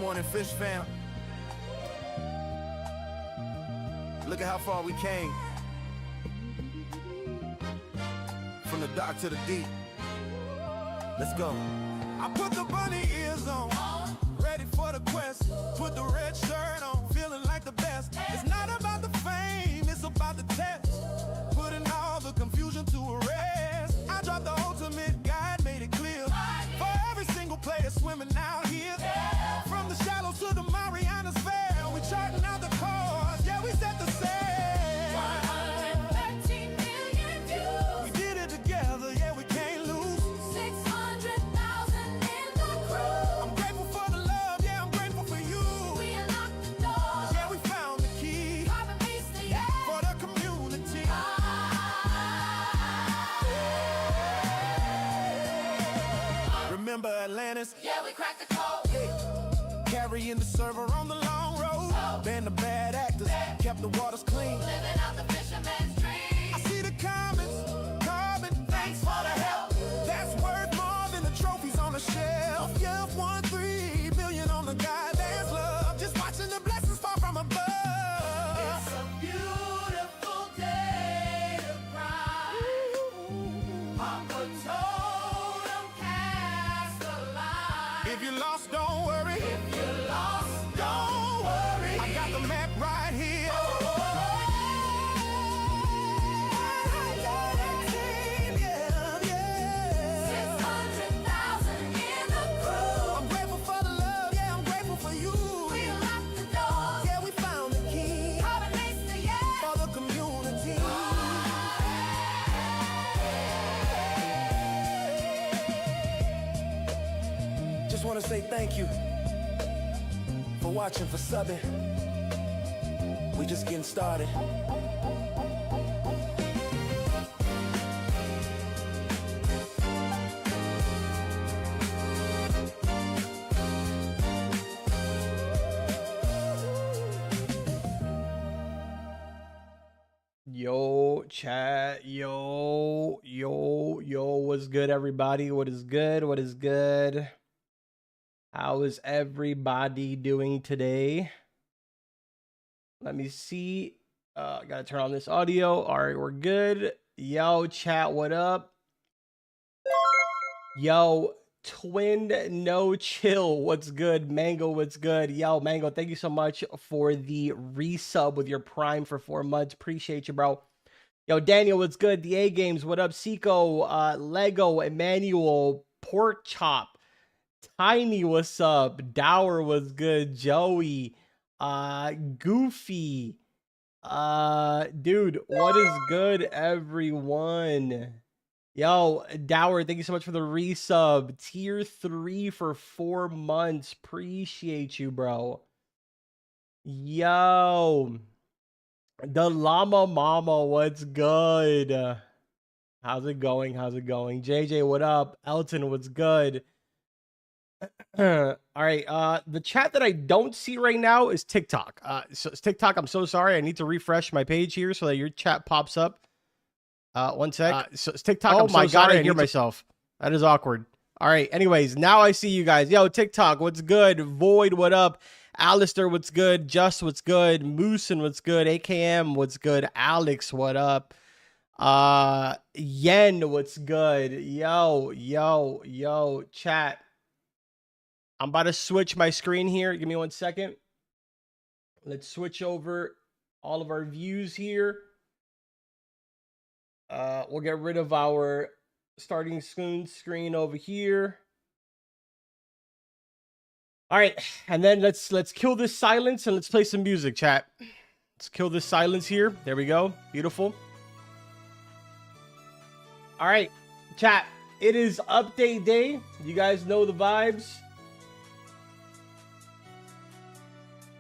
morning, Fish fam. Look at how far we came. From the dark to the deep. Let's go. I put the bunny ears on, ready for the quest. Put the red shirt on, feeling like the best. It's not about the fame, it's about the test. Putting all the confusion to a rest. I dropped the ultimate guide, made it clear. For every single player swimming out here. From the shallows to the Marianas Fair. We charting out the cause, yeah, we set the sail. 113 million views. We did it together, yeah, we can't lose. 600,000 in the crew. I'm grateful for the love, yeah, I'm grateful for you. We unlocked the door. Yeah, we found the key Carbon meets the air. for the community. Remember Atlantis? Yeah, we cracked the code. Carrying the server on the long road. Banned the bad actors, kept the waters clean. Living out the fisherman's dream. I see the comments, carbon, thanks for the help. That's worth more than the trophies on the shelf. Yeah, 1.3 billion on the guy, there's love. Just watching the blessings fall from above. It's a beautiful day to cry. Papa told him cast the line. If you lost, don't worry. If you lost, Don't worry. I got the map right here. Yeah, yeah. 600,000 in the crew. I'm grateful for the love, yeah, I'm grateful for you. We unlocked the door. Yeah, we found the key Carbon meets the air. for the community. Just want to say thank you for watching, for subbing. We just getting started. Yo, chat, yo, what's good, everybody? What is good? What is good? How is everybody doing today? Let me see. Gotta turn on this audio. All right, we're good. Yo, chat, what up? Yo, Twin No Chill, what's good? Mango, what's good? Yo, Mango, thank you so much for the resub with your Prime for 4 months. Appreciate you, bro. Yo, Daniel, what's good? The A Games, what up? Seiko, Lego, Emmanuel, Pork Chop, Tiny, what's up? Dower, what's good? Joey, Goofy, dude, what is good, everyone? Yo, Dower, thank you so much for the resub. Tier 3 for 4 months. Appreciate you, bro. Yo, the Llama Mama, what's good? How's it going? How's it going? JJ, what up? Elton, what's good? All right, the chat that I don't see right now is TikTok. So it's TikTok, I'm so sorry. I need to refresh my page here so that your chat pops up. One sec. So it's TikTok. Oh my god, I hear myself. That is awkward. All right. Anyways, now I see you guys. Yo, TikTok, what's good? Void, what up? Alistair, what's good? Just, what's good? Moosin, what's good? AKM, what's good? Alex, what up? Yen, what's good? Yo, chat. I'm about to switch my screen here. Give me 1 second. Let's switch over all of our views here. We'll get rid of our starting screen over here. All right, and then let's kill this silence and let's play some music, chat. Let's kill this silence here. There we go. Beautiful. All right, chat. It is update day. You guys know the vibes.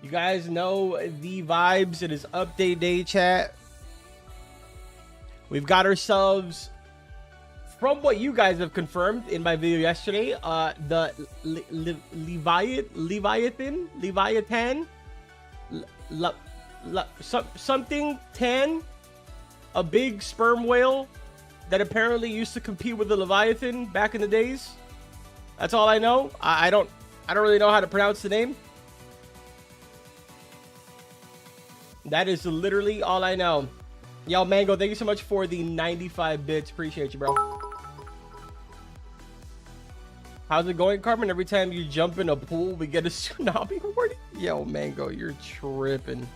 You guys know the vibes. It is update day, chat. We've got ourselves, from what you guys have confirmed in my video yesterday, the Leviathan, something tan, a big sperm whale that apparently used to compete with the Leviathan back in the days. That's all I know. I don't really know how to pronounce the name. That is literally all I know. Yo, Mango, thank you so much for the 95 bits. Appreciate you, bro. How's it going, Carmen? Every time you jump in a pool, we get a tsunami warning. Yo, Mango, you're tripping.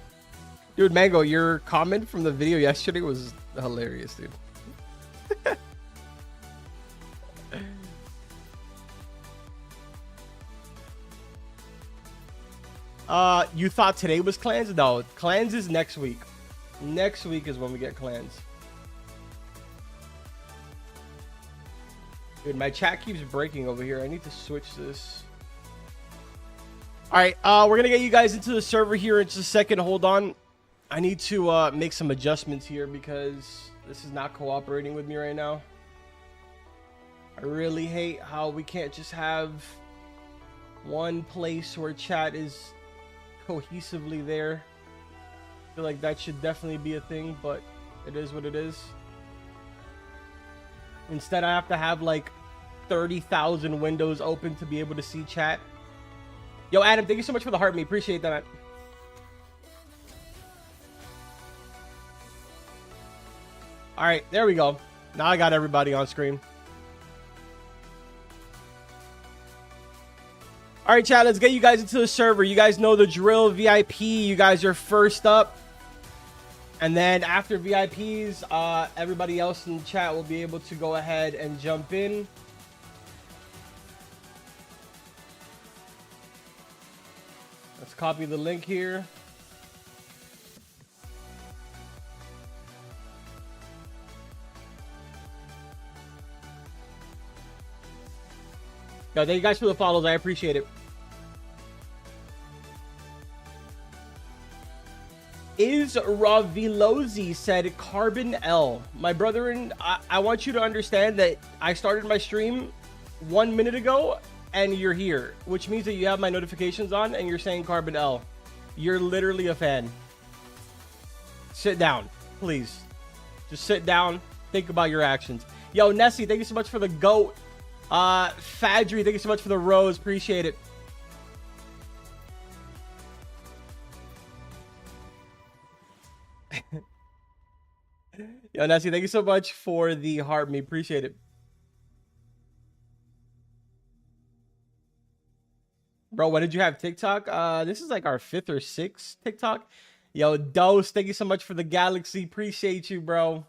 Dude, Mango, your comment from the video yesterday was hilarious, dude. You thought today was clans? No, clans is next week. Next week is when we get clans. Dude, my chat keeps breaking over here. I need to switch this. All right, we're gonna get you guys into the server here in just a second. Hold on. I need to make some adjustments here because this is not cooperating with me right now. I really hate how we can't just have one place where chat is cohesively there. I feel like that should definitely be a thing, but it is what it is. Instead, I have to have like 30,000 windows open to be able to see chat. Yo, Adam, thank you so much for the heart, me. Appreciate that. All right, there we go. Now I got everybody on screen. All right, chat, let's get you guys into the server. You guys know the drill. VIP, you guys are first up. And then after VIPs, everybody else in the chat will be able to go ahead and jump in. Let's copy the link here. Yo, thank you guys for the follows. I appreciate it. Is Ravilozi said Carbon L. My brother, and I want you to understand that I started my stream 1 minute ago and you're here, which means that you have my notifications on and you're saying Carbon L. You're literally a fan. Sit down, please. Just sit down. Think about your actions. Yo, Nessie, thank you so much for the goat. Fadri, thank you so much for the rose. Appreciate it. Yo, Nessie, thank you so much for the heart. Me appreciate it. Bro, when did you have TikTok? This is like our 5th or 6th TikTok. Yo, Dose, thank you so much for the galaxy. Appreciate you, bro.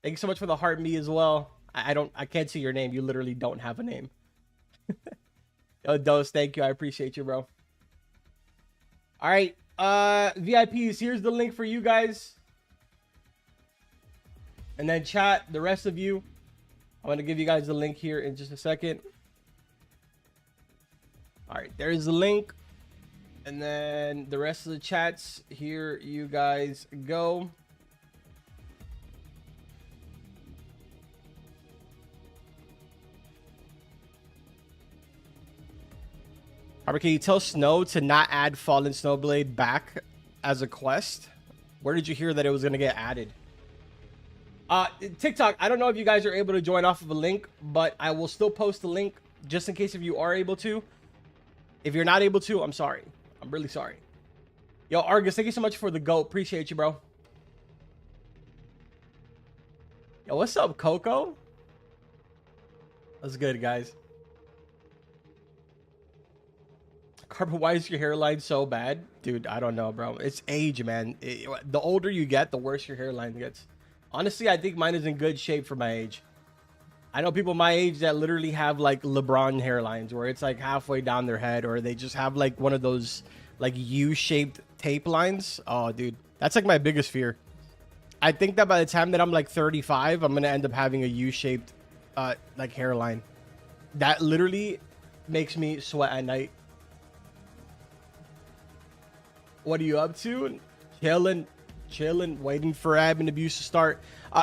Thank you so much for the heart, me as well. I can't see your name. You literally don't have a name. Yo, Dose, thank you. I appreciate you, bro. All right, VIPs, here's the link for you guys. And then chat, the rest of you, I'm going to give you guys the link here in just a second. All right, there's the link. And then the rest of the chats, here you guys go. Robert, can you tell Snow to not add Fallen Snowblade back as a quest? Where did you hear that it was going to get added? TikTok, I don't know if you guys are able to join off of a link, but I will still post the link just in case if you are able to. If you're not able to, I'm sorry. I'm really sorry. Yo, Argus, thank you so much for the GOAT. Appreciate you, bro. Yo, what's up, Coco? That's good, guys. Carbon, why is your hairline so bad? Dude, I don't know, bro. It's age, man. The older you get, the worse your hairline gets. Honestly, I think mine is in good shape for my age. I know people my age that literally have like LeBron hairlines where it's like halfway down their head, or they just have like one of those like U-shaped tape lines. Oh, dude, that's like my biggest fear. I think that by the time that I'm like 35, I'm going to end up having a U-shaped like hairline. That literally makes me sweat at night. What are you up to? Chilling, waiting for admin abuse to start.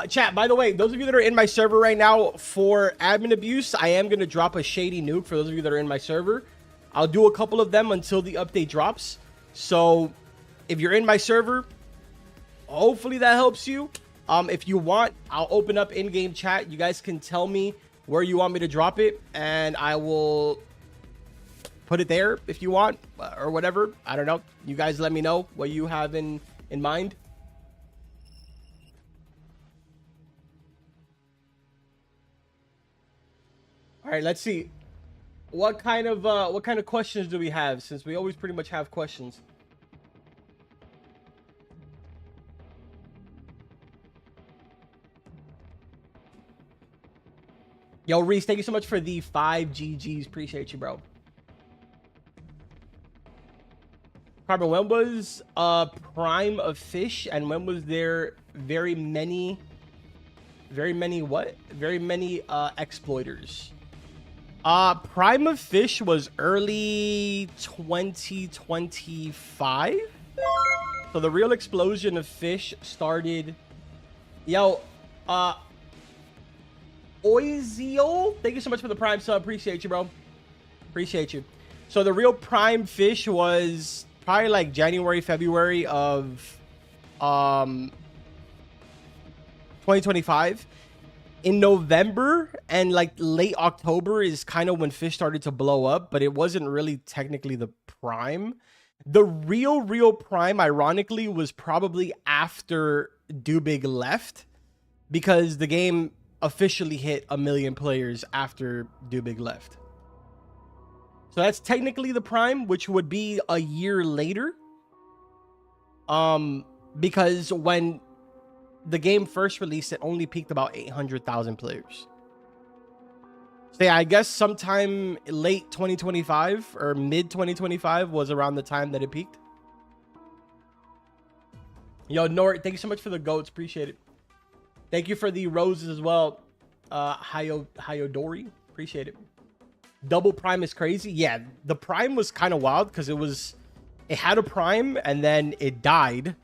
Chat, by the way, those of you that are in my server right now for admin abuse, I am going to drop a shady nuke for those of you that are in my server. I'll do a couple of them until the update drops. So if you're in my server, hopefully that helps you. If you want, I'll open up in-game chat. You guys can tell me where you want me to drop it, and I will put it there if you want, or whatever. I don't know. You guys let me know what you have in in mind? All right, let's see. What kind of questions do we have, since we always pretty much have questions? Yo, Reese, thank you so much for the 5 GGs. Appreciate you, bro. Carbon, when was Prime of Fish, and when was there very many exploiters? Prime of Fish was early 2025. So the real explosion of Fish started. Yo, Oizio, thank you so much for the Prime sub. Appreciate you, bro. Appreciate you. So the real Prime Fish was probably like January, February of 2025. In November and like late October is kind of when Fish started to blow up, but it wasn't really technically the prime. The real prime, ironically, was probably after Dubig left, because the game officially hit 1 million players after Dubig left. So that's technically the prime, which would be a year later. Because when the game first released, it only peaked about 800,000 players. So yeah, I guess sometime late 2025 or mid 2025 was around the time that it peaked. Yo, Nort, thank you so much for the goats. Appreciate it. Thank you for the roses as well. Hayodori, appreciate it. Double prime is crazy. Yeah, the prime was kind of wild because it had a prime and then it died.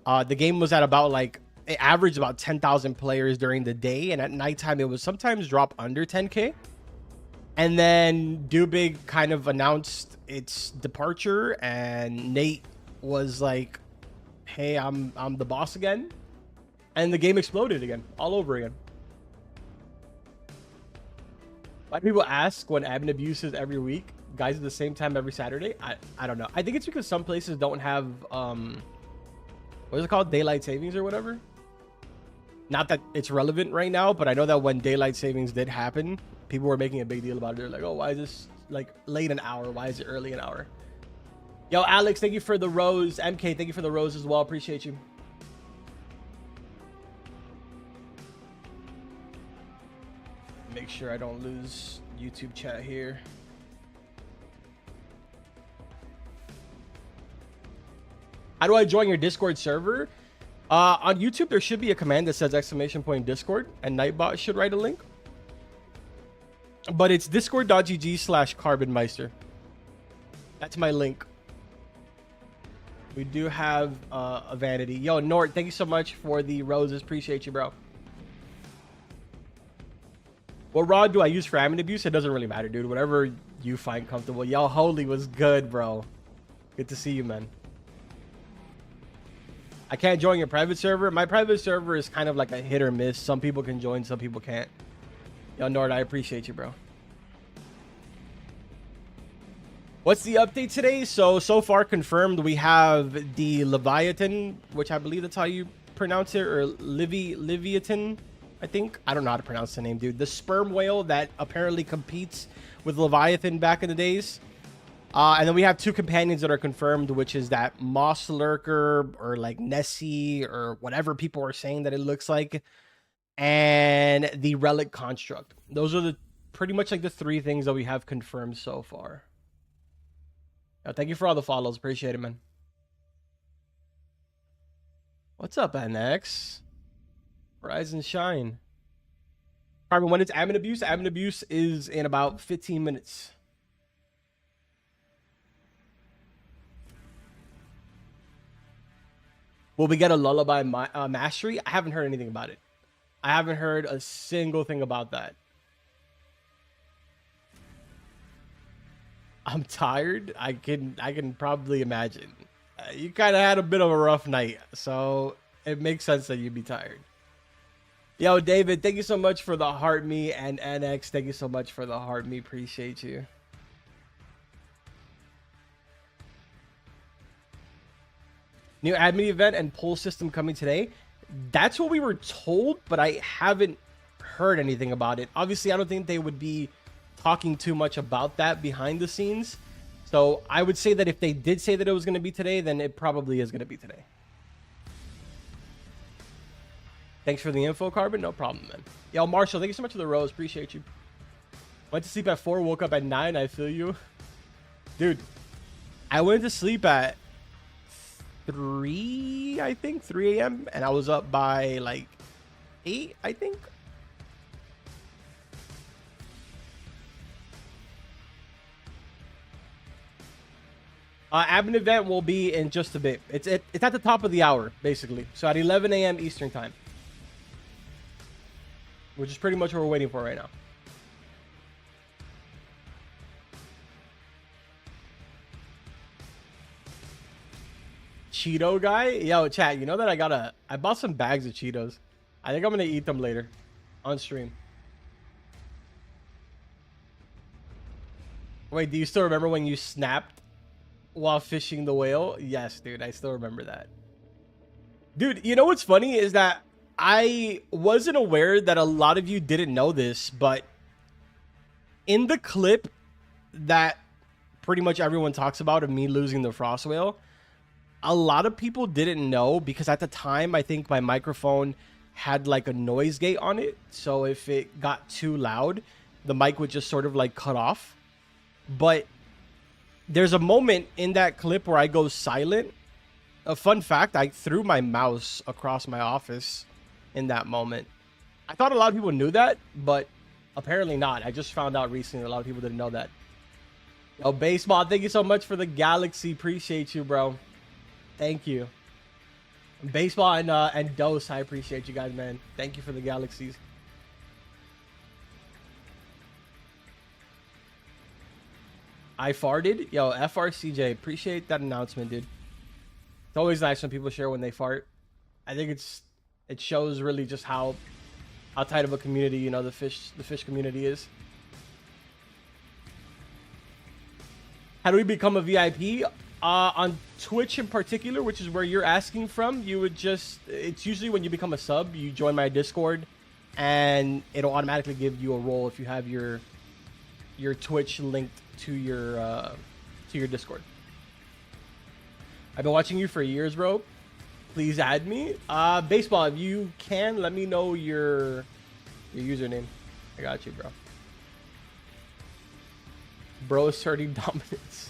The game was at about like, it averaged about 10,000 players during the day, and at nighttime it was sometimes drop under 10K. And then Dubig kind of announced its departure, and Nate was like, hey, I'm the boss again. And the game exploded again, all over again. Why do people ask when admin abuse is every week? Guys at the same time every Saturday? I don't know. I think it's because some places don't have what is it called? Daylight savings or whatever. Not that it's relevant right now, but I know that when daylight savings did happen, people were making a big deal about it. They're like, oh, why is this like late an hour? Why is it early an hour? Yo, Alex, thank you for the rose. MK, thank you for the rose as well. Appreciate you. Make sure I don't lose YouTube chat here. How do I join your Discord server? On YouTube, there should be a command that says !Discord, and Nightbot should write a link. But it's discord.gg/carbonmeister. That's my link. We do have a vanity. Yo, Nort, thank you so much for the roses. Appreciate you, bro. What rod do I use for admin abuse? It doesn't really matter, dude. Whatever you find comfortable. Yo, Holy was good, bro. Good to see you, man. I can't join your private server. My private server is kind of like a hit or miss. Some people can join, some people can't. Yo, Nord, I appreciate you, bro. What's the update today? So far confirmed, we have the Leviathan, which I believe that's how you pronounce it, or Livyatan, I think. I don't know how to pronounce the name, dude. The sperm whale that apparently competes with Leviathan back in the days. And then we have 2 companions that are confirmed, which is that Moss Lurker or like Nessie or whatever people are saying that it looks like, and the Relic Construct. Those are the pretty much like the 3 things that we have confirmed so far. Thank you for all the follows. Appreciate it, man. What's up, NX? Rise and shine. Carbon, when it's admin abuse? Admin abuse is in about 15 minutes. Will we get a lullaby mastery? I haven't heard anything about it. I haven't heard a single thing about that. I'm tired. I can probably imagine. You kind of had a bit of a rough night, so it makes sense that you'd be tired. Yo, David, thank you so much for the heart me, and NX, thank you so much for the heart me. Appreciate you. New admin event and poll system coming today. That's what we were told, but I haven't heard anything about it. Obviously, I don't think they would be talking too much about that behind the scenes. So I would say that if they did say that it was going to be today, then it probably is going to be today. Thanks for the info, Carbon. No problem, man. Yo, Marshall, thank you so much for the rose. Appreciate you. Went to sleep at 4, woke up at 9. I feel you. Dude, I went to sleep at 3, I think, 3 a.m. And I was up by like 8, I think. Admin event will be in just a bit. It's at the top of the hour, basically. So at 11 a.m. Eastern time. Which is pretty much what we're waiting for right now. Cheeto guy? Yo, chat, you know that I bought some bags of Cheetos. I think I'm gonna eat them later on stream. Wait, do you still remember when you snapped while fishing the whale? Yes, dude, I still remember that. Dude, you know what's funny is that I wasn't aware that a lot of you didn't know this, but in the clip that pretty much everyone talks about of me losing the frost whale, a lot of people didn't know because at the time, I think my microphone had like a noise gate on it. So if it got too loud, the mic would just sort of like cut off. But there's a moment in that clip where I go silent. A fun fact, I threw my mouse across my office in that moment. I thought a lot of people knew that, but apparently not. I just found out recently a lot of people didn't know that. Yo, Baseball, thank you so much for the galaxy. Appreciate you, bro. Thank you. Baseball and Dose, I appreciate you guys, man. Thank you for the galaxies. I farted. Yo, FRCJ, appreciate that announcement, dude. It's always nice when people share when they fart. I think it shows really just how tight of a community, you know, the fish community is. How do we become a VIP? On Twitch in particular, which is where you're asking from, you would just, it's usually when you become a sub, you join my Discord and it'll automatically give you a role if you have your Twitch linked to your Discord. I've been watching you for years, bro. Please add me. Baseball, if you can, let me know your username. I got you, bro. Bro asserting dominance.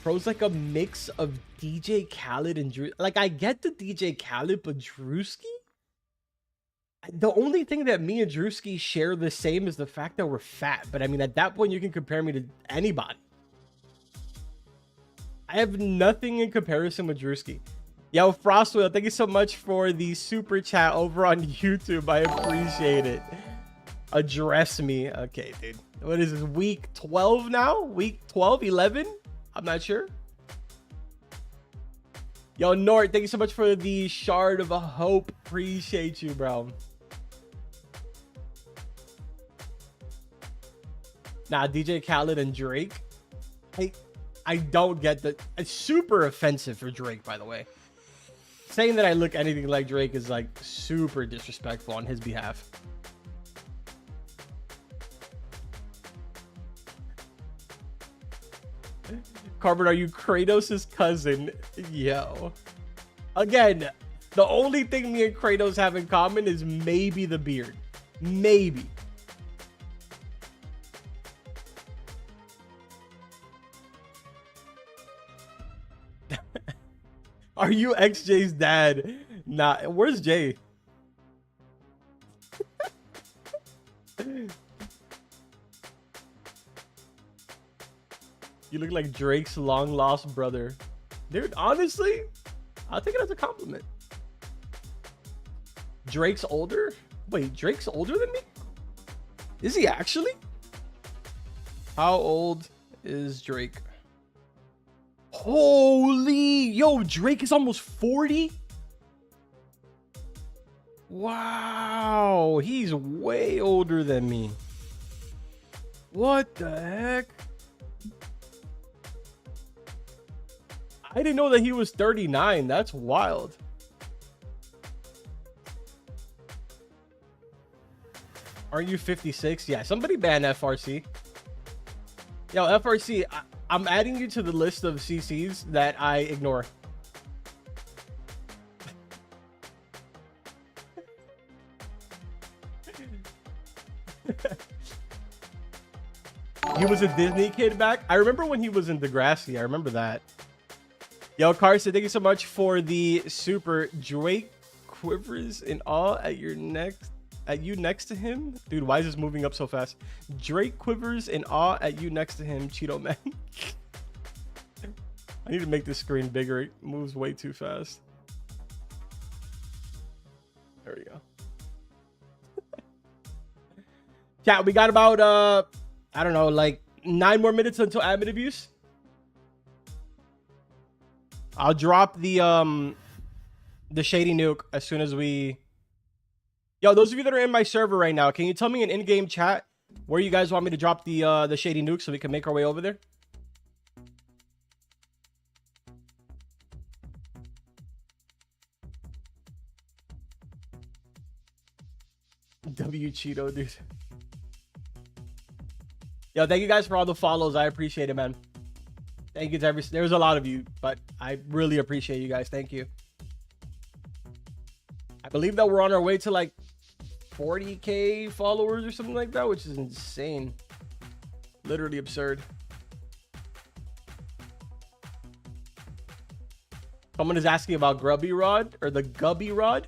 Bro's like a mix of DJ Khaled and Drew. Like, I get the DJ Khaled, but Drewski? The only thing that me and Drewski share the same is the fact that we're fat. But I mean, at that point, you can compare me to anybody. I have nothing in comparison with Drewski. Yo, Frostwheel, thank you so much for the super chat over on YouTube. I appreciate it. Address me. Okay, dude. What is this? Week 12 now? Week 12? 11? I'm not sure. Yo, Nort, thank you so much for the Shard of Hope. Appreciate you, bro. Nah, DJ Khaled and Drake. I don't get that. It's super offensive for Drake, by the way. Saying that I look anything like Drake is like super disrespectful on his behalf. Carbon, are you Kratos' cousin? Yo. Again, the only thing me and Kratos have in common is maybe the beard. Maybe. Are you XJ's dad? Nah, where's Jay? You look like Drake's long lost brother. Dude, honestly, I'll take it as a compliment. Drake's older? Wait, Drake's older than me? Is he actually? How old is Drake? Holy, yo, Drake is almost 40. Wow, he's way older than me. What the heck? I didn't know that he was 39. That's wild. Aren't you 56? Yeah, somebody ban FRC. Yo, FRC, I'm adding you to the list of CCs that I ignore. He was a Disney kid back. I remember when he was in Degrassi. I remember that. Yo, Carson, thank you so much for the super. Drake quivers in awe at you next to him. Dude, why is this moving up so fast? Drake quivers in awe at you next to him, Cheeto Man. I need to make this screen bigger. It moves way too fast. There we go. Chat, we got about I don't know, like 9 more minutes until admin abuse. I'll drop the shady nuke as soon as we. Yo, those of you that are in my server right now, can you tell me in in-game chat where you guys want me to drop the shady nuke so we can make our way over there? W Cheeto, dude. Yo, thank you guys for all the follows. I appreciate it, man. Thank you to every. There's a lot of you, but I really appreciate you guys. Thank you. I believe that we're on our way to like 40K followers or something like that, which is insane. Literally absurd. Someone is asking about Grubby Rod or the Gubby Rod.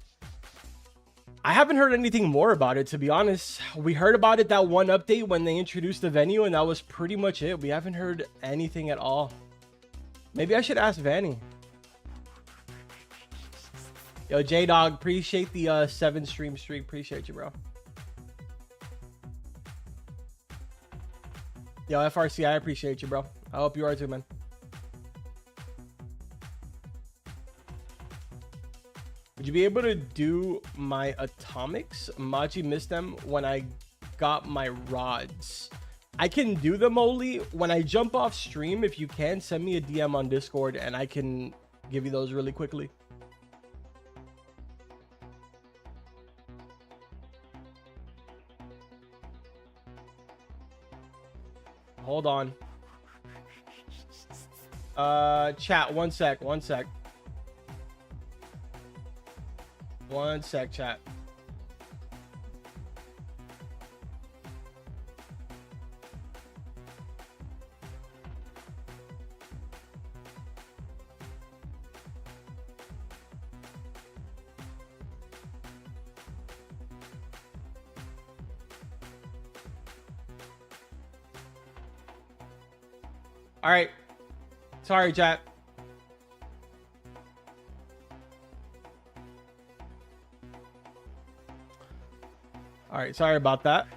I haven't heard anything more about it, to be honest. We heard about it that one update when they introduced the venue, and that was pretty much it. We haven't heard anything at all. Maybe I should ask Vanny. Yo, J-Dog, appreciate the 7 stream streak. Appreciate you, bro. Yo, FRC, I appreciate you, bro. I hope you are too, man. Would you be able to do my atomics? Machi missed them when I got my rods. I can do them only when I jump off stream. If you can, send me a DM on Discord and I can give you those really quickly. Hold on. Chat, one sec. One sec, chat. All right. Sorry, chat. All right, sorry about that.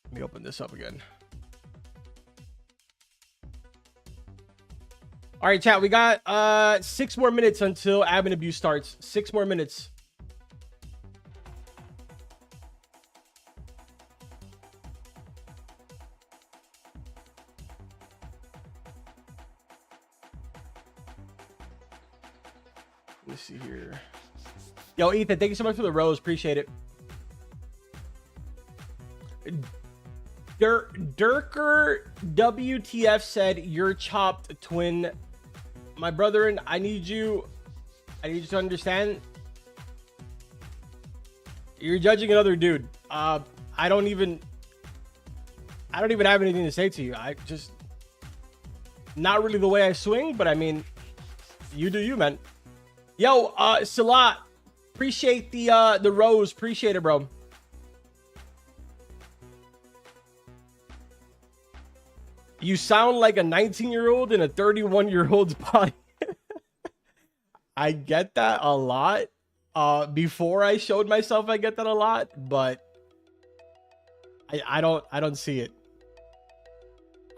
Let me open this up again. All right, chat, we got 6 more minutes until admin abuse starts. 6 more minutes. Let's see here. Yo, Ethan, thank you so much for the rose. Appreciate it. Durker WTF said, "You're chopped, twin." My brother, and I need you to understand. You're judging another dude. I don't even have anything to say to you. I just, not really the way I swing, but I mean, you do you, man. Yo, Salat, appreciate the rose. Appreciate it, bro. You sound like a 19-year-old in a 31-year-old's body. I get that a lot. Before I showed myself, I get that a lot, but I don't see it.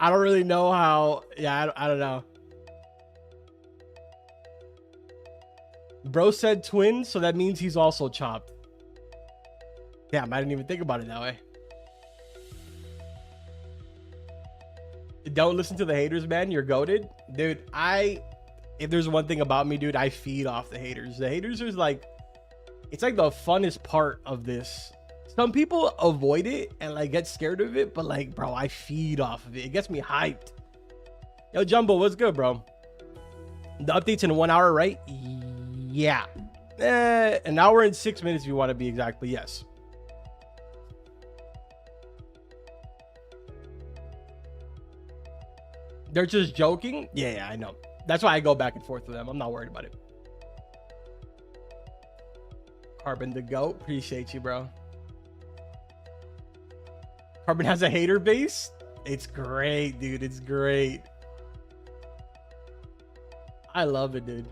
I don't really know how. Yeah, I don't know. Bro said twin, so that means he's also chopped. Damn, I didn't even think about it that way. Don't listen to the haters, man. You're goated. Dude, if there's one thing about me, dude, I feed off the haters. The haters is like, it's like the funnest part of this. Some people avoid it and like get scared of it, but like, bro, I feed off of it. It gets me hyped. Yo, Jumbo, what's good, bro? The update's in 1 hour, right? Yeah. An hour and 6 minutes if you want to be exact, but yes. They're just joking? Yeah, I know. That's why I go back and forth with them. I'm not worried about it. Carbon the GOAT. Appreciate you, bro. Carbon has a hater base? It's great, dude. It's great. I love it, dude.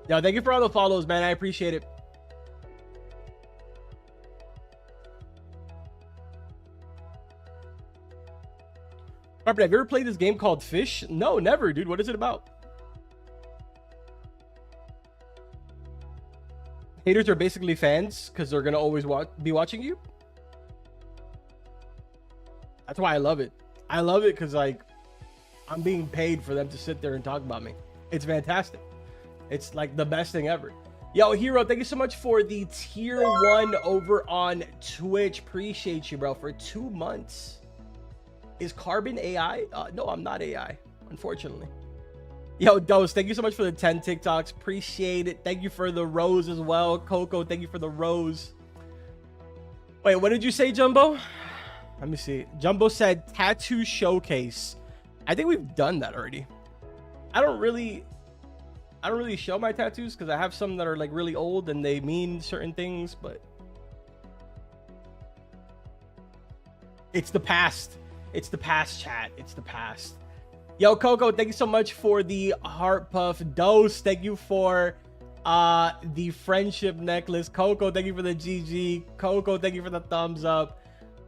Yo, thank you for all the follows, man. I appreciate it. Carbon, have you ever played this game called Fish? No, never, dude. What is it about? Haters are basically fans because they're gonna always be watching you. That's why I love it. I love it because like I'm being paid for them to sit there and talk about me. It's fantastic. It's like the best thing ever. Yo, Hero, thank you so much for the tier 1 over on Twitch. Appreciate you, bro, for 2 months. Is Carbon AI? No, I'm not AI, unfortunately. Yo, Dose, thank you so much for the 10 TikToks. Appreciate it. Thank you for the rose as well. Coco, thank you for the rose. Wait, what did you say, Jumbo? Let me see. Jumbo said tattoo showcase. I think we've done that already. I don't really show my tattoos because I have some that are like really old and they mean certain things, but it's the past. It's the past, chat. It's the past. Yo, Coco, thank you so much for the heart puff. Dose, thank you for the friendship necklace. Coco, thank you for the GG. Coco, thank you for the thumbs up.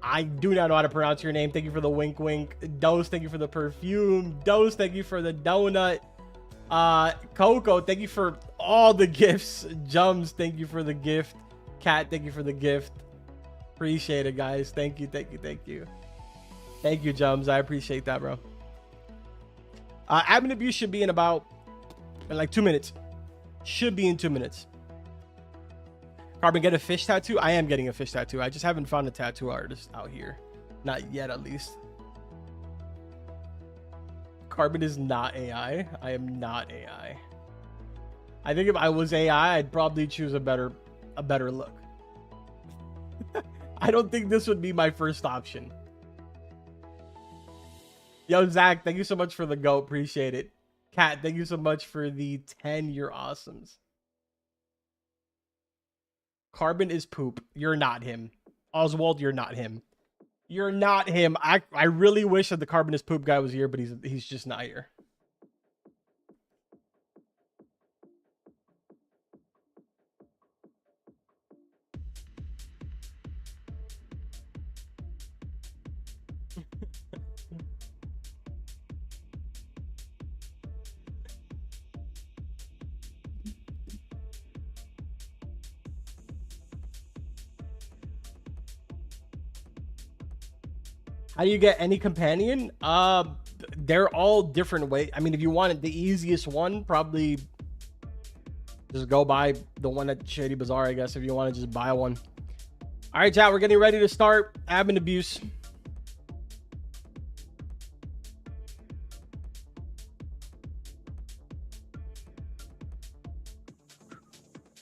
I do not know how to pronounce your name. Thank you for the wink wink. Dose, thank you for the perfume. Dose, thank you for the donut. Coco, thank you for all the gifts. Jums, thank you for the gift. Cat, thank you for the gift. Appreciate it, guys. Thank you, thank you, thank you. Thank you, Jums. I appreciate that, bro. Admin abuse should be in like 2 minutes. Should be in 2 minutes. Carbon, get a fish tattoo? I am getting a fish tattoo. I just haven't found a tattoo artist out here. Not yet, at least. Carbon is not AI. I am not AI. I think if I was AI, I'd probably choose a better look. I don't think this would be my first option. Yo, Zach, thank you so much for the GOAT. Appreciate it. Kat, thank you so much for the 10. You're awesomes. Carbon is poop. You're not him. Oswald, you're not him. You're not him. I really wish that the Carbon is poop guy was here, but he's just not here. How do you get any companion? They're all different ways. I mean, if you wanted the easiest one, probably just go buy the one at Shady Bazaar, I guess, if you want to just buy one. All right, chat, we're getting ready to start admin abuse.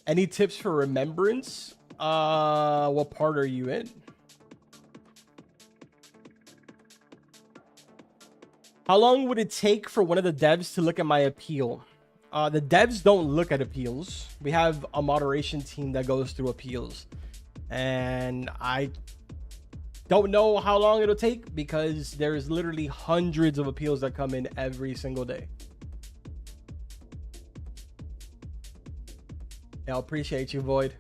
Any tips for remembrance? What part are you in? How long would it take for one of the devs to look at my appeal? The devs don't look at appeals. We have a moderation team that goes through appeals. And I don't know how long it'll take because there's literally hundreds of appeals that come in every single day. Yeah, I appreciate you, Void.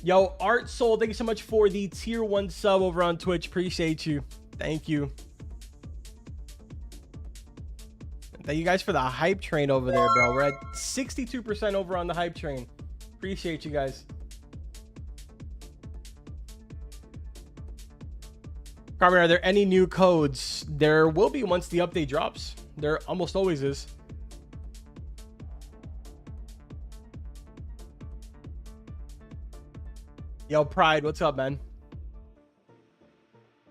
Yo, Art Soul, thank you so much for the tier 1 sub over on Twitch. Appreciate you. Thank you. Thank you guys for the hype train over there, bro. We're at 62% over on the hype train. Appreciate you guys. Carmen, are there any new codes? There will be once the update drops. There almost always is. Yo, Pride, what's up, man?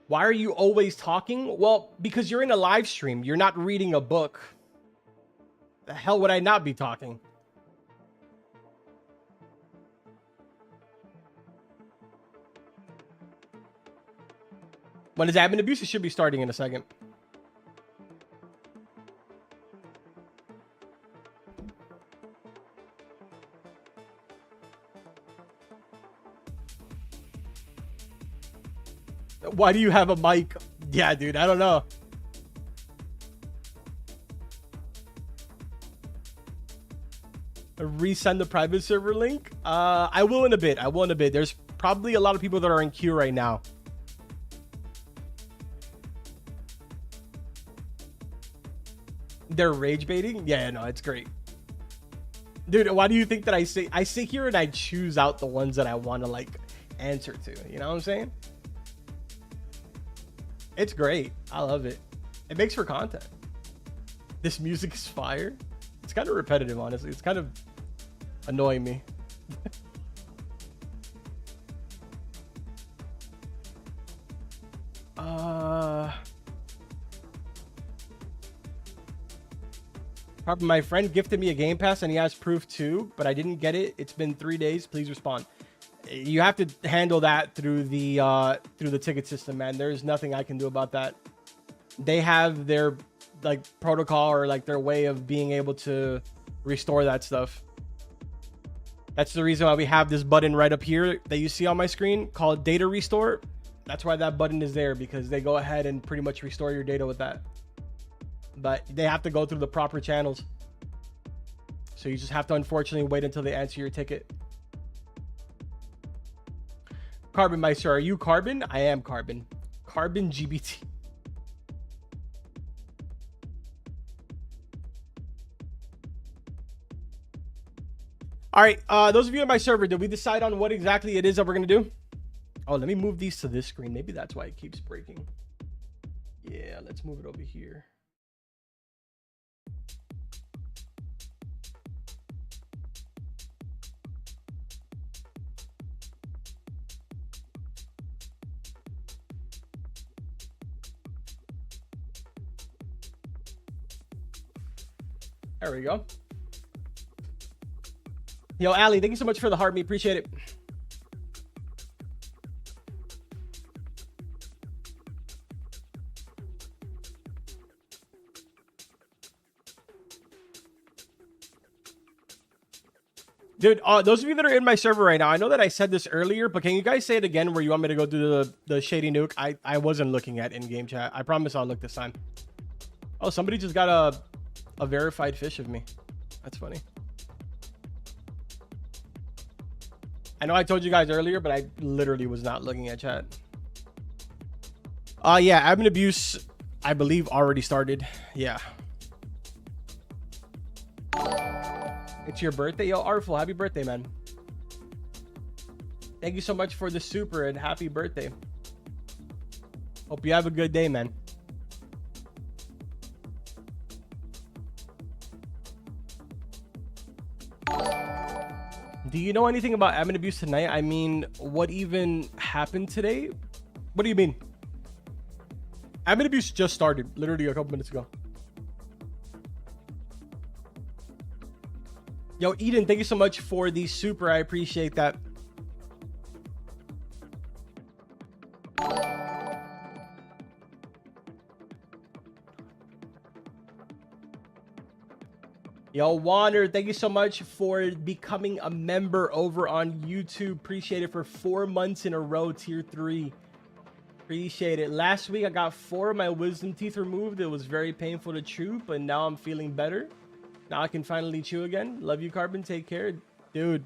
Why are you always talking? Well, because you're in a live stream. You're not reading a book. The hell would I not be talking? When is admin abuse? It should be starting in a second. Why do you have a mic? Yeah, dude, I don't know. Resend the private server link? I will in a bit. I will in a bit. There's probably a lot of people that are in queue right now. They're rage baiting? Yeah, no, it's great. Dude, why do you think that I sit here and I choose out the ones that I want to like answer to? You know what I'm saying? It's great. I love it. It makes for content. This music is fire. It's kind of repetitive, honestly. It's kind of annoying me. My friend gifted me a Game Pass and he has proof too, but I didn't get it. It's been 3 days. Please respond. You have to handle that through the ticket system, man. There's nothing I can do about that. They have their like protocol or like their way of being able to restore that stuff. That's the reason why we have this button right up here that you see on my screen called data restore. That's why that button is there, because they go ahead and pretty much restore your data with that. But they have to go through the proper channels. So you just have to unfortunately wait until they answer your ticket. Carbon Meister, are you Carbon? I am Carbon. Carbon GBT. All right, those of you on my server, did we decide on what exactly it is that we're gonna do? Oh, let me move these to this screen. Maybe that's why it keeps breaking. Yeah, let's move it over here. There we go. Yo, Ali, thank you so much for the heart. Me appreciate it. Dude, those of you that are in my server right now, I know that I said this earlier, but can you guys say it again where you want me to go do the shady nuke? I wasn't looking at in-game chat. I promise I'll look this time. Oh, somebody just got a verified fish of me. That's funny. I know I told you guys earlier, but I literally was not looking at chat. Yeah, admin abuse, I believe, already started. Yeah. It's your birthday? Yo, Artful, happy birthday, man. Thank you so much for the super and happy birthday. Hope you have a good day, man. Do you know anything about admin abuse tonight? I mean, what even happened today? What do you mean? Admin abuse just started literally a couple minutes ago. Yo, Eden, thank you so much for the super. I appreciate that. Yo, Wander, thank you so much for becoming a member over on YouTube. Appreciate it for 4 months in a row, tier 3. Appreciate it. Last week, I got 4 of my wisdom teeth removed. It was very painful to chew, but now I'm feeling better. Now I can finally chew again. Love you, Carbon. Take care. Dude,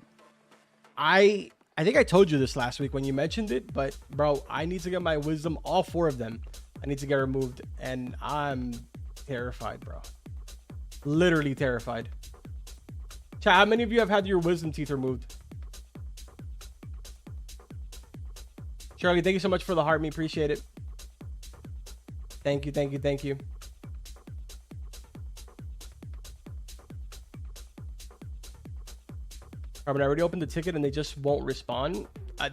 I think I told you this last week when you mentioned it, but bro, I need to get my wisdom, all 4 of them. I need to get removed, and I'm terrified, bro. Literally terrified. Chat, how many of you have had your wisdom teeth removed? Charlie, thank you so much for the heart. Me appreciate it. Thank you, thank you, thank you. Carbon, I already opened the ticket and they just won't respond.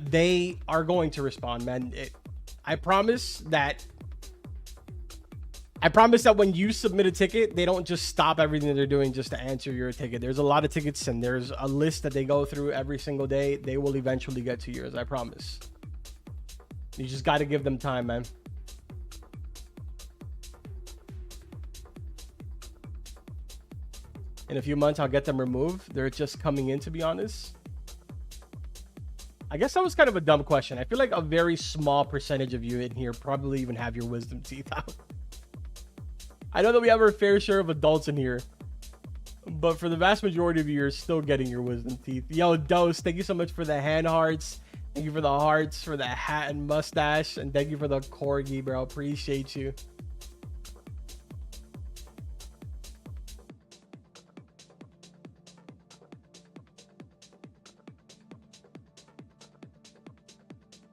They are going to respond, man. I promise that when you submit a ticket, they don't just stop everything that they're doing just to answer your ticket. There's a lot of tickets and there's a list that they go through every single day. They will eventually get to yours, I promise. You just got to give them time, man. In a few months, I'll get them removed. They're just coming in, to be honest. I guess that was kind of a dumb question. I feel like a very small percentage of you in here probably even have your wisdom teeth out. I know that we have our fair share of adults in here, but for the vast majority of you, you're still getting your wisdom teeth. Yo, Dose, thank you so much for the hand hearts. Thank you for the hearts, for the hat and mustache, and thank you for the corgi, bro. Appreciate you.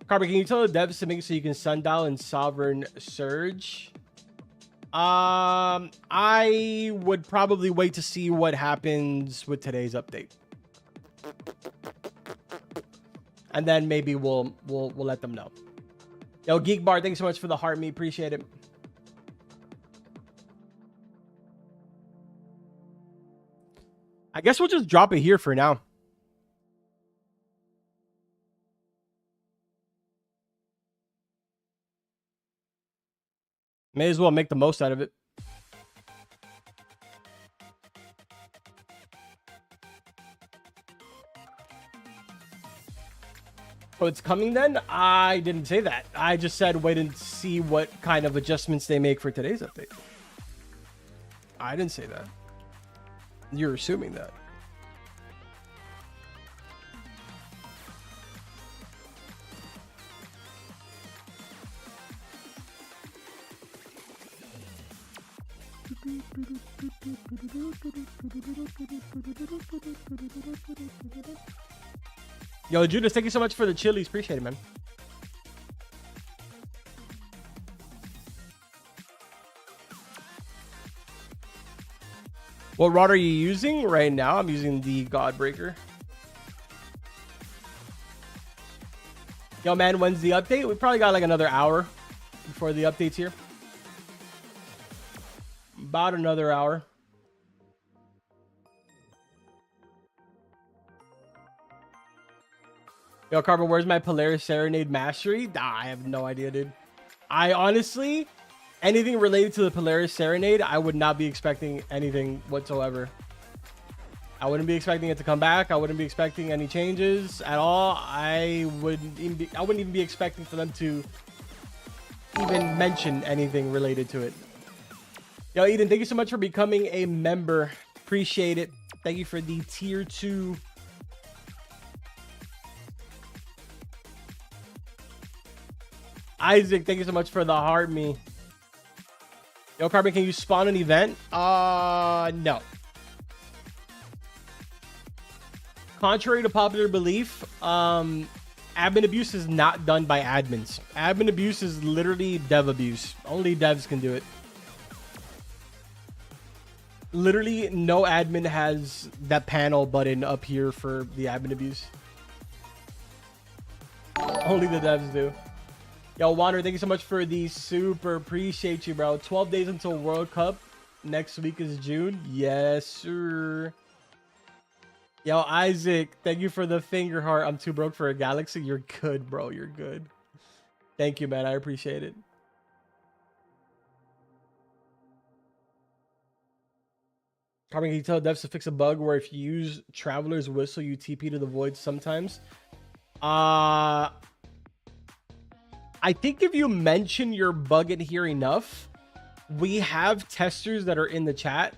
Carbon, can you tell the devs to make it so you can sundial in Sovereign Surge? I would probably wait to see what happens with today's update, and then maybe we'll let them know. Yo, Geek Bar, thanks so much for the heart. Me appreciate it. I guess we'll just drop it here for now. May as well make the most out of it. Oh, it's coming then? I didn't say that. I just said wait and see what kind of adjustments they make for today's update. I didn't say that. You're assuming that. Yo, Judas, thank you so much for the chilies. Appreciate it, man. What rod are you using right now? I'm using the Godbreaker. Yo, man, when's the update? We probably got like another hour before the update's here. About another hour. Yo, Carbon, where's my Polaris Serenade Mastery? I have no idea, dude. I honestly, anything related to the Polaris Serenade, I would not be expecting anything whatsoever. I wouldn't be expecting it to come back. I wouldn't be expecting any changes at all. I wouldn't even be expecting for them to even mention anything related to it. Yo, Eden, thank you so much for becoming a member. Appreciate it. Thank you for the tier 2. Isaac, thank you so much for the heart me. Yo, Carbon, can you spawn an event? No. Contrary to popular belief, admin abuse is not done by admins. Admin abuse is literally dev abuse. Only devs can do it. Literally, no admin has that panel button up here for the admin abuse. Only the devs do. Yo, Wander, thank you so much for the super. Appreciate you, bro. 12 days until World Cup. Next week is June. Yes, sir. Yo, Isaac, thank you for the finger heart. I'm too broke for a galaxy. You're good, bro. You're good. Thank you, man. I appreciate it. Carbon, can you tell devs to fix a bug where if you use Traveler's Whistle, you TP to the void sometimes? I think if you mention your bug in here enough, we have testers that are in the chat.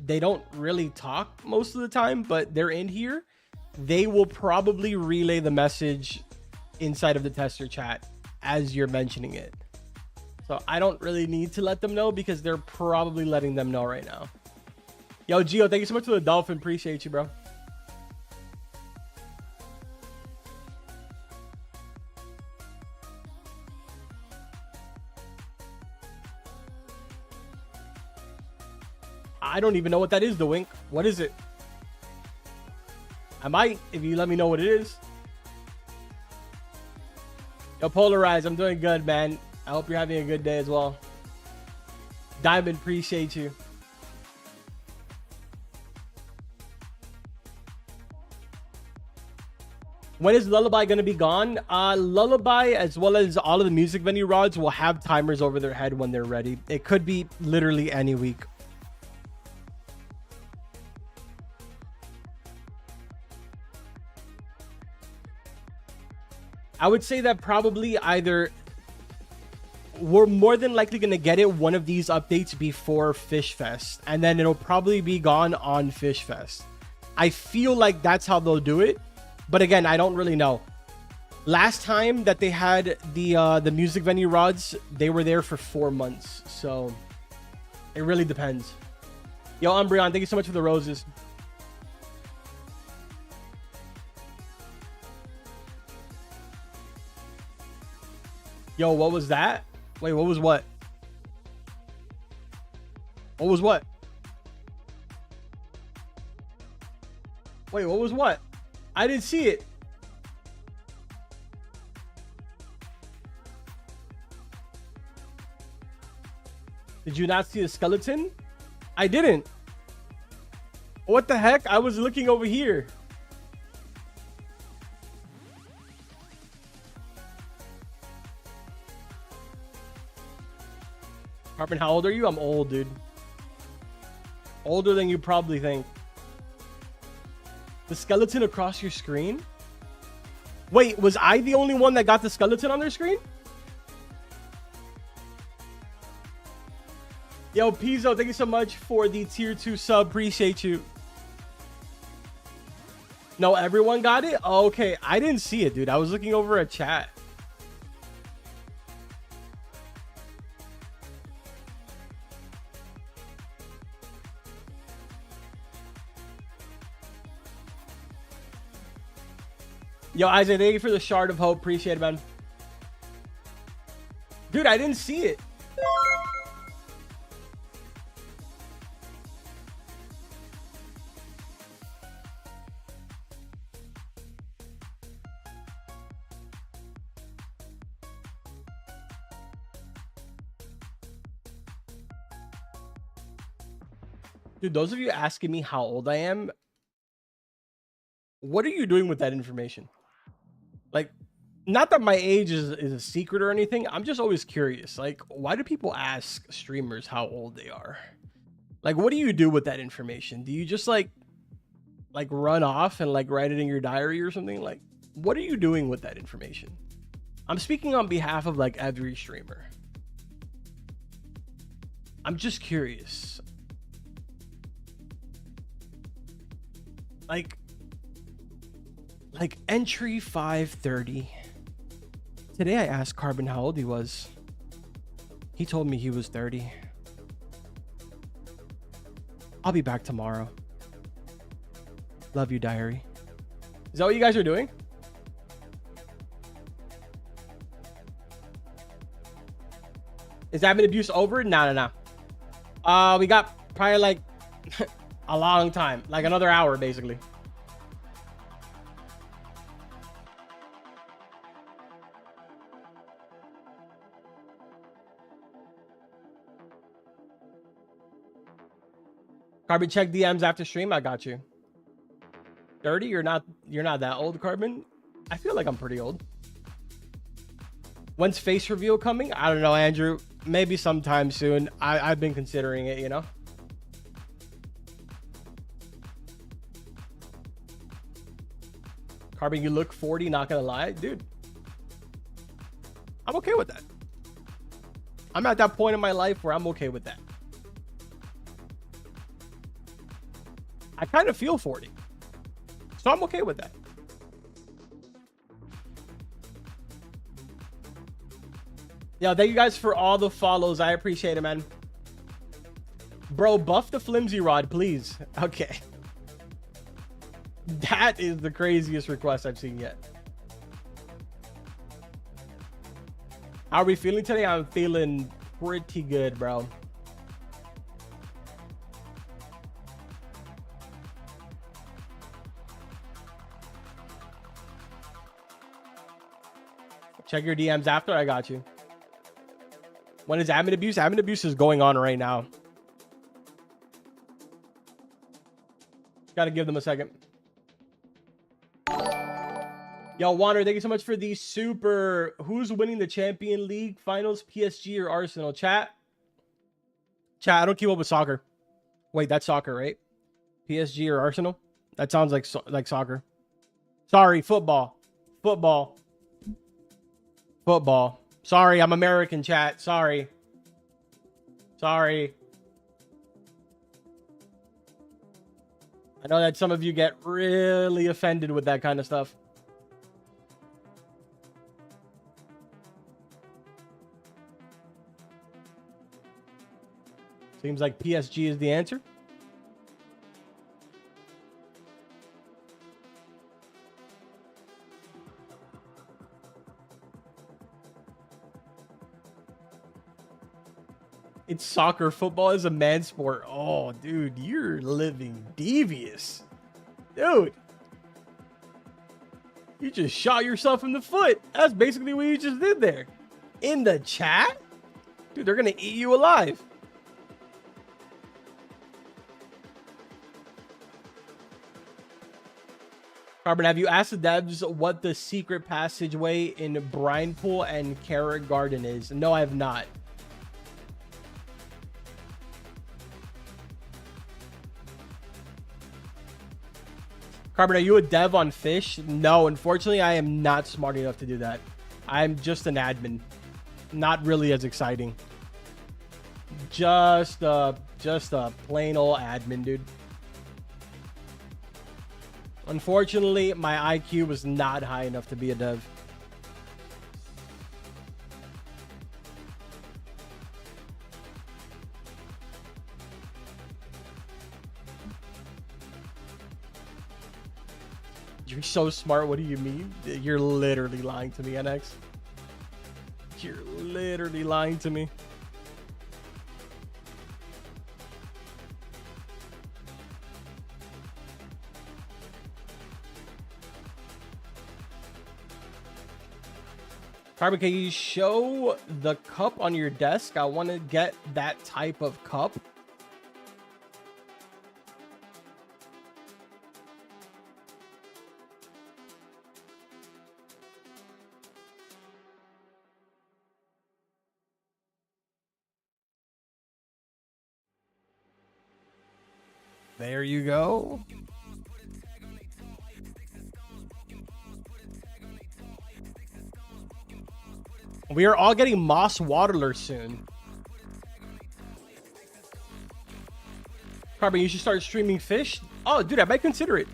They don't really talk most of the time, but they're in here. They will probably relay the message inside of the tester chat as you're mentioning it. So I don't really need to let them know because they're probably letting them know right now. Yo, Gio, thank you so much for the dolphin. Appreciate you, bro. I don't even know what that is, the wink. What is it? I might, if you let me know what it is. Yo, Polarize, I'm doing good, man. I hope you're having a good day as well. Diamond, appreciate you. When is Lullaby going to be gone? Lullaby, as well as all of the music venue rods, will have timers over their head when they're ready. It could be literally any week. I would say that probably either we're more than likely going to get it one of these updates before Fish Fest, and then it'll probably be gone on Fish Fest. I feel like that's how they'll do it. But again, I don't really know. Last time that they had the music venue rods, they were there for 4 months. So it really depends. Yo, Umbreon, thank you so much for the roses. Yo, what was that? Wait, what was what? What was what? Wait, what was what? I didn't see it. Did you not see a skeleton? I didn't. What the heck? I was looking over here. Carbon, how old are you? I'm old, dude. Older than you probably think. The skeleton across your screen? Wait, was I the only one that got the skeleton on their screen? Yo, Pizzo, thank you so much for the tier 2 sub. Appreciate you. No, everyone got it? Oh, okay, I didn't see it, dude. I was looking over a chat. Yo, Isaac, thank you for the shard of hope. Appreciate it, man. Dude, I didn't see it. Dude, those of you asking me how old I am, what are you doing with that information? Like, not that my age is a secret or anything. I'm just always curious. Like, why do people ask streamers how old they are? Like, what do you do with that information? Do you just like run off and like write it in your diary or something? Like, what are you doing with that information? I'm speaking on behalf of like every streamer. I'm just curious. Like entry 530. Today I asked Carbon how old he was. He told me he was 30. I'll be back tomorrow. Love you, diary. Is that what you guys are doing? Is admin abuse over? No. We got probably like a long time, like another hour basically. Carbon, check DMs after stream. I got you. 30? You're not that old, Carbon. I feel like I'm pretty old. When's face reveal coming? I don't know, Andrew. Maybe sometime soon. I've been considering it, you know. Carbon, you look 40, not gonna lie. Dude, I'm okay with that. I'm at that point in my life where I'm okay with that. I kind of feel 40. So I'm okay with that. Yeah, thank you guys for all the follows. I appreciate it, man. Bro, buff the flimsy rod, please. Okay. That is the craziest request I've seen yet. How are we feeling today? I'm feeling pretty good, bro. Check your DMs after. I got you. When is admin abuse? Admin abuse is going on right now. Gotta give them a second. Yo, Wander, thank you so much for the super. Who's winning the Champion League finals, PSG or Arsenal? Chat, I don't keep up with soccer. Wait, that's soccer, right? PSG or Arsenal? That sounds like soccer. Sorry, football. Sorry, I'm American, chat. Sorry. I know that some of you get really offended with that kind of stuff. Seems like PSG is the answer. It's soccer. Football is a man's sport. Oh, dude, you're living devious. Dude. You just shot yourself in the foot. That's basically what you just did there. In the chat? Dude, they're going to eat you alive. Carbon, have you asked the devs what the secret passageway in Brine Pool and Carrot Garden is? No, I have not. Carbon, are you a dev on Fish? No, unfortunately, I am not smart enough to do that. I'm just an admin. Not really as exciting. Just a plain old admin, dude. Unfortunately, my IQ was not high enough to be a dev. You're so smart. What do you mean? You're literally lying to me, NX. You're literally lying to me. Carbon, can you show the cup on your desk? I want to get that type of cup. There you go. We are all getting Moss Waterler soon. Carbon, you should start streaming Fish. Oh, dude, I might consider it.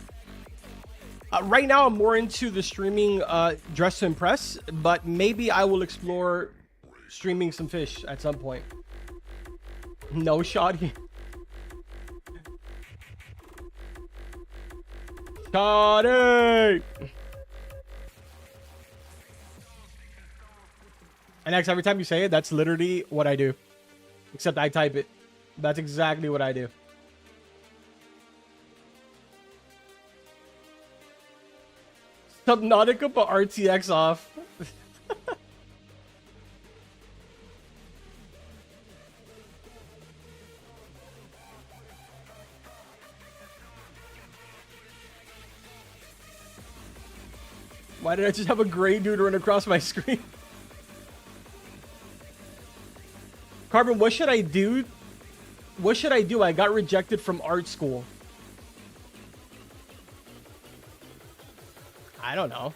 Right now, I'm more into the streaming Dress to Impress, but maybe I will explore streaming some Fish at some point. No shoddy. Shoddy! And next, every time you say it, that's literally what I do. Except I type it. That's exactly what I do. Subnautica, but RTX off. Why did I just have a gray dude run across my screen? Carbon, what should I do? What should I do? I got rejected from art school. I don't know.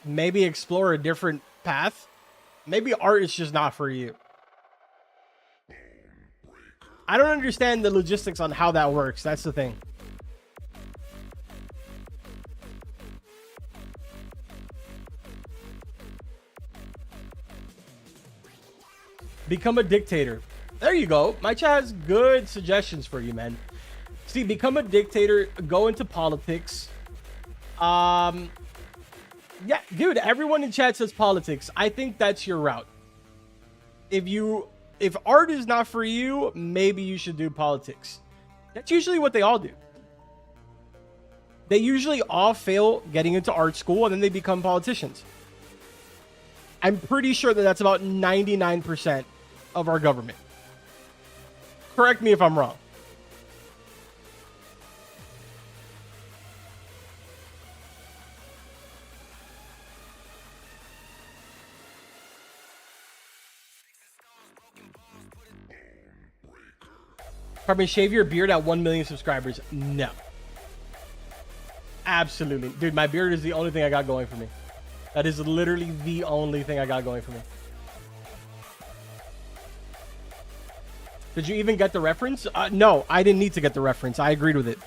Maybe explore a different path. Maybe art is just not for you. I don't understand the logistics on how that works. That's the thing. Become a dictator. There you go. My chat has good suggestions for you, man. See, become a dictator, go into politics. Yeah, dude, everyone in chat says politics. I think that's your route. If art is not for you, maybe you should do politics. That's usually what they all do. They usually all fail getting into art school and then they become politicians. I'm pretty sure that that's about 99% of our government. Correct me if I'm wrong. Carbon, shave your beard at 1 million subscribers. No. Absolutely. Dude, my beard is the only thing I got going for me. That is literally the only thing I got going for me. Did you even get the reference? No, I didn't need to get the reference. I agreed with it.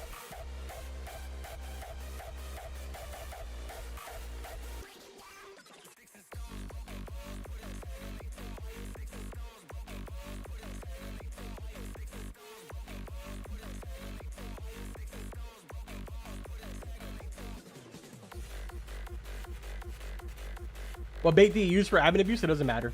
What bait do you use for admin abuse? It doesn't matter.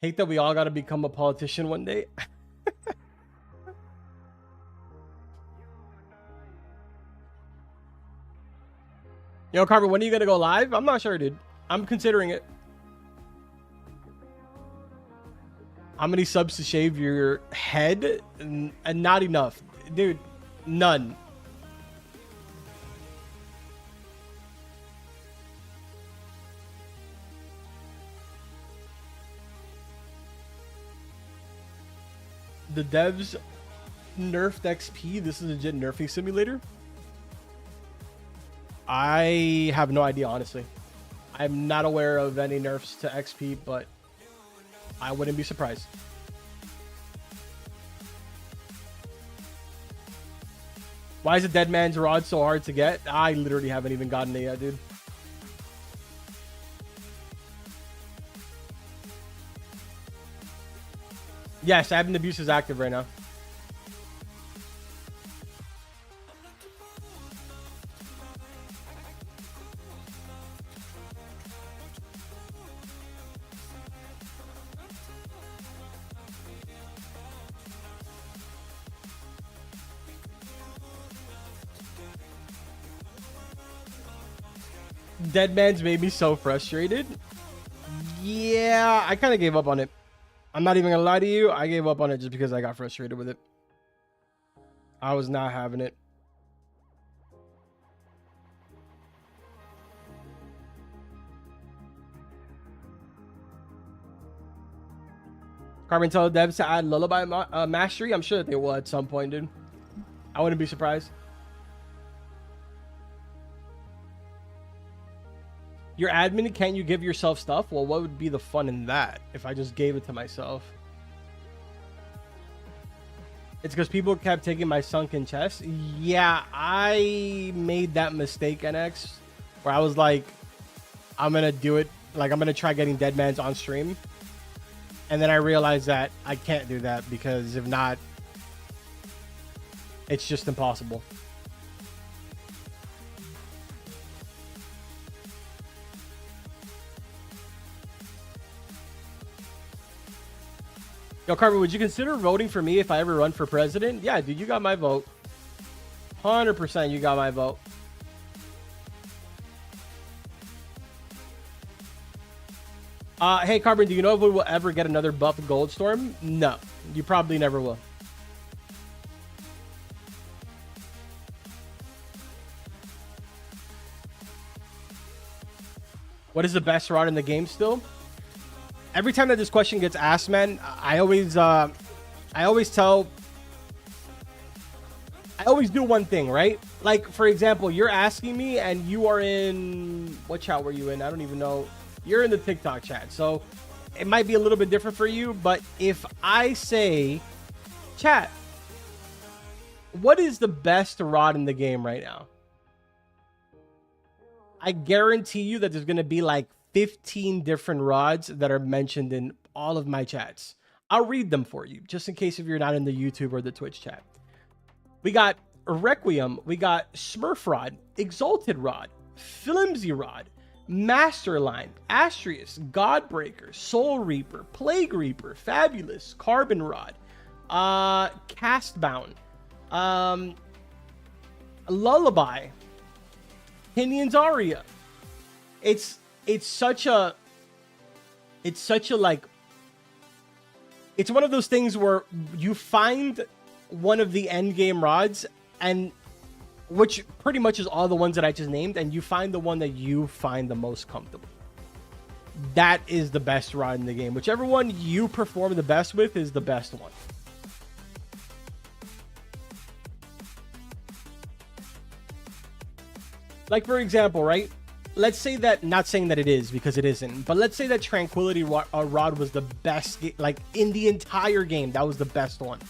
Hate that we all got to become a politician one day. Yo, Carver, when are you going to go live? I'm not sure, dude. I'm considering it. How many subs to shave your head? And not enough. Dude, none. The devs nerfed XP. This is a legit nerfing simulator. I have no idea, honestly. I'm not aware of any nerfs to XP, but I wouldn't be surprised. Why is a dead man's rod so hard to get? I literally haven't even gotten it yet, dude. Yes, admin abuse is active right now. Dead man's made me so frustrated. Yeah, I kind of gave up on it. I'm not even gonna lie to you. I gave up on it just because I got frustrated with it. I was not having it. Carbon, tell the devs to add lullaby mastery. I'm sure that they will at some point, dude. I wouldn't be surprised. Your admin, can't you give yourself stuff? Well, what would be the fun in that if I just gave it to myself? It's because people kept taking my sunken chest. Yeah, I made that mistake, NX, where I was like, I'm going to do it. Like, I'm going to try getting dead mans on stream. And then I realized that I can't do that because if not, it's just impossible. Yo, Carver, would you consider voting for me if I ever run for president? Yeah, dude, you got my vote. 100% you got my vote. Hey, Carbon, do you know if we will ever get another buffed Goldstorm? No, you probably never will. What is the best rod in the game still? Every time that this question gets asked, man, I always do one thing, right? Like, for example, you're asking me and you are in, what chat were you in? I don't even know. You're in the TikTok chat. So it might be a little bit different for you, but if I say, chat, what is the best rod in the game right now? I guarantee you that there's going to be like 15 different rods that are mentioned in all of my chats. I'll read them for you, just in case if you're not in the YouTube or the Twitch chat. We got Requiem, we got Smurf Rod, Exalted Rod, Flimsy Rod, Masterline, Astrius, Godbreaker, Soul Reaper, Plague Reaper, Fabulous, Carbon Rod, Castbound, Lullaby, Pinion's Aria. It's such a like, it's one of those things where you find one of the end game rods, and which pretty much is all the ones that I just named, and you find the one that you find the most comfortable. That is the best rod in the game. Whichever one you perform the best with is the best one. Like, for example, right? Let's say that, not saying that it is, because it isn't, but let's say that Tranquility Rod was the best, like, in the entire game. That was the best one.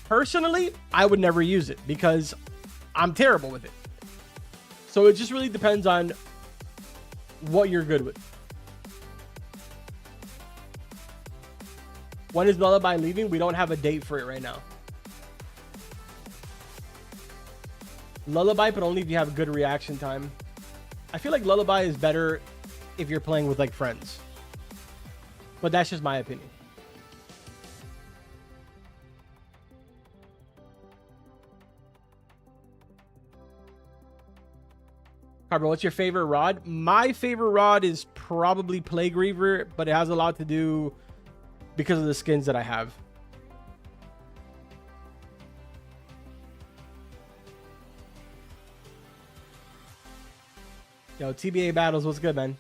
Personally, I would never use it because I'm terrible with it. So it just really depends on what you're good with. When is Lullaby leaving? We don't have a date for it right now. Lullaby, but only if you have good reaction time. I feel like Lullaby is better if you're playing with, like, friends. But that's just my opinion. Carbon, what's your favorite rod? My favorite rod is probably Plague Reaver, but it has a lot to do because of the skins that I have. Yo, TBA Battles, what's good, man?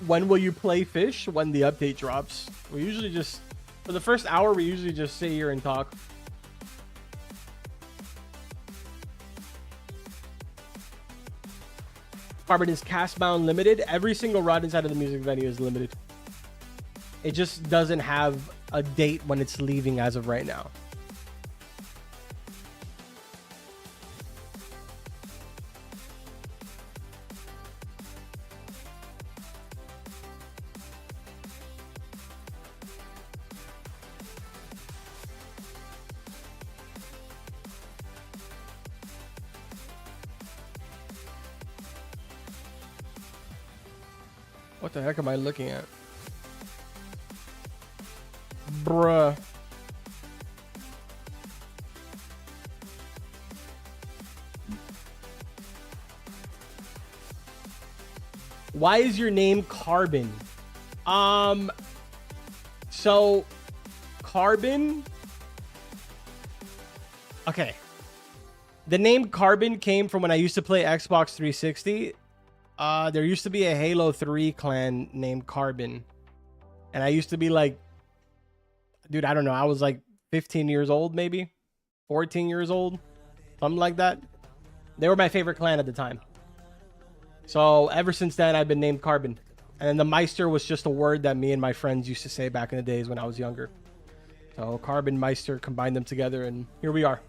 When will you play Fish? When the update drops. We usually just, for the first hour, we usually just sit here and talk. Carbon is Castbound limited. Every single rod inside of the music venue is limited. It just doesn't have a date when it's leaving as of right now. What the heck am I looking at? Bruh. Why is your name Carbon? So Carbon. Okay. The name Carbon came from when I used to play Xbox 360. There used to be a Halo 3 clan named Carbon. And I used to be like, dude, I don't know. I was like 15 years old, maybe 14 years old, something like that. They were my favorite clan at the time. So ever since then, I've been named Carbon. And then the Meister was just a word that me and my friends used to say back in the days when I was younger. So Carbon, Meister, combined them together, and here we are.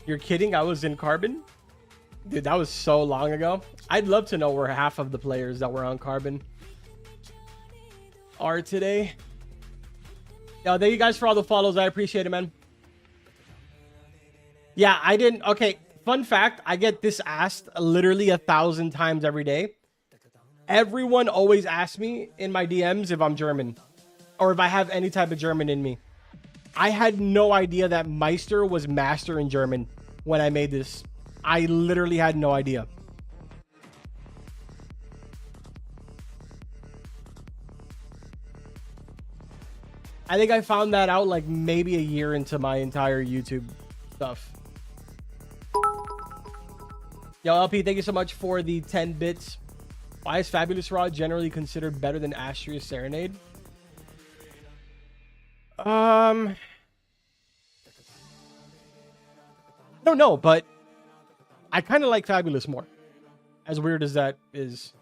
You're kidding? I was in Carbon? Dude, that was so long ago. I'd love to know where half of the players that were on Carbon are today. Yo, thank you guys for all the follows. I appreciate it, man. Yeah, I didn't. Okay, fun fact. I get this asked literally 1,000 times every day. Everyone always asks me in my DMs if I'm German or if I have any type of German in me. I had no idea that Meister was master in German when I made this. I literally had no idea. I think I found that out like maybe a year into my entire YouTube stuff. Yo, LP, thank you so much for the 10 bits. Why is Fabulous Rod generally considered better than Astrius Serenade? I don't know, but I kind of like Fabulous more. As weird as that is.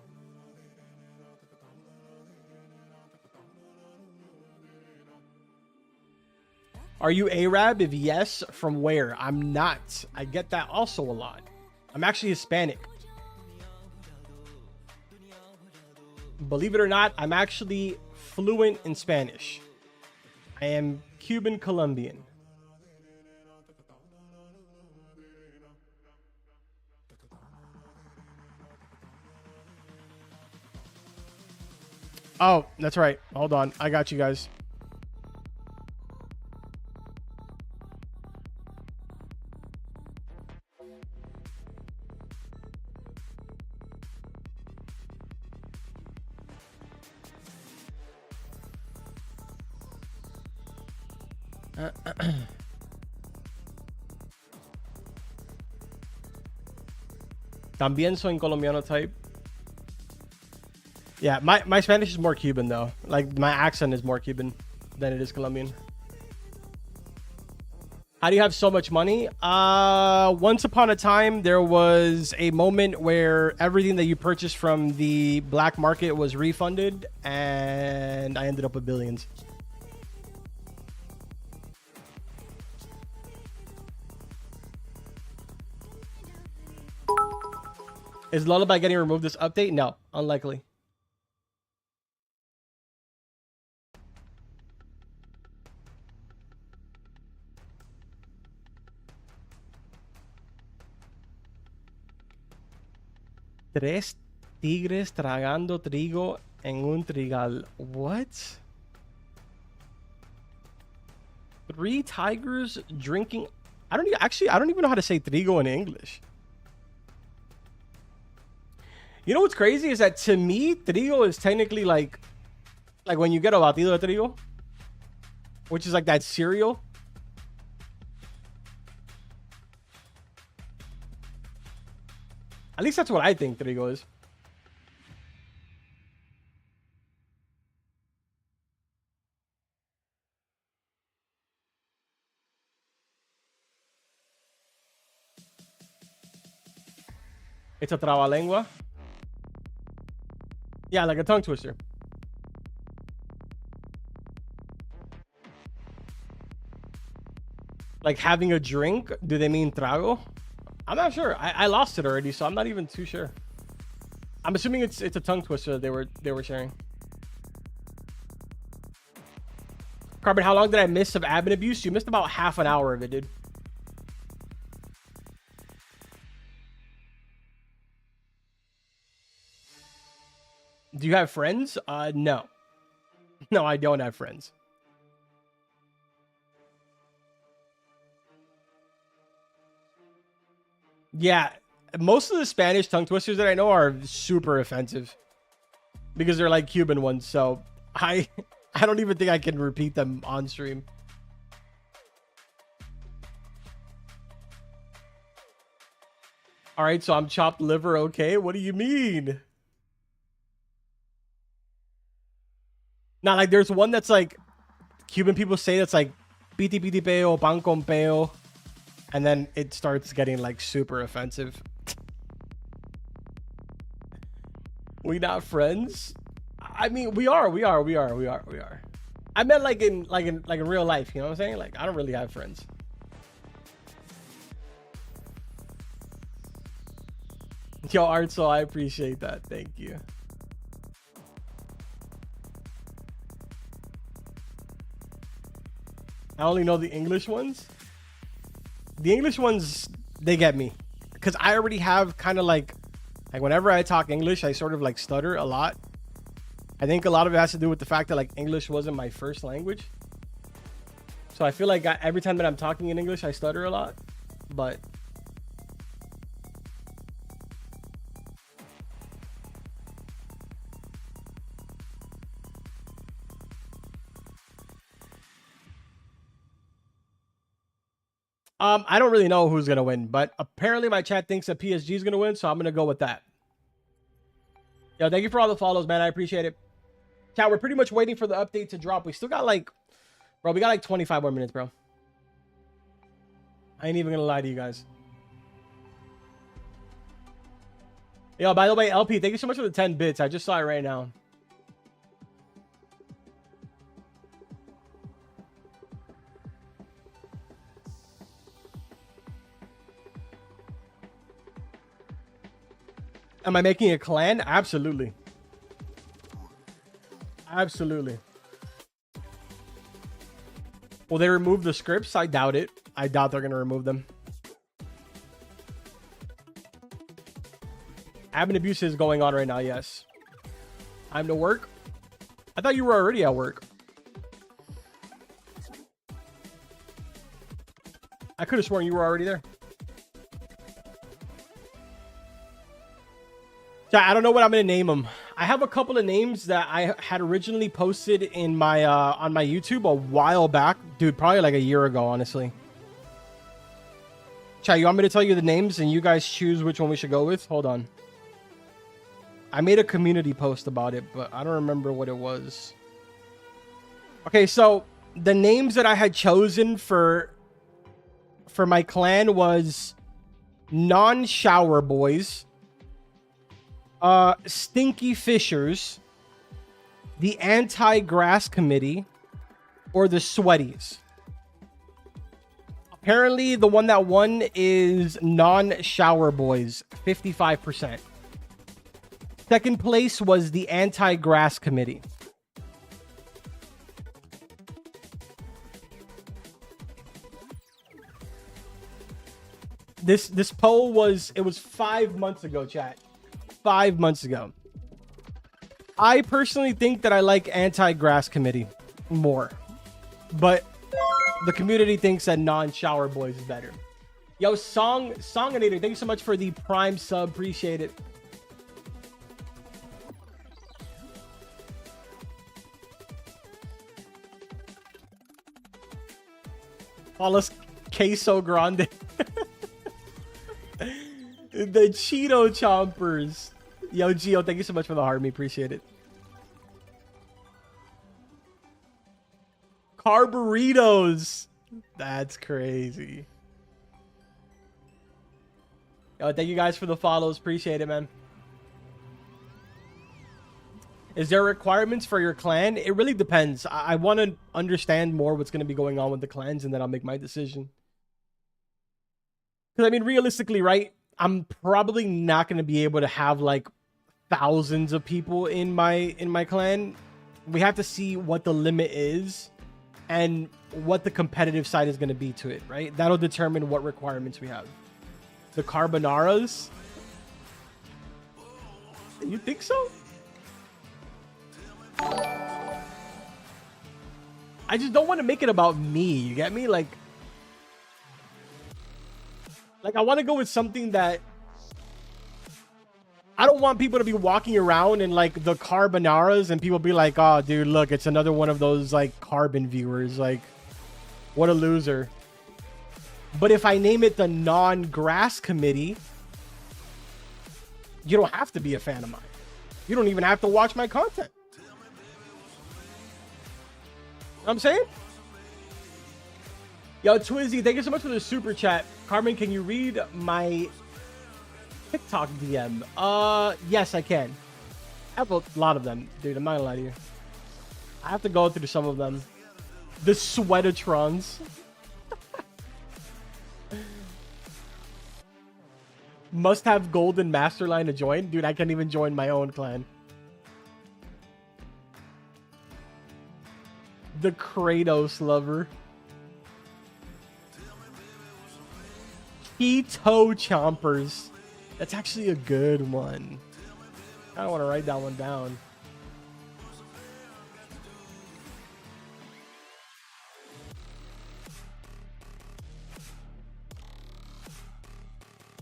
Are you Arab? If yes, from where? I'm not. I get that also a lot. I'm actually Hispanic. Believe it or not, I'm actually fluent in Spanish. I am Cuban Colombian. Oh, that's right. Hold on. I got you guys. También soy colombiano type. Yeah, my Spanish is more Cuban though. Like my accent is more Cuban than it is Colombian. How do you have so much money? Once upon a time, there was a moment where everything that you purchased from the black market was refunded, and I ended up with billions. Is Lullaby getting removed this update? No, unlikely. Tres tigres tragando trigo en un trigal. What? 3 tigers drinking. I don't even know how to say trigo in English. You know what's crazy is that to me, trigo is technically like when you get a batido de trigo, which is like that cereal. At least that's what I think trigo is. It's a trabalengua. Yeah, like a tongue twister. Like having a drink, do they mean trago? I'm not sure. I lost it already, so I'm not even too sure. I'm assuming it's a tongue twister they were sharing. Carbon, how long did I miss of admin abuse? You missed about half an hour of it, dude. Do you have friends? No. No, I don't have friends. Yeah, most of the Spanish tongue twisters that I know are super offensive because they're like Cuban ones. So I don't even think I can repeat them on stream. All right, so I'm chopped liver. Okay, what do you mean? Not like there's one that's like Cuban people say that's like piti piti peo, pan con peo, and then it starts getting like super offensive. We not friends? I mean, we are. I meant like in real life, you know what I'm saying? Like I don't really have friends. Yo, Artso, I appreciate that. Thank you. I only know the English ones. The English ones, they get me. Because I already have kind of like whenever I talk English, I sort of like stutter a lot. I think a lot of it has to do with the fact that like English wasn't my first language. So I feel like every time that I'm talking in English, I stutter a lot. But I don't really know who's going to win, but apparently my chat thinks that PSG is going to win, so I'm going to go with that. Yo, thank you for all the follows, man. I appreciate it. Chat, we're pretty much waiting for the update to drop. We still got like, bro, we got like 25 more minutes, bro. I ain't even going to lie to you guys. Yo, by the way, LP, thank you so much for the 10 bits. I just saw it right now. Am I making a clan? Absolutely. Absolutely. Will they remove the scripts? I doubt it. I doubt they're going to remove them. Admin abuse is going on right now, yes. Time to work? I thought you were already at work. I could have sworn you were already there. I don't know what I'm going to name them. I have a couple of names that I had originally posted in my on my YouTube a while back. Dude, probably like a year ago, honestly. Chat, you want me to tell you the names and you guys choose which one we should go with? Hold on. I made a community post about it, but I don't remember what it was. Okay, so the names that I had chosen for my clan was Non-Shower Boys, Stinky Fishers, the Anti-Grass Committee, or the Sweaties. Apparently, the one that won is Non-Shower Boys, 55%. Second place was the Anti-Grass Committee. This poll was 5 months ago, chat. 5 months ago. I personally think that I like Anti-Grass Committee more, but the community thinks that Non-Shower Boys is better. Yo, Songinator, thank you so much for the Prime sub. Appreciate it. Paulus Queso Grande. The Cheeto Chompers. Yo, Gio, thank you so much for the heart. Me appreciate it. Carburitos. That's crazy. Yo, thank you guys for the follows. Appreciate it, man. Is there requirements for your clan? It really depends. I want to understand more what's going to be going on with the clans, and then I'll make my decision. Because, I mean, realistically, right? I'm probably not going to be able to have, like, thousands of people in my clan. We have to see what the limit is and what the competitive side is going to be to it, right? That'll determine what requirements we have. The Carbonaras? You think so? I just don't want to make it about me. You get me? Like I want to go with something that I don't want people to be walking around in like the Carbonaras and people be like, oh, dude, look, it's another one of those like carbon viewers. Like, what a loser. But if I name it the Non-Grass Committee, you don't have to be a fan of mine. You don't even have to watch my content. You know what I'm saying? Yo, Twizzy, thank you so much for the super chat. Carmen, can you read my TikTok DM? Yes, I can. I have a lot of them, dude. I'm not gonna lie to you. I have to go through some of them. The Sweatatrons. Must have golden master line to join. Dude, I can't even join my own clan. The Kratos lover. Keto Chompers. That's actually a good one. I don't want to write that one down.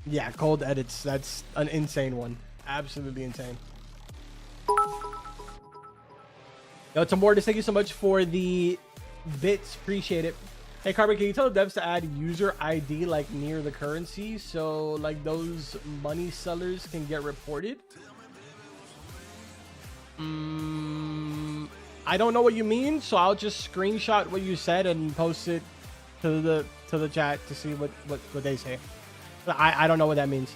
Yeah, cold edits. That's an insane one. Absolutely insane. Yo, Tamordis, thank you so much for the bits. Appreciate it. Hey, Carbon, can you tell the devs to add user ID like near the currency so like those money sellers can get reported? I don't know what you mean, so I'll just screenshot what you said and post it to the chat to see what they say. I don't know what that means.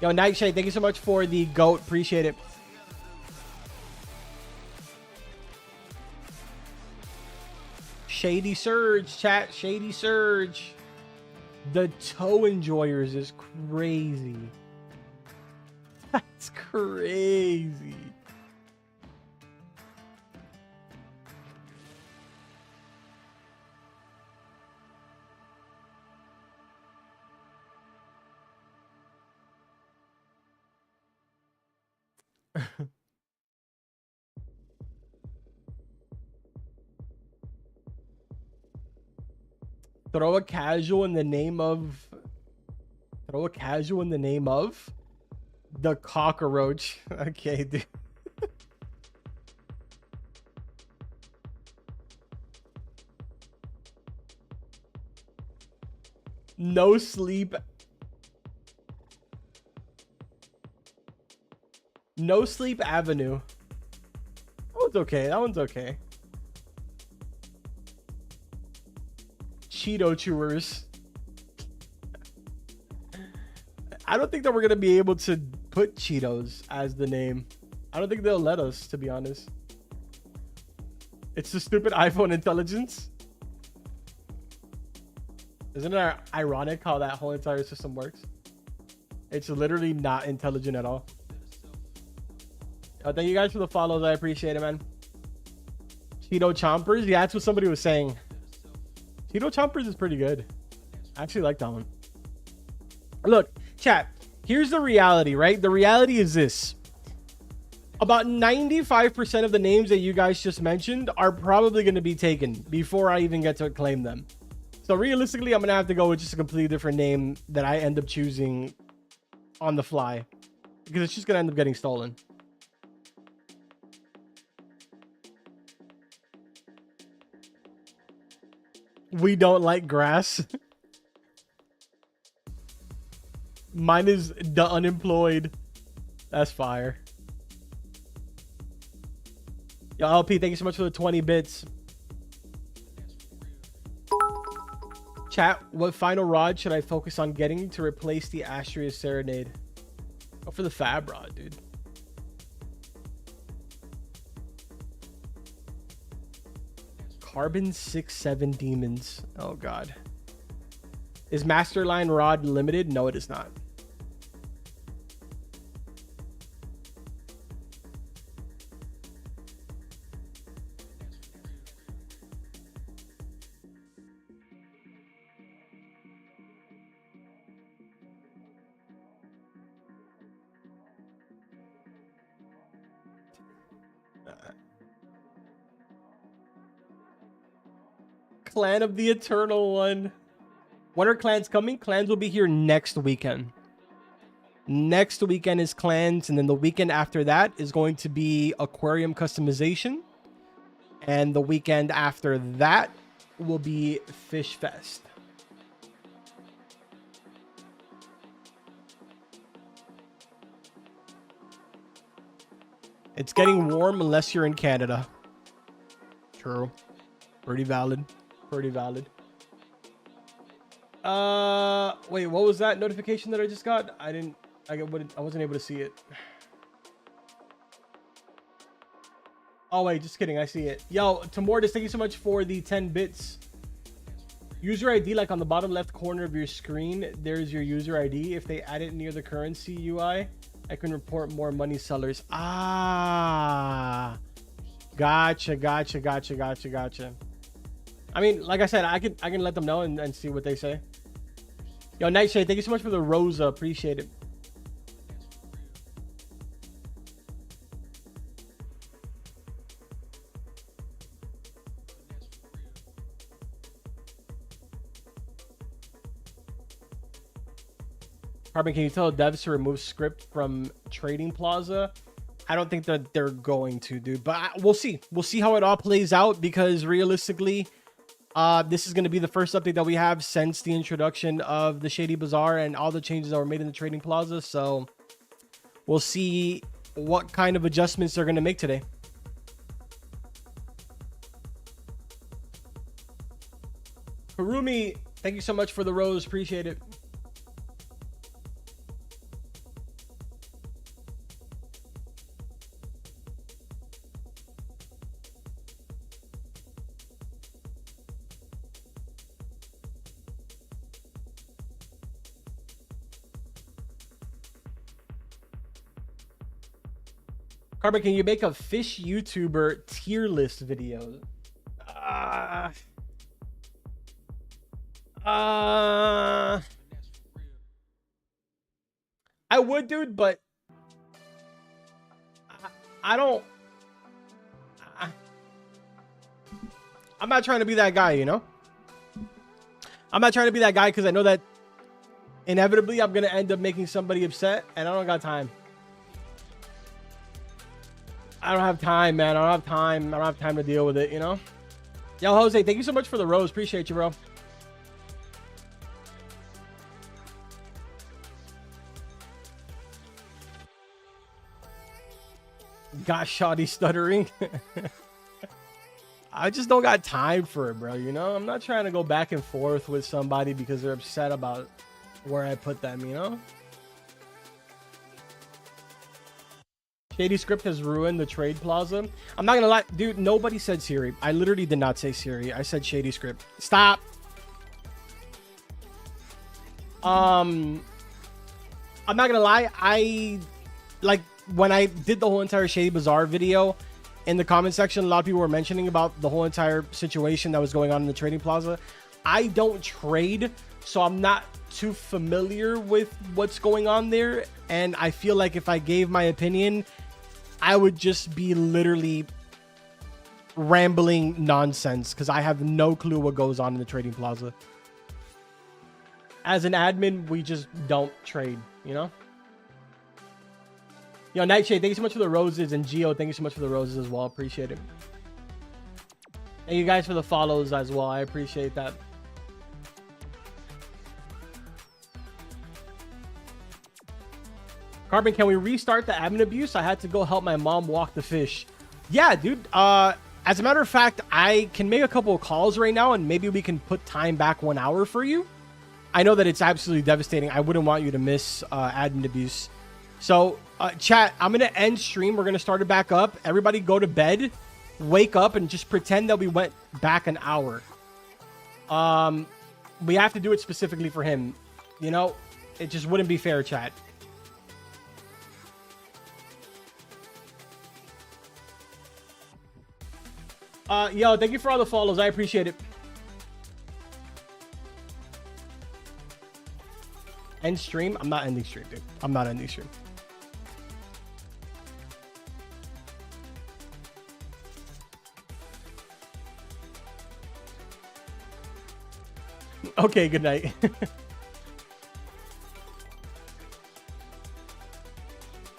Yo, Nightshade, thank you so much for the GOAT. Appreciate it. Shady Surge, chat. Shady Surge. The Toe Enjoyers is crazy. That's crazy. Throw a casual in the name of the cockroach. Okay, dude. No sleep. No Sleep Avenue. That one's okay. That one's okay. Cheeto Chewers. I don't think that we're gonna be able to put Cheetos as the name. I don't think they'll let us, to be honest. It's the stupid iPhone intelligence. Isn't it ironic how that whole entire system works? It's literally not intelligent at all. Oh, thank you guys for the follows. I appreciate it, man. Cheeto Chompers. Yeah, that's what somebody was saying. Cheeto Chompers is pretty good. I actually like that one. Look, chat. Here's the reality, right? The reality is this. About 95% of the names that you guys just mentioned are probably going to be taken before I even get to claim them. So realistically, I'm going to have to go with just a completely different name that I end up choosing on the fly. Because it's just going to end up getting stolen. We don't like grass. Mine is the unemployed. That's fire. Yo, LP, thank you so much for the 20 bits. Chat, what final rod should I focus on getting to replace the Astria Serenade? Go for the Fab rod, dude. Carbon 6-7 Demons. Oh, God. Is Masterline rod limited? No, it is not. Clan of the Eternal One. When are clans coming? Clans will be here next weekend. Next weekend is clans, and then the weekend after that is going to be aquarium customization. And the weekend after that will be Fish Fest. It's getting warm unless you're in Canada. True. Pretty valid. Pretty valid. Wait, what was that notification that I just got? I wasn't able to see it. Oh wait, just kidding. I see it. Yo, Tamordis, thank you so much for the 10 bits. User ID, like on the bottom left corner of your screen, there's your user ID. If they add it near the currency UI, I can report more money sellers. Ah, gotcha. I mean, like I said, I can let them know and see what they say. Yo, Nightshade, thank you so much for the Rosa. Appreciate it. Carbon, can you tell devs to remove script from Trading Plaza? I don't think that they're going to, dude. But we'll see. We'll see how it all plays out, because realistically, this is going to be the first update that we have since the introduction of the Shady Bazaar and all the changes that were made in the Trading Plaza. So we'll see what kind of adjustments they're going to make today. Harumi, thank you so much for the rose. Appreciate it. Carbon, can you make a fish YouTuber tier list video? I would, dude, but I don't. I'm not trying to be that guy, you know? I'm not trying to be that guy because I know that inevitably I'm going to end up making somebody upset, and I don't got time. I don't have time, man. I don't have time. I don't have time to deal with it, you know? Yo, Jose, thank you so much for the rose. Appreciate you, bro. Got shoddy stuttering. I just don't got time for it, bro. You know, I'm not trying to go back and forth with somebody because they're upset about where I put them, you know? Shady Script has ruined the trade plaza. I'm not gonna lie, dude, nobody said Siri. I literally did not say Siri. I said Shady Script. Stop. I'm not gonna lie, I like when I did the whole entire Shady Bazaar video, in the comment section, a lot of people were mentioning about the whole entire situation that was going on in the trading plaza. I don't trade, so I'm not too familiar with what's going on there. And I feel like if I gave my opinion, I would just be literally rambling nonsense because I have no clue what goes on in the trading plaza. As an admin, we just don't trade, you know? Yo, Nightshade, thank you so much for the roses. And Geo, thank you so much for the roses as well. Appreciate it. Thank you guys for the follows as well. I appreciate that. Carbon, can we restart the admin abuse? I had to go help my mom walk the fish. Yeah, dude. As a matter of fact, I can make a couple of calls right now and maybe we can put time back 1 hour for you. I know that it's absolutely devastating. I wouldn't want you to miss admin abuse. So, chat, I'm going to end stream. We're going to start it back up. Everybody go to bed, wake up, and just pretend that we went back an hour. We have to do it specifically for him. You know, it just wouldn't be fair, chat. Yo, thank you for all the follows. I appreciate it. End stream? I'm not ending stream, dude. I'm not ending stream. Okay, good night.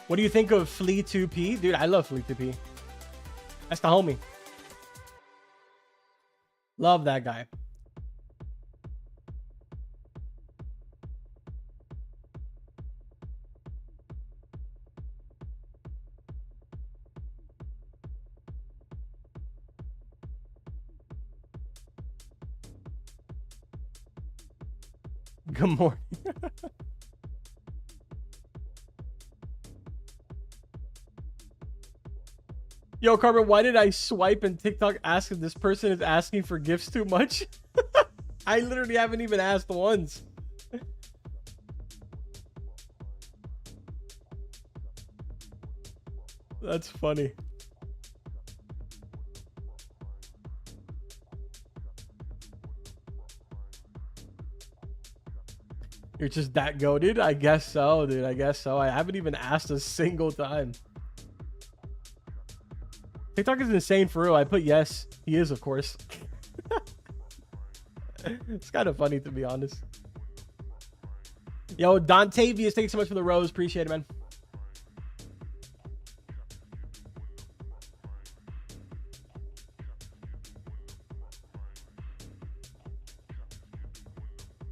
What do you think of Flea 2P? Dude, I love Flea 2P. That's the homie. Love that guy. Good morning. Yo, Carbon, why did I swipe and TikTok ask if this person is asking for gifts too much? I literally haven't even asked once. That's funny. You're just that goated? I guess so, dude. I guess so. I haven't even asked a single time. TikTok is insane for real. I put yes. He is, of course. It's kind of funny, to be honest. Yo, Dontavius, thanks so much for the rose. Appreciate it, man.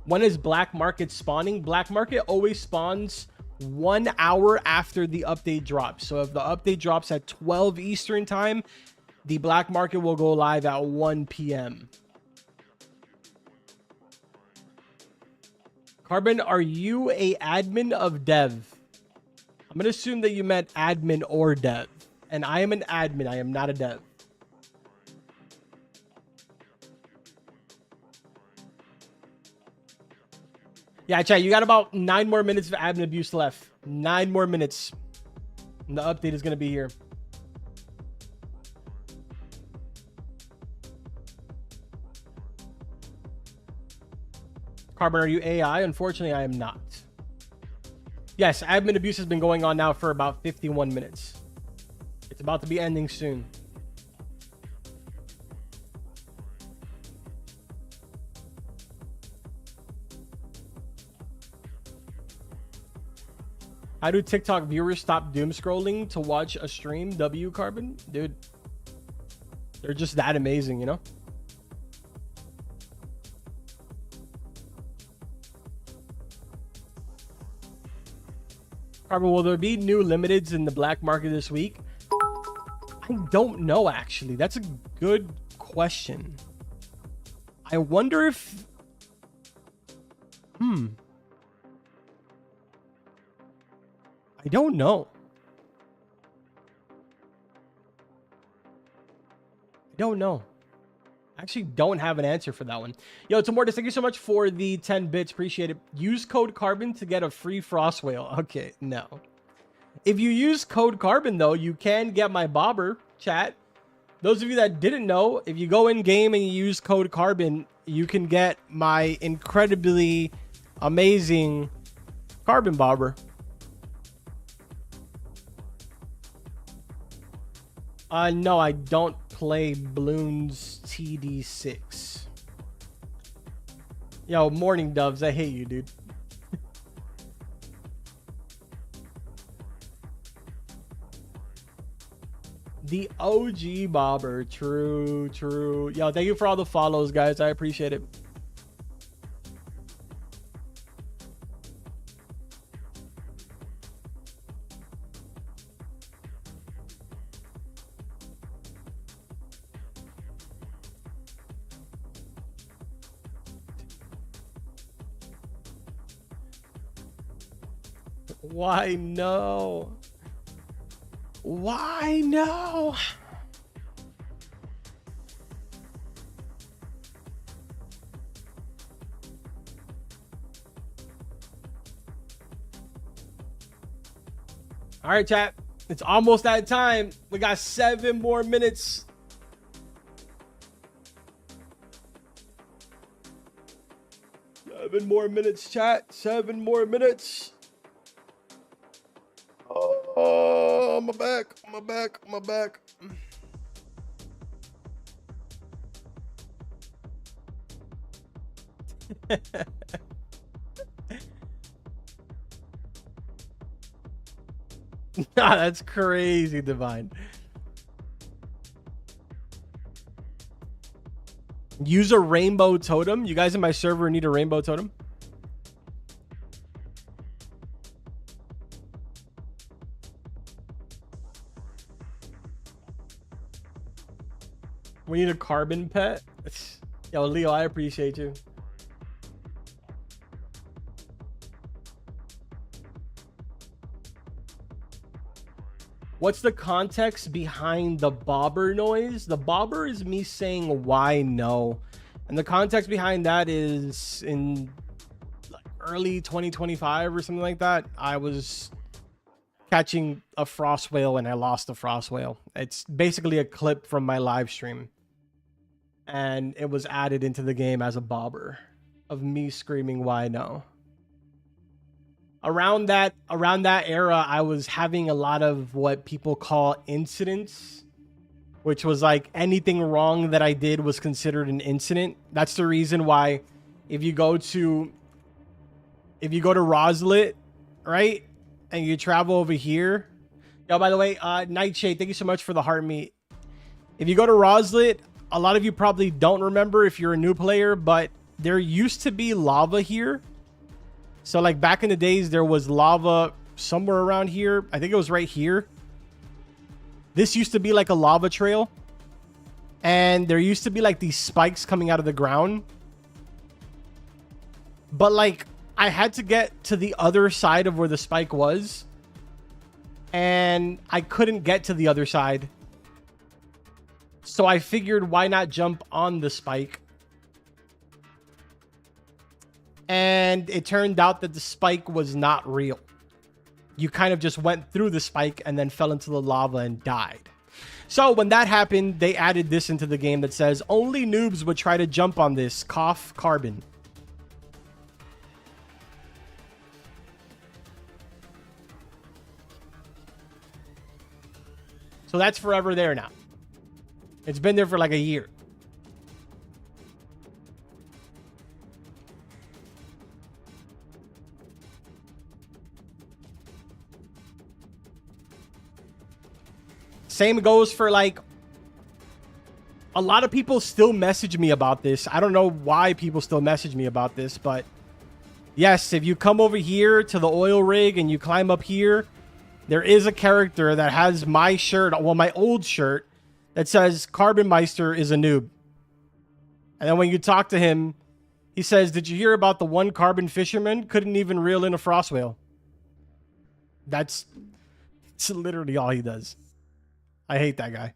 When is Black Market spawning? Black Market always spawns 1 hour after the update drops. So if the update drops at 12 Eastern time, the Black Market will go live at 1 p.m. Carbon, are you a admin of dev? I'm going to assume that you meant admin or dev. And I am an admin. I am not a dev. Yeah, chat, you got about 9 more minutes of admin abuse left. 9 more minutes. And the update is going to be here. Carbon, are you AI? Unfortunately, I am not. Yes, admin abuse has been going on now for about 51 minutes. It's about to be ending soon. How do TikTok viewers stop doom scrolling to watch a stream? W Carbon? Dude, they're just that amazing, you know? Carbon, will there be new limiteds in the black market this week? I don't know, actually. That's a good question. I wonder if... I don't know. I don't know. I actually don't have an answer for that one. Yo, Tomortis, thank you so much for the 10 bits. Appreciate it. Use code Carbon to get a free frost whale. Okay, no. If you use code Carbon, though, you can get my bobber, chat. Those of you that didn't know, if you go in game and you use code Carbon, you can get my incredibly amazing carbon bobber. No, I don't play Bloons TD6. Yo, morning doves, I hate you, dude. The OG bobber, true, true. Yo, thank you for all the follows, guys. I appreciate it. Why no? Why no? All right, chat. It's almost that time. We got 7 more minutes. Seven more minutes, chat. 7 more minutes. Oh, my back, my back, my back. Nah, that's crazy, Divine. Use a rainbow totem. You guys in my server need a rainbow totem? We need a carbon pet. Yo, Leo, I appreciate you. What's the context behind the bobber noise? The bobber is me saying why no. And the context behind that is in like early 2025 or something like that. I was catching a frost whale and I lost a frost whale. It's basically a clip from my live stream. And it was added into the game as a bobber of me screaming why no. Around that era, I was having a lot of what people call incidents, which was like anything wrong that I did was considered an incident. That's the reason why if you go to Roslet, right? And you travel over here. Yo, by the way, Nightshade, thank you so much for the heart meat. If you go to Roslet, a lot of you probably don't remember if you're a new player, but there used to be lava here. So like back in the days, there was lava somewhere around here. I think it was right here. This used to be like a lava trail. And there used to be like these spikes coming out of the ground. But like I had to get to the other side of where the spike was. And I couldn't get to the other side. So I figured why not jump on the spike. And it turned out that the spike was not real. You kind of just went through the spike and then fell into the lava and died. So when that happened, they added this into the game that says only noobs would try to jump on this. Cough carbon. So that's forever there now. It's been there for like a year. Same goes for like a lot of people still message me about this. I don't know why people still message me about this, but yes, if you come over here to the oil rig and you climb up here, there is a character that has my shirt, well, my old shirt, that says Carbon Meister is a noob. And then when you talk to him, he says, did you hear about the one carbon fisherman couldn't even reel in a frost whale? That's literally all he does. I hate that guy.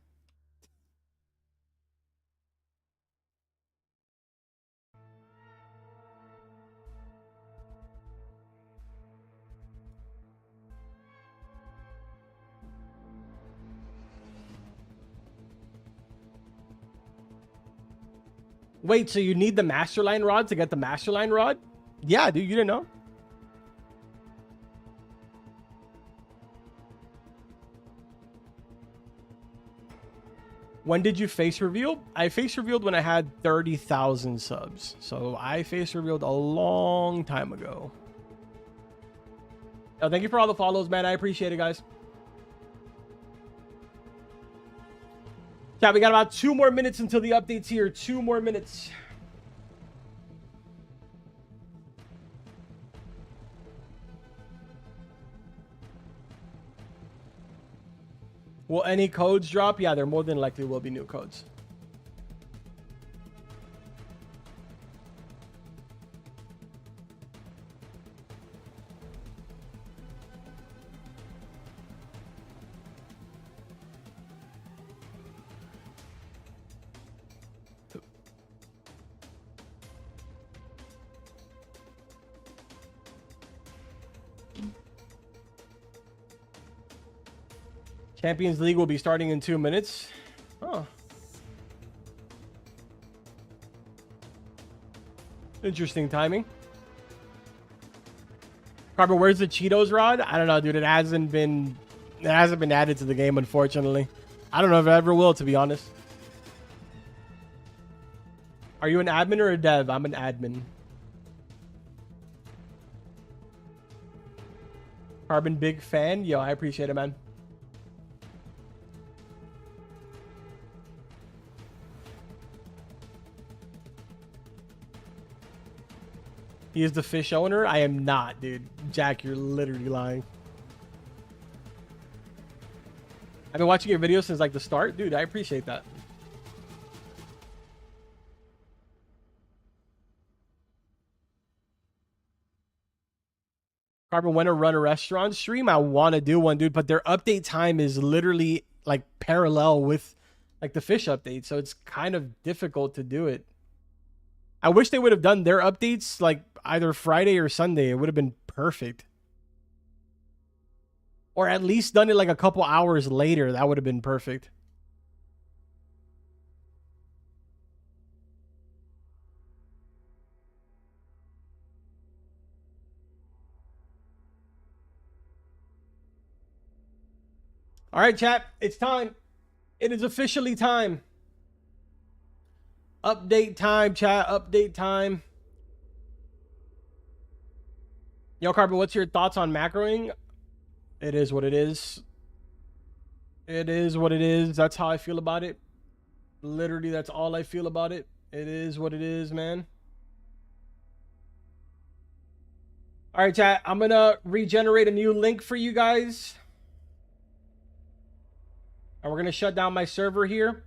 Wait, so you need the Masterline rod to get the Masterline rod? Yeah, dude, you didn't know? When did you face reveal? I face revealed when I had 30,000 subs. So I face revealed a long time ago. Oh, thank you for all the follows, man. I appreciate it, guys. Yeah, we got about 2 more minutes until the updates here. 2 more minutes. Will any codes drop? Yeah, there more than likely will be new codes. Champions League will be starting in 2 minutes. Oh. Interesting timing. Carbon, where's the Cheetos rod? I don't know, dude. It hasn't been added to the game, unfortunately. I don't know if it ever will, to be honest. Are you an admin or a dev? I'm an admin. Carbon, big fan. Yo, I appreciate it, man. He is the fish owner? I am not, dude. Jack, you're literally lying. I've been watching your videos since like the start. Dude, I appreciate that. Carbon, when to run a restaurant stream? I want to do one, dude, but their update time is literally like parallel with like the fish update. So it's kind of difficult to do it. I wish they would have done their updates like either Friday or Sunday. It would have been perfect. Or at least done it like a couple hours later. That would have been perfect. All right, chat. It's time. It is officially time. Update time, chat. Update time. Yo, Carbon, what's your thoughts on macroing? It is what it is. It is what it is. That's how I feel about it. Literally, that's all I feel about it. It is what it is, man. All right, chat. I'm going to regenerate a new link for you guys. And we're going to shut down my server here.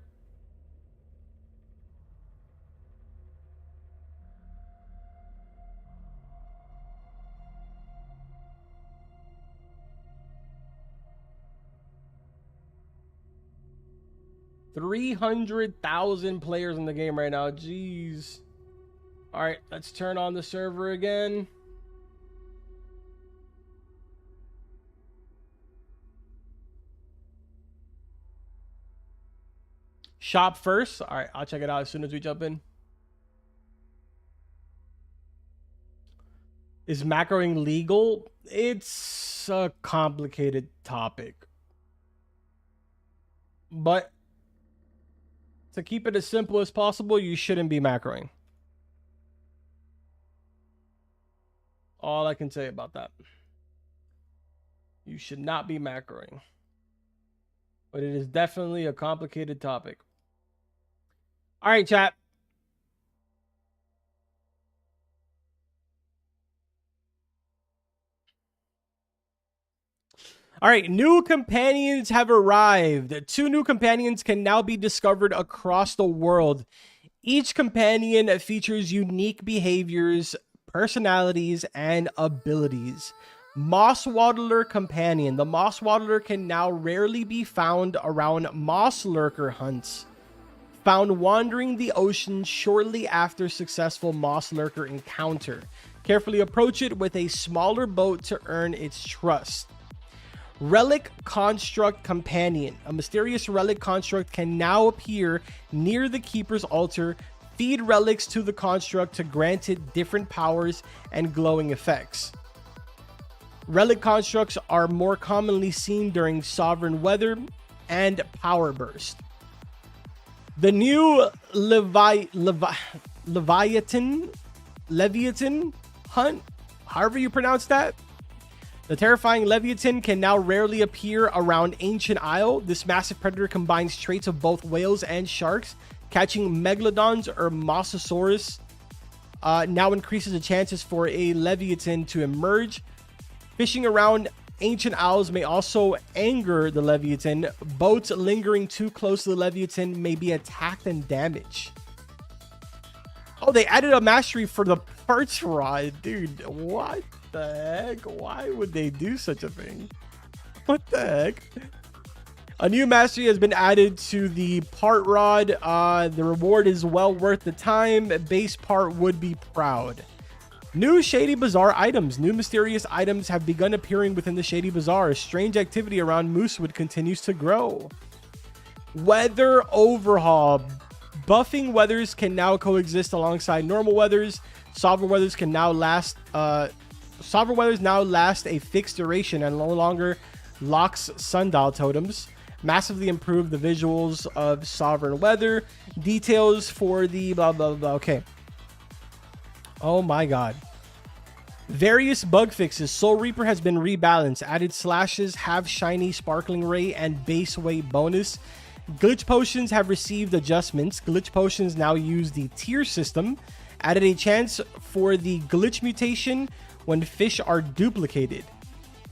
$300,000 players in the game right now. Jeez. All right, let's turn on the server again. Shop first. All right, I'll check it out as soon as we jump in. Is macroing legal? It's a complicated topic. But to keep it as simple as possible, you shouldn't be macroing. All I can say about that. You should not be macroing. But it is definitely a complicated topic. All right, chat. All right, new companions have arrived. 2 new companions can now be discovered across the world. Each companion features unique behaviors, personalities, and abilities. Moss Waddler Companion. The Moss Waddler can now rarely be found around Moss Lurker hunts. Found wandering the ocean shortly after successful Moss Lurker encounter. Carefully approach it with a smaller boat to earn its trust. Relic Construct Companion. A mysterious relic construct can now appear near the Keeper's altar. Feed relics to the construct to grant it different powers and glowing effects. Relic constructs are more commonly seen during Sovereign Weather and Power Burst. The new Leviathan Hunt, however you pronounce that. The terrifying Leviathan can now rarely appear around Ancient Isle. This massive predator combines traits of both whales and sharks. Catching Megalodons or Mosasaurus now increases the chances for a Leviathan to emerge. Fishing around Ancient Isles may also anger the Leviathan. Boats lingering too close to the Leviathan may be attacked and damaged. Oh, they added a mastery for the parts rod. Dude, what the heck? Why would they do such a thing? What the heck? A new mastery has been added to the part rod. The reward is well worth the time. Base part would be proud. New Shady Bazaar items. New mysterious items have begun appearing within the Shady Bazaar. Strange activity around Moosewood continues to grow. Weather overhaul. Buffing weathers can now coexist alongside normal weathers. Sovereign weathers can now last. Sovereign weathers now last a fixed duration and no longer locks sundial totems. Massively improve the visuals of Sovereign weather. Details for the blah blah blah. Okay. Oh my god. Various bug fixes. Soul Reaper has been rebalanced. Added slashes, half shiny, sparkling ray, and base weight bonus. Glitch potions have received adjustments. Glitch potions now use the tier system. Added a chance for the glitch mutation when fish are duplicated.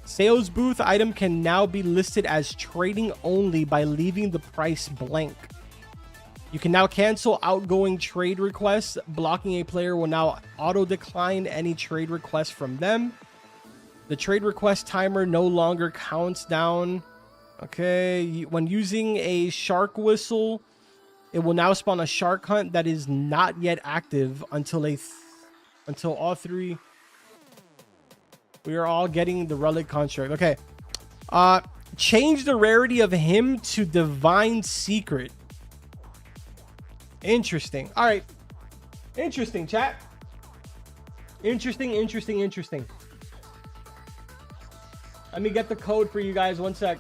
Sales booth item can now be listed as trading only by leaving the price blank. You can now cancel outgoing trade requests. Blocking a player will now auto decline any trade requests from them. The trade request timer no longer counts down. Okay, when using a shark whistle, it will now spawn a shark hunt that is not yet active until all 3. We are all getting the relic construct. Okay. Change the rarity of him to Divine Secret. Interesting. All right. Interesting, chat. Interesting. Let me get the code for you guys. One sec.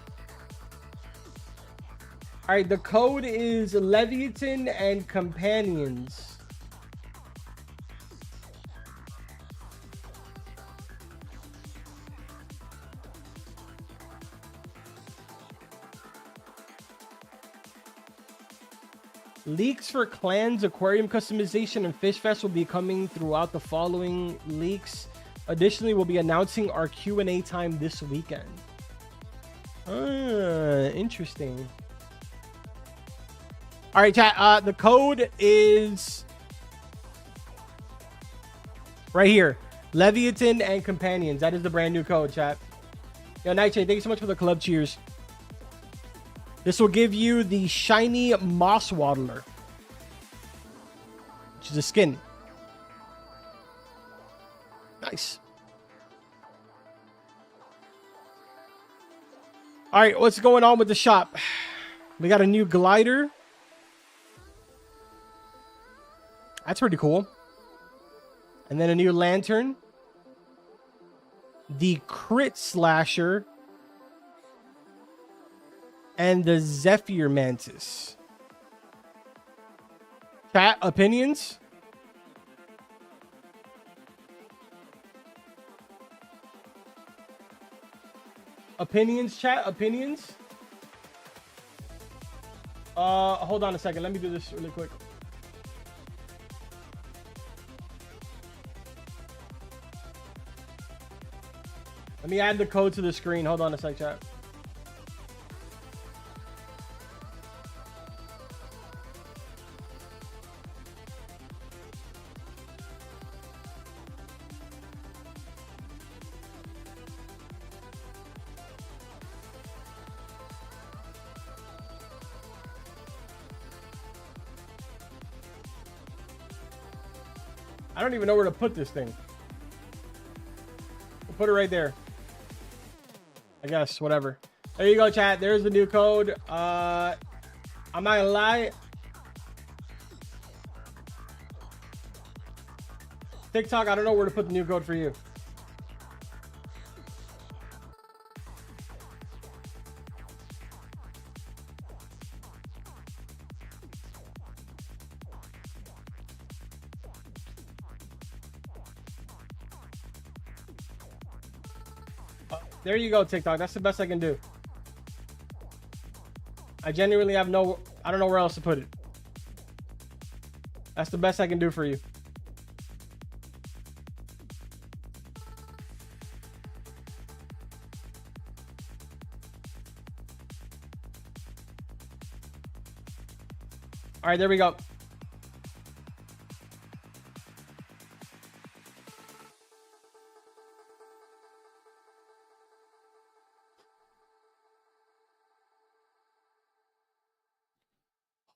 All right, the code is Leviathan and Companions. Leaks for clans, aquarium customization, and Fish Fest will be coming throughout the following leaks. Additionally, we'll be announcing our Q&A time this weekend. Interesting. All right, chat. The code is right here. Leviathan and Companions. That is the brand new code, chat. Yo, Nightshade, thank you so much for the club cheers. This will give you the shiny Moss Waddler, which is a skin. Nice. All right, what's going on with the shop? We got a new glider. That's pretty cool. And then a new lantern. The crit slasher. and the Zephyr Mantis. Chat opinions? Opinions, chat, opinions? Hold on a second. Let me do this really quick. Let me add the code to the screen. Hold on a sec, chat. I don't even know where to put this thing. We'll put it right there. I guess, whatever. There you go, chat. There's the new code. I'm not gonna lie. TikTok, I don't know where to put the new code for you. There you go, TikTok. That's the best I can do. I genuinely have no... I don't know where else to put it. That's the best I can do for you. All right, there we go.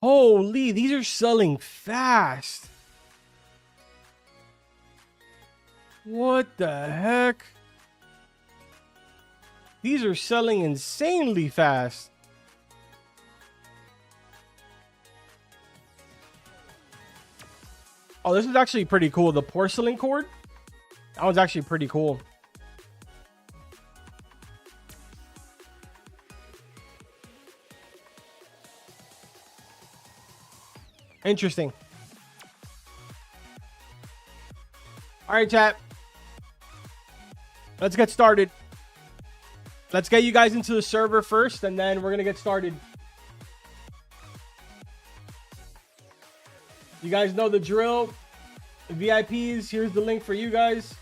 Holy, these are selling fast. What the heck? These are selling insanely fast. Oh, this is actually pretty cool. The porcelain cord. That one's actually pretty cool. Interesting. All right, chat. Let's get started. Let's get you guys into the server first, and then we're going to get started. You guys know the drill. The VIPs, here's the link for you guys.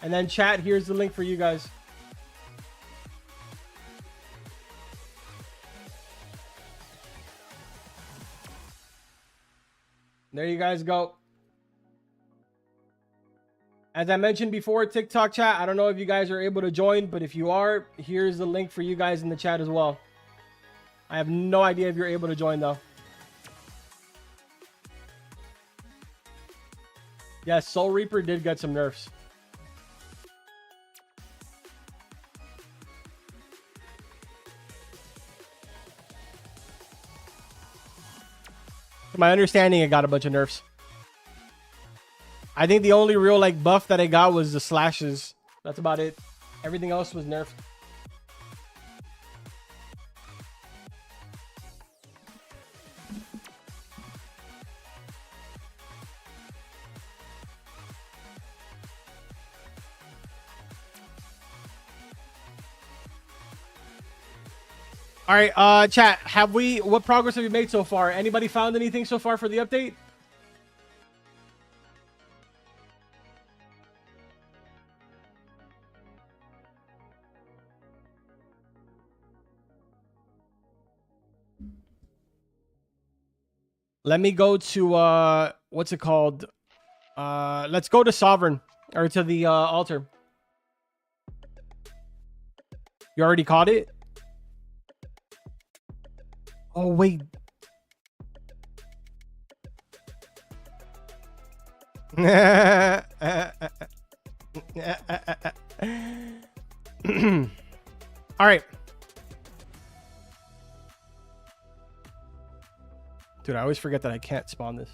And then chat, here's the link for you guys. There you guys go. As I mentioned before, TikTok chat, I don't know if you guys are able to join, but if you are, here's the link for you guys in the chat as well. I have no idea if you're able to join though. Yes, Soul Reaper did get some nerfs. To my understanding, it got a bunch of nerfs. I think the only real like buff that I got was the slashes. That's about it. Everything else was nerfed. All right, chat, what progress have we made so far? Anybody found anything so far for the update? Let me go to, what's it called? Let's go to Sovereign, or to the altar. You already caught it? Oh, wait. All right. Dude, I always forget that I can't spawn this.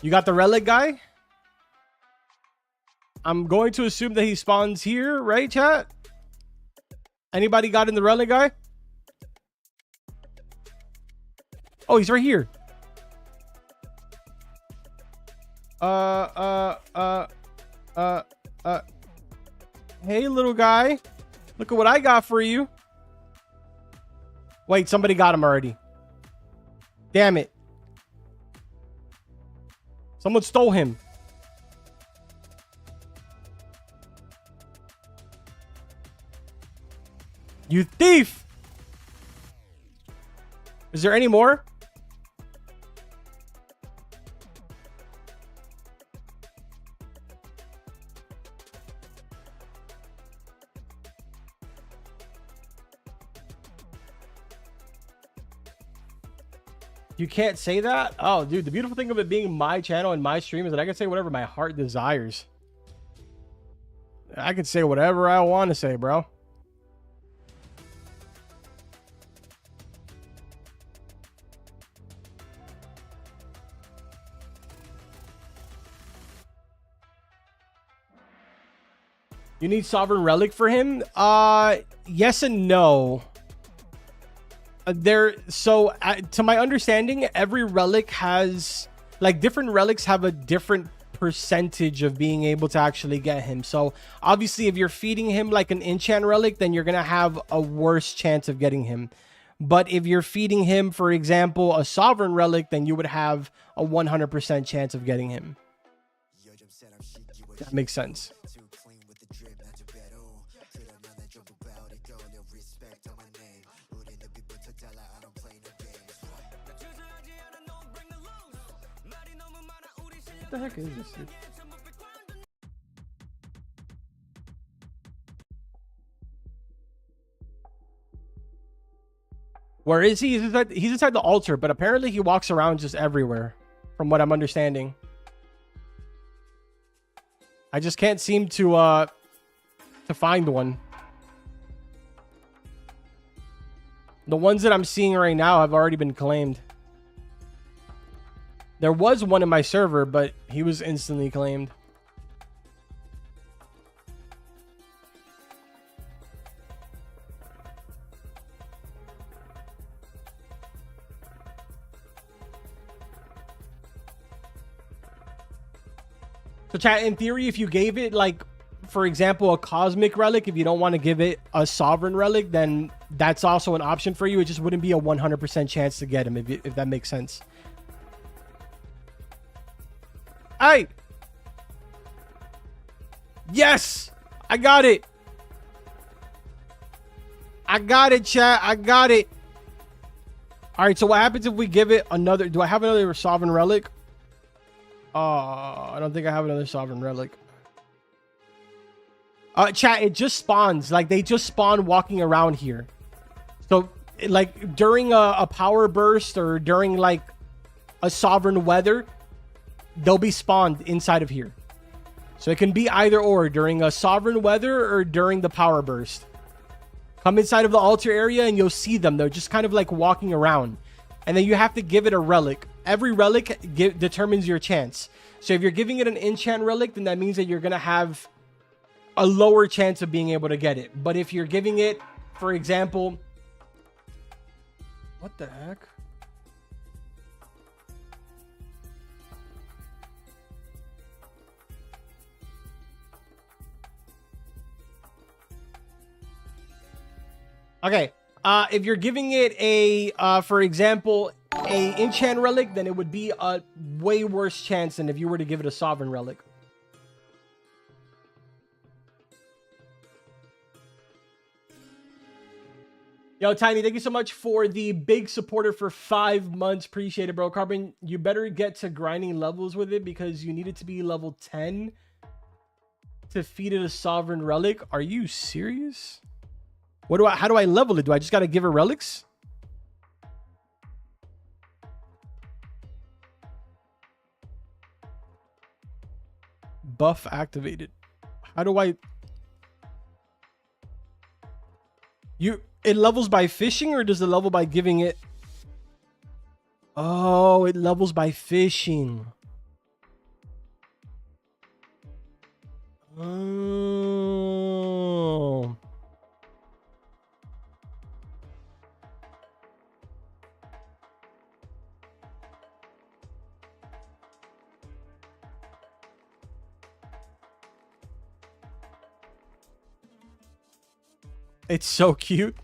You got the relic guy? I'm going to assume that he spawns here, right, chat? Anybody got in the relic guy? Oh, he's right here. Hey, little guy. Look at what I got for you. Wait, somebody got him already. Damn it. Someone stole him. You thief! Is there any more? You can't say that? Oh, dude, the beautiful thing of it being my channel and my stream is that I can say whatever my heart desires. I can say whatever I want to say, bro. You need Sovereign Relic for him? Yes and no. To my understanding, every relic has, like, different relics have a different percentage of being able to actually get him. So obviously, if you're feeding him like an enchant relic, then you're gonna have a worse chance of getting him. But if you're feeding him, for example, a Sovereign Relic, then you would have a 100% chance of getting him. That makes sense. What the heck is this, dude? Where is he? He's inside the altar, but apparently he walks around just everywhere, from what I'm understanding. I just can't seem to find one. The ones that I'm seeing right now have already been claimed. There was one in my server, but he was instantly claimed. So chat, in theory, if you gave it, like, for example, a cosmic relic, if you don't want to give it a sovereign relic, then that's also an option for you. It just wouldn't be a 100% chance to get him, if that makes sense. Hey! Yes! I got it! I got it, chat. I got it. All right, so what happens if we give it another... Do I have another sovereign relic? I don't think I have another sovereign relic. Chat, it just spawns. Like, they just spawn walking around here. So, like, during a power burst or during, like, a sovereign weather, they'll be spawned inside of here. So it can be either or, during a sovereign weather or during the power burst. Come inside of the altar area and you'll see them. They're just kind of like walking around. And then you have to give it a relic. Every relic determines your chance. So if you're giving it an enchant relic, then that means that you're going to have a lower chance of being able to get it. But if you're giving it, for example... What the heck? Okay, if you're giving it a, for example, a enchant relic, then it would be a way worse chance than if you were to give it a sovereign relic. Yo, Tiny, thank you so much for the big supporter for 5 months. Appreciate it, bro. Carbon, you better get to grinding levels with it because you need it to be level 10 to feed it a sovereign relic. Are you serious? How do I level it? Do I just got to give her relics? Buff activated. How do I It levels by fishing, or does it level by giving it? Oh, it levels by fishing. Oh. It's so cute.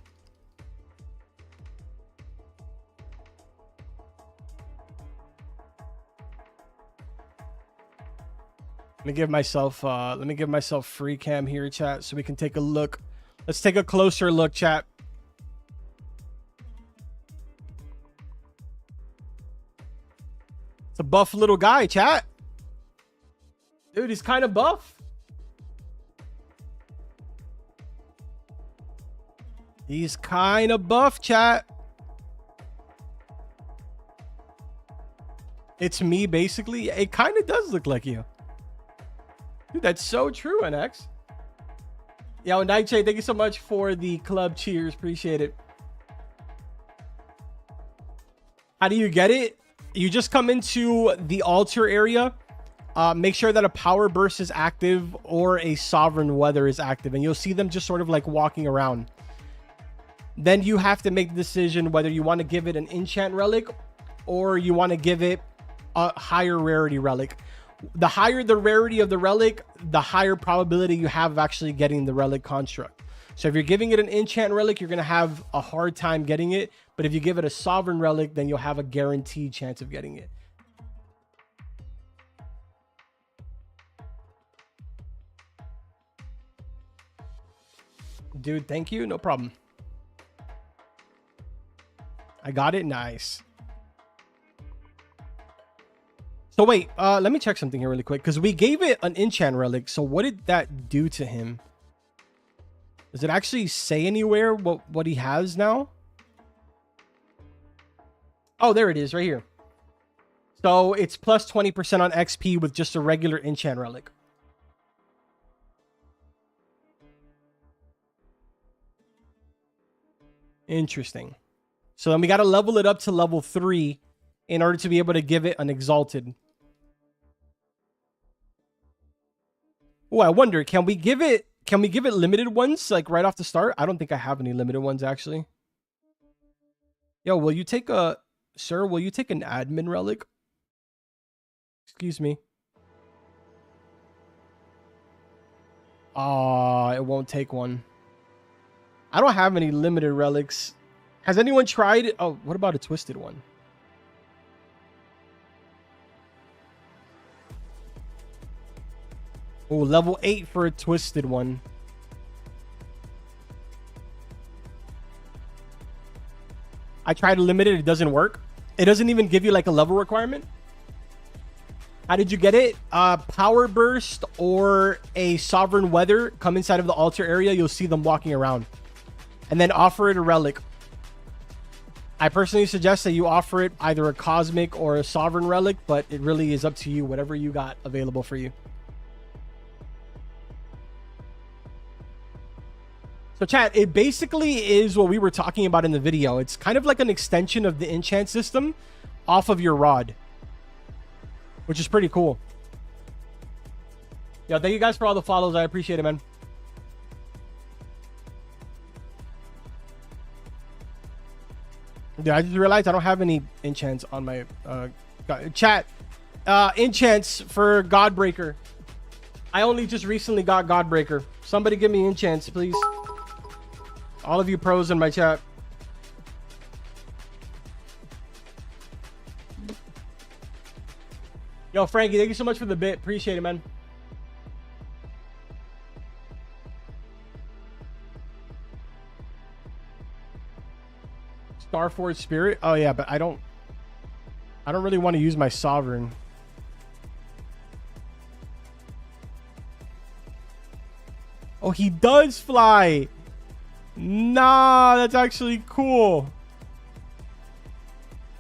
Let me give myself free cam here, chat, so we can take a look. Let's take a closer look, chat. It's a buff little guy, chat. Dude, he's kind of buff. He's kind of buff, chat. It's me, basically. It kind of does look like you. Dude, that's so true, NX. Yo, Nightshade, thank you so much for the club cheers. Appreciate it. How do you get it? You just come into the altar area. Make sure that a power burst is active or a sovereign weather is active. And you'll see them just sort of like walking around. Then you have to make the decision whether you want to give it an enchant relic or you want to give it a higher rarity relic. The higher the rarity of the relic, the higher probability you have of actually getting the relic construct. So if you're giving it an enchant relic, you're going to have a hard time getting it. But if you give it a sovereign relic, then you'll have a guaranteed chance of getting it. Dude, thank you. No problem. I got it. Nice. So wait, let me check something here really quick, because we gave it an enchant relic. So what did that do to him? Does it actually say anywhere what he has now? Oh, there it is right here. So it's plus 20% on XP with just a regular enchant relic. Interesting. So then we got to level it up to level 3 in order to be able to give it an exalted. Oh, I wonder, can we give it limited ones like right off the start? I don't think I have any limited ones actually. Yo, will you take an admin relic? Excuse me. It won't take one. I don't have any limited relics. Has anyone tried it? Oh, what about a twisted one? Oh, level 8 for a twisted one. I tried to limit it. It doesn't work. It doesn't even give you like a level requirement. How did you get it? Power burst or a sovereign weather. Come inside of the altar area. You'll see them walking around. And then offer it a relic. I personally suggest that you offer it either a cosmic or a sovereign relic, but it really is up to you, whatever you got available for you. So chat, it basically is what we were talking about in the video. It's kind of like an extension of the enchant system off of your rod, which is pretty cool. Yo, thank you guys for all the follows. I appreciate it, man. Dude, I just realized I don't have any enchants on my chat. Enchants for Godbreaker. I only just recently got Godbreaker. Somebody give me enchants, please. All of you pros in my chat. Yo, Frankie, thank you so much for the bit. Appreciate it, man. Starforge Spirit. Oh yeah, but I don't really want to use my sovereign. Oh, he does fly. Nah, that's actually cool.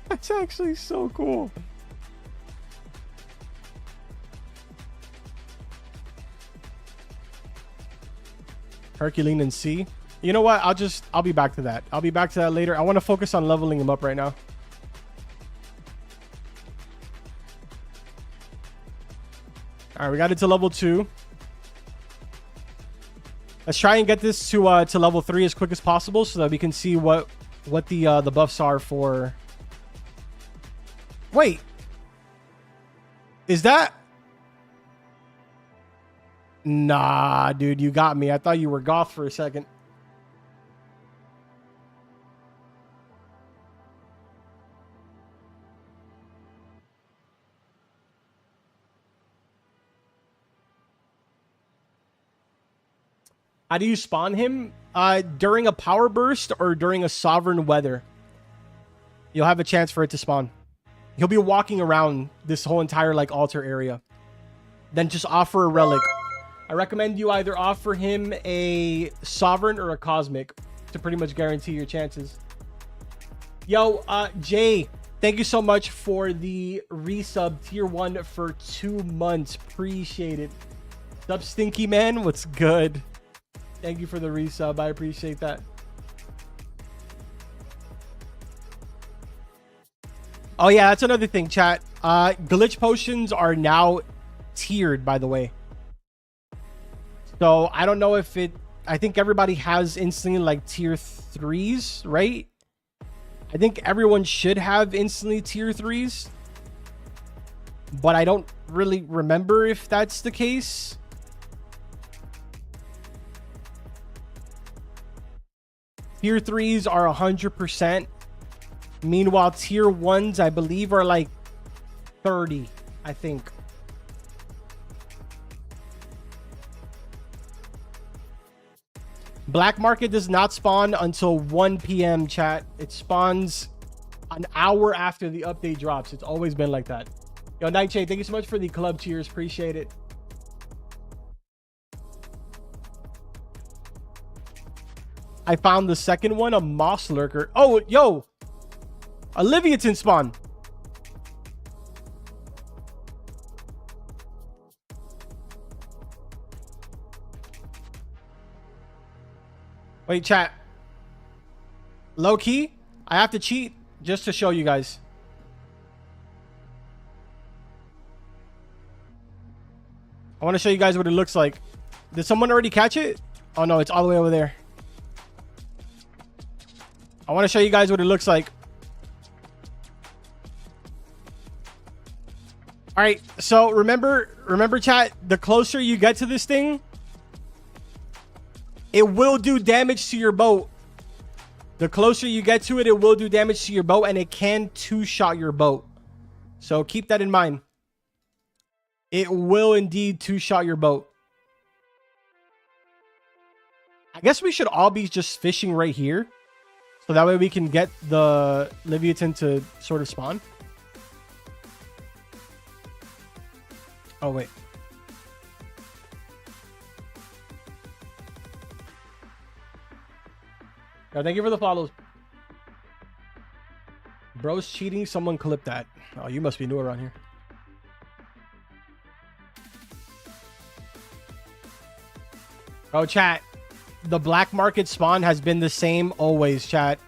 That's actually so cool. Herculean and Sea. You know what? I'll be back to that. I'll be back to that later. I want to focus on leveling him up right now. All right, we got it to level 2. Let's try and get this to level 3 as quick as possible so that we can see what the buffs are for. Wait. Is that? Nah, dude, you got me. I thought you were goth for a second. How do you spawn him? During a power burst or during a sovereign weather. You'll have a chance for it to spawn. He'll be walking around this whole entire like altar area. Then just offer a relic. I recommend you either offer him a sovereign or a cosmic to pretty much guarantee your chances. Yo, Jay, thank you so much for the resub tier 1 for 2 months. Appreciate it. What's up, Stinky Man? What's good? Thank you for the resub. I appreciate that. Oh yeah, that's another thing, chat. Glitch potions are now tiered, by the way. So I don't know if it... I think everybody has instantly like tier 3s, right? I think everyone should have instantly tier 3s. But I don't really remember if that's the case. Tier 3s are 100%. Meanwhile, tier 1s, I believe, are like 30, I think. Black market does not spawn until 1 p.m. chat. It spawns an hour after the update drops. It's always been like that. Yo, Nightshade, thank you so much for the club cheers. Appreciate it. I found the second one, a moss lurker. Oh, yo, a Livyatan spawn. Wait, chat. Low key, I have to cheat just to show you guys. I want to show you guys what it looks like. Did someone already catch it? Oh no, it's all the way over there. I want to show you guys what it looks like. All right, so remember chat, the closer you get to this thing, it will do damage to your boat. The closer you get to it, it will do damage to your boat, and it can two-shot your boat. So keep that in mind. It will indeed two-shot your boat. I guess we should all be just fishing right here. So that way we can get the Livyatan to sort of spawn. Oh, wait. Yo, thank you for the follows. Bro's cheating. Someone clip that. Oh, you must be new around here. Oh, chat. The black market spawn has been the same always, chat.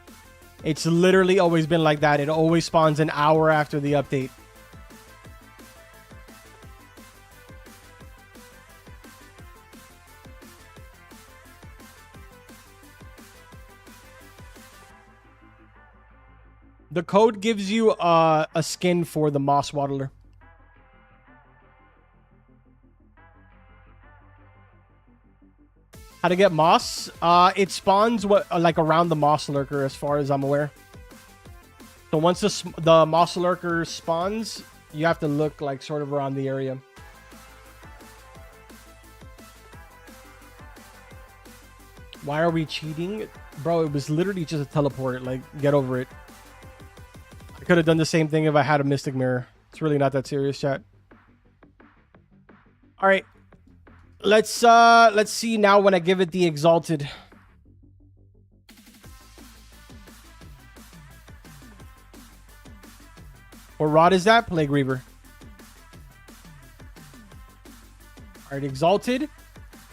It's literally always been like that. It always spawns an hour after the update. The code gives you a skin for the moss waddler. How to get moss? It spawns like around the moss lurker, as far as I'm aware. So once the moss lurker spawns, you have to look like sort of around the area. Why are we cheating? Bro, it was literally just a teleport. Like, get over it. I could have done the same thing if I had a mystic mirror. It's really not that serious, chat. All right. Let's see now when I give it the exalted. What rod is that? Plague Reaver. All right, exalted.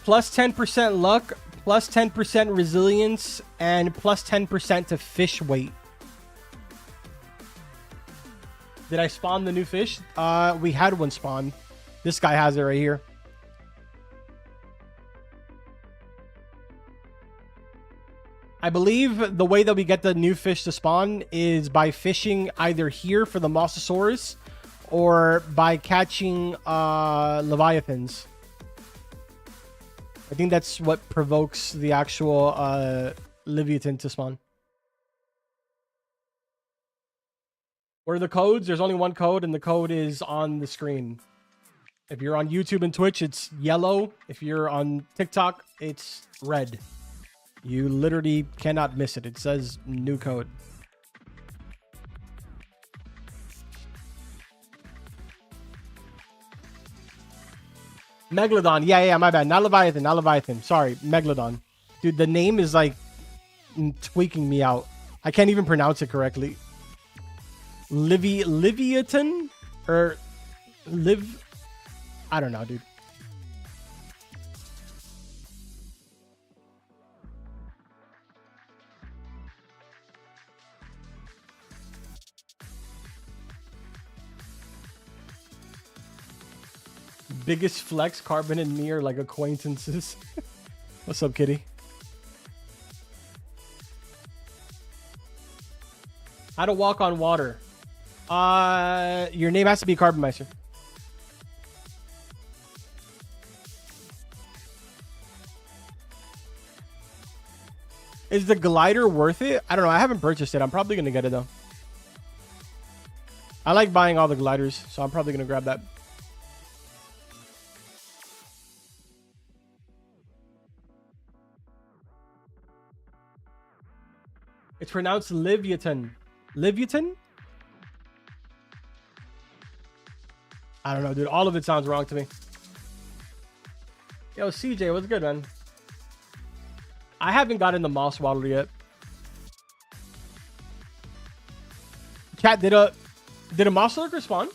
Plus 10% luck, plus 10% resilience and plus 10% to fish weight. Did I spawn the new fish? We had one spawn. This guy has it right here. I believe the way that we get the new fish to spawn is by fishing either here for the Mosasaurus or by catching Leviathans. I think that's what provokes the actual Leviathan to spawn. What are the codes? There's only one code, and the code is on the screen. If you're on YouTube and Twitch, it's yellow. If you're on TikTok, it's red. You literally cannot miss it. It says new code. Megalodon. Yeah, my bad. Not Leviathan. Sorry, Megalodon. Dude, the name is like tweaking me out. I can't even pronounce it correctly. Livyatan? Or live... I don't know, dude. Biggest flex, Carbon and me are like acquaintances. What's up, kitty? How to walk on water. Your name has to be Carbon Meister. Is the glider worth it? I don't know. I haven't purchased it. I'm probably going to get it, though. I like buying all the gliders, so I'm probably going to grab that. It's pronounced Livyatan. Livyatan? I don't know, dude. All of it sounds wrong to me. Yo, CJ, what's good, man? I haven't gotten the moss waddle yet. Chat, did a moss lurker spawn?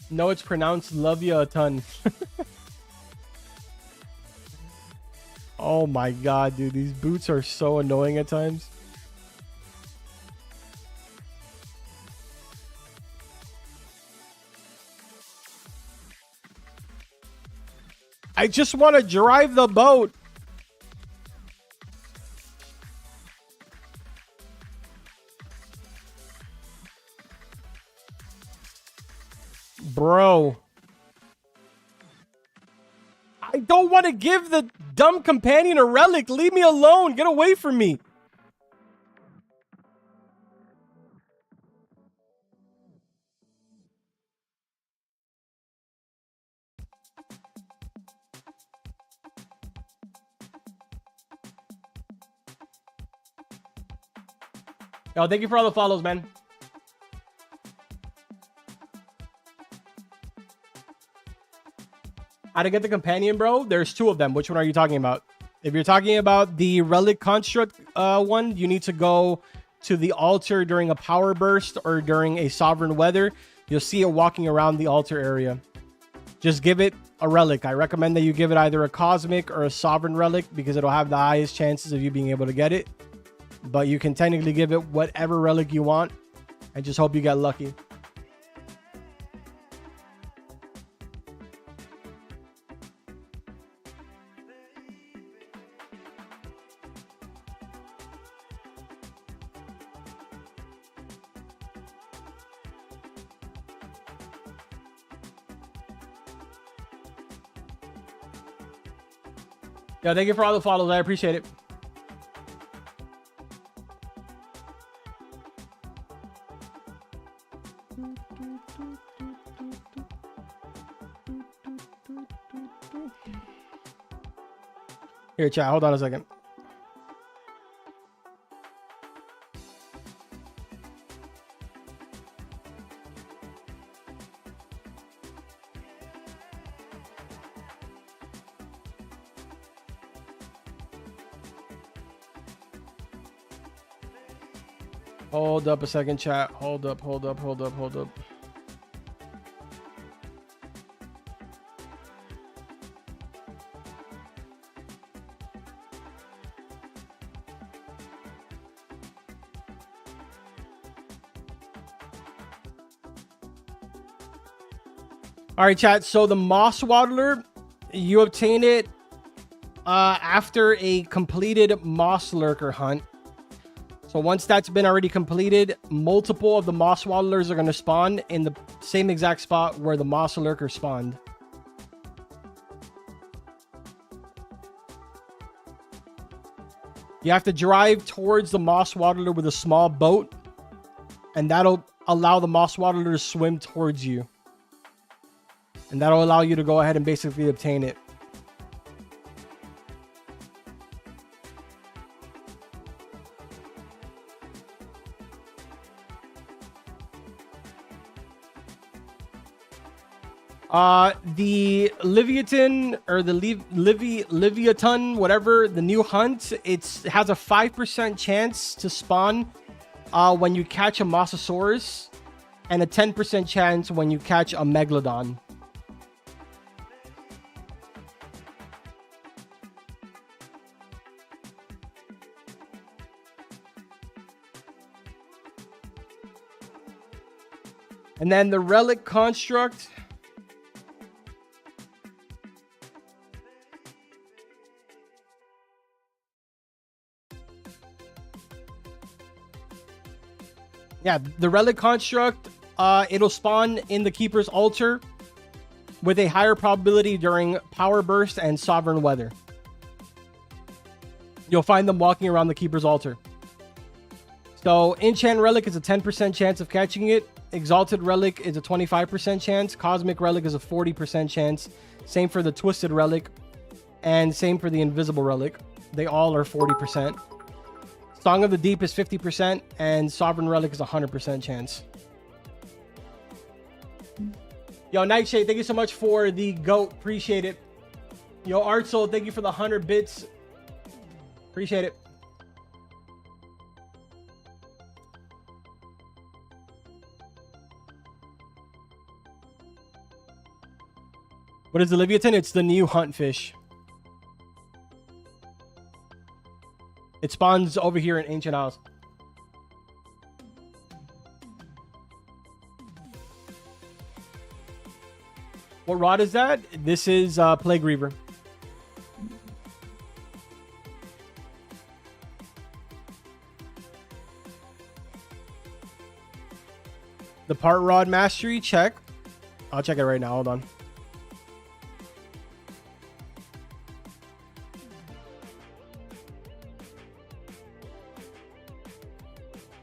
No, it's pronounced LIVYATAN. Oh my god, dude. These boots are so annoying at times. I just want to drive the boat. Bro. I don't want to give the dumb companion a relic. Leave me alone. Get away from me. Yo, thank you for all the follows, man. How to get the companion, bro? There's two of them. Which one are you talking about? If you're talking about the relic construct one, you need to go to the altar during a power burst or during a sovereign weather. You'll see it walking around the altar area. Just give it a relic. I recommend that you give it either a cosmic or a sovereign relic because it'll have the highest chances of you being able to get it. But you can technically give it whatever relic you want and just hope you get lucky. Yeah, thank you for all the follows. I appreciate it. Here, chat. Hold on a second. Hold up a second, chat. Hold up, hold up, hold up, hold up. All right, chat. So the Moss Waddler, you obtain it after a completed Moss Lurker hunt. So once that's been already completed, multiple of the Moss Waddlers are going to spawn in the same exact spot where the Moss Lurker spawned. You have to drive towards the Moss Waddler with a small boat, and that'll allow the Moss Waddler to swim towards you. And that'll allow you to go ahead and basically obtain it. The Leviathan or the Leviathan, whatever, the new hunt, it has a 5% chance to spawn when you catch a Mosasaurus, and a 10% chance when you catch a Megalodon. And then the relic construct. Yeah, the relic construct, it'll spawn in the Keeper's Altar with a higher probability during Power Burst and Sovereign Weather. You'll find them walking around the Keeper's Altar. So, Enchant Relic is a 10% chance of catching it. Exalted Relic is a 25% chance. Cosmic Relic is a 40% chance. Same for the Twisted Relic. And same for the Invisible Relic. They all are 40%. Song of the Deep is 50%, and Sovereign Relic is 100% chance. Yo, Nightshade, thank you so much for the GOAT. Appreciate it. Yo, Artsoul, thank you for the 100 bits. Appreciate it. What is the Leviathan? It's the new hunt fish. It spawns over here in Ancient Isles. What rod is that? This is Plague Reaver. The part rod mastery, check. I'll check it right now. Hold on.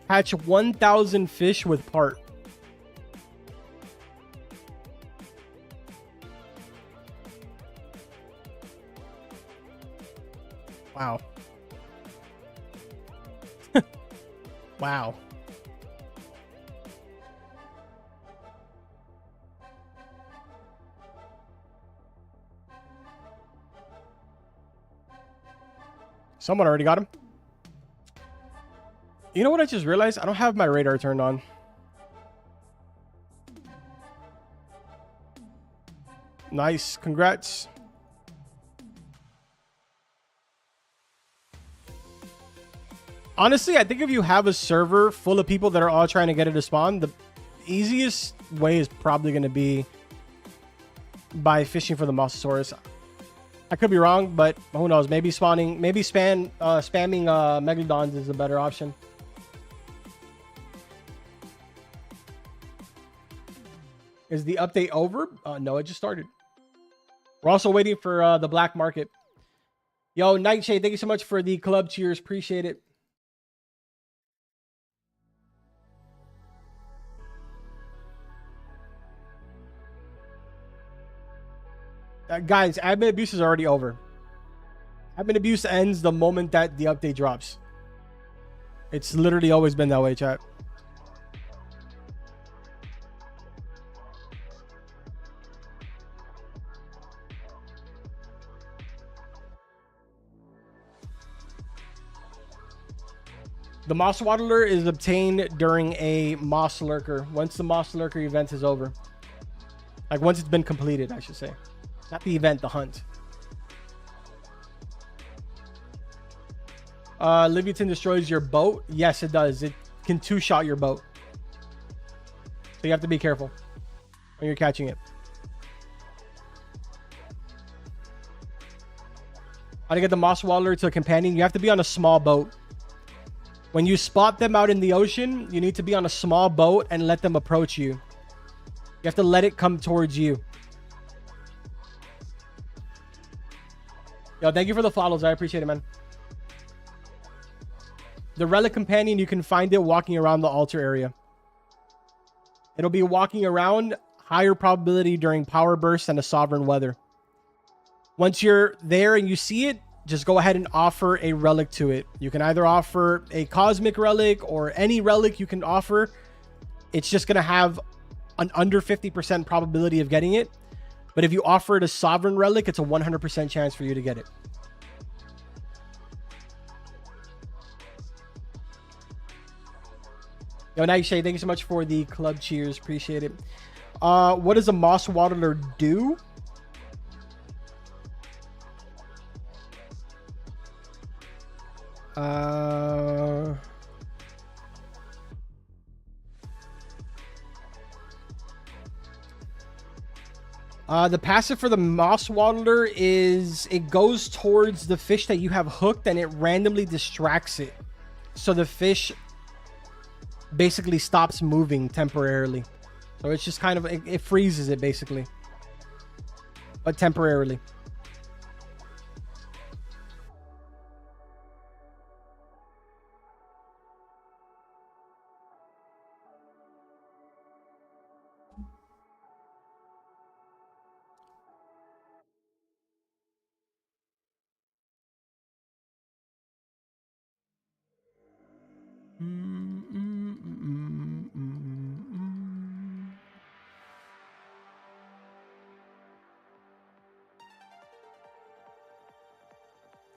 Catch 1,000 fish with part. Wow. Wow. Someone already got him. You know what I just realized? I don't have my radar turned on. Nice. Congrats. Honestly, I think if you have a server full of people that are all trying to get it to spawn, the easiest way is probably going to be by fishing for the Mosasaurus. I could be wrong, but who knows? Maybe spamming Megalodons is a better option. Is the update over? No, it just started. We're also waiting for the black market. Yo, Nightshade, thank you so much for the club cheers. Appreciate it. Guys, admin abuse is already over. Admin abuse ends the moment that the update drops. It's literally always been that way, chat. The Moss Waddler is obtained during a Moss Lurker. Once the Moss Lurker event is over. Like once it's been completed, I should say. Not the event, the hunt. Livyatan destroys your boat. Yes, it does. It can two-shot your boat. So you have to be careful when you're catching it. How to get the Moss Waddler to a companion? You have to be on a small boat. When you spot them out in the ocean, you need to be on a small boat and let them approach you. You have to let it come towards you. Yo, thank you for the follows. I appreciate it, man. The Relic Companion, you can find it walking around the altar area. It'll be walking around, higher probability during power bursts and a sovereign weather. Once you're there and you see it, just go ahead and offer a relic to it. You can either offer a cosmic relic or any relic you can offer. It's just going to have an under 50% probability of getting it. But if you offer it a sovereign relic, it's a 100% chance for you to get it. Yo, Nightshade, thank you so much for the club cheers. Appreciate it. What does a Moss Waddler do? The passive for the Moss Waddler is it goes towards the fish that you have hooked and it randomly distracts it. So the fish basically stops moving temporarily. So it's just kind of, it freezes it basically. But temporarily.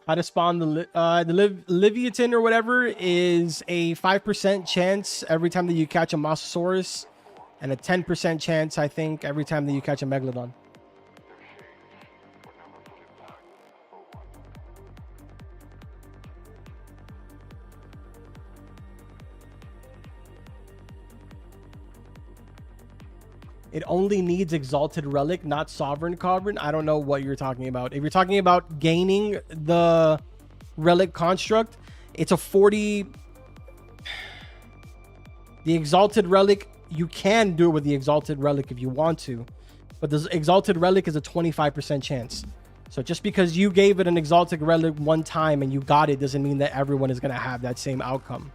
How to spawn the Livyatan or whatever is a 5% chance every time that you catch a Mosasaurus, and a 10% chance, I think, every time that you catch a Megalodon. It only needs Exalted Relic, not Sovereign Carbon. I don't know what you're talking about. If you're talking about gaining the Relic Construct, it's a 40... The Exalted Relic, you can do it with the Exalted Relic if you want to. But the Exalted Relic is a 25% chance. So just because you gave it an Exalted Relic one time and you got it doesn't mean that everyone is going to have that same outcome.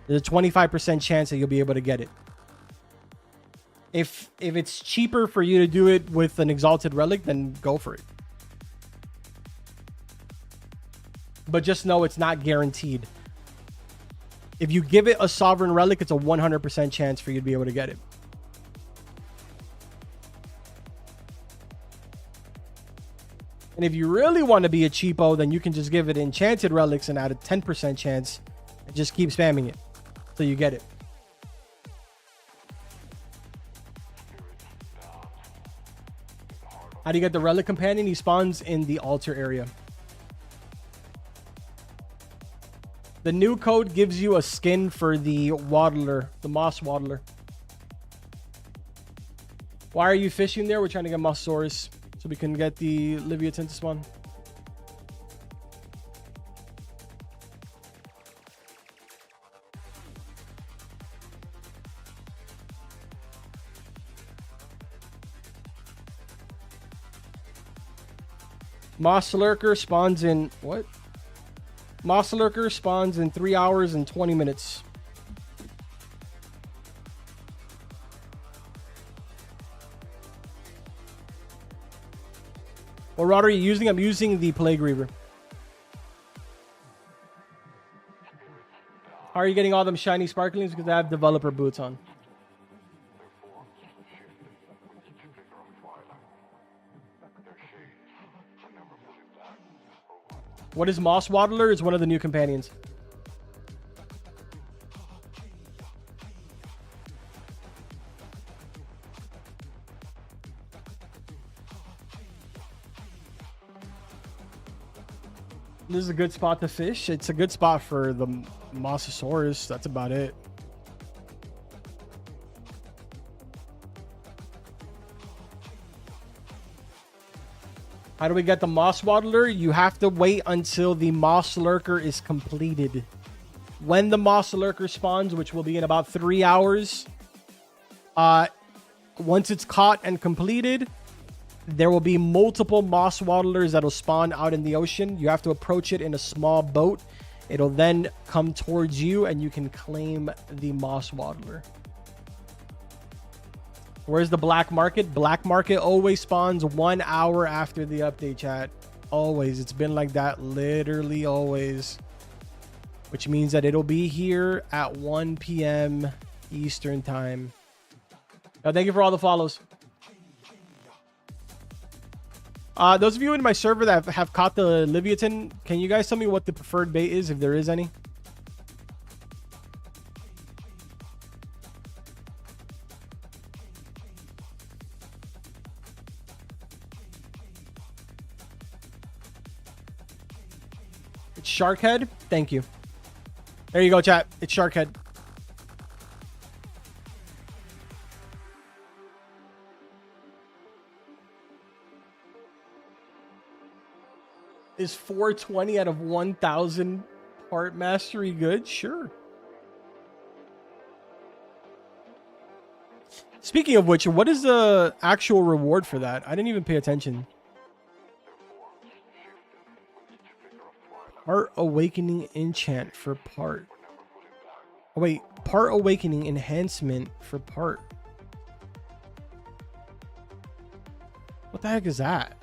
There's a 25% chance that you'll be able to get it. If it's cheaper for you to do it with an Exalted Relic, then go for it. But just know it's not guaranteed. If you give it a Sovereign Relic, it's a 100% chance for you to be able to get it. And if you really want to be a cheapo, then you can just give it Enchanted Relics and add a 10% chance and just keep spamming it till you get it. How do you get the Relic Companion? He spawns in the altar area. The new code gives you a skin for the Waddler, the Moss Waddler. Why are you fishing there? We're trying to get Mosasaurus so we can get the Livyatan to spawn. Moss Lurker spawns in... What? Moss Lurker spawns in 3 hours and 20 minutes. What rod are you using? I'm using the Plague Reaver. How are you getting all them shiny sparklings? Because I have developer boots on. What is Moss Waddler? It's one of the new companions. This is a good spot to fish. It's a good spot for the Mosasaurus. That's about it. How do we get the Moss Waddler? You have to wait until the Moss Lurker is completed. When the Moss Lurker spawns, which will be in about 3 hours, once it's caught and completed, there will be multiple Moss Waddlers that'll spawn out in the ocean. You have to approach it in a small boat. It'll then come towards you and you can claim the Moss Waddler. Where's the black market? Black market always spawns 1 hour after the update, chat. Always. It's been like that literally always. Which means that it'll be here at 1 p.m. Eastern time. Thank you for all the follows. Those of you in my server that have caught the Livyatan, can you guys tell me what the preferred bait is, if there is any? It's Sharkhead. Thank you. There you go, chat. It's Sharkhead. Is 420 out of 1,000 part mastery good? Sure. Speaking of which, what is the actual reward for that? I didn't even pay attention. Part Awakening enchant for part. Oh wait, Part Awakening enhancement for part. What the heck is that?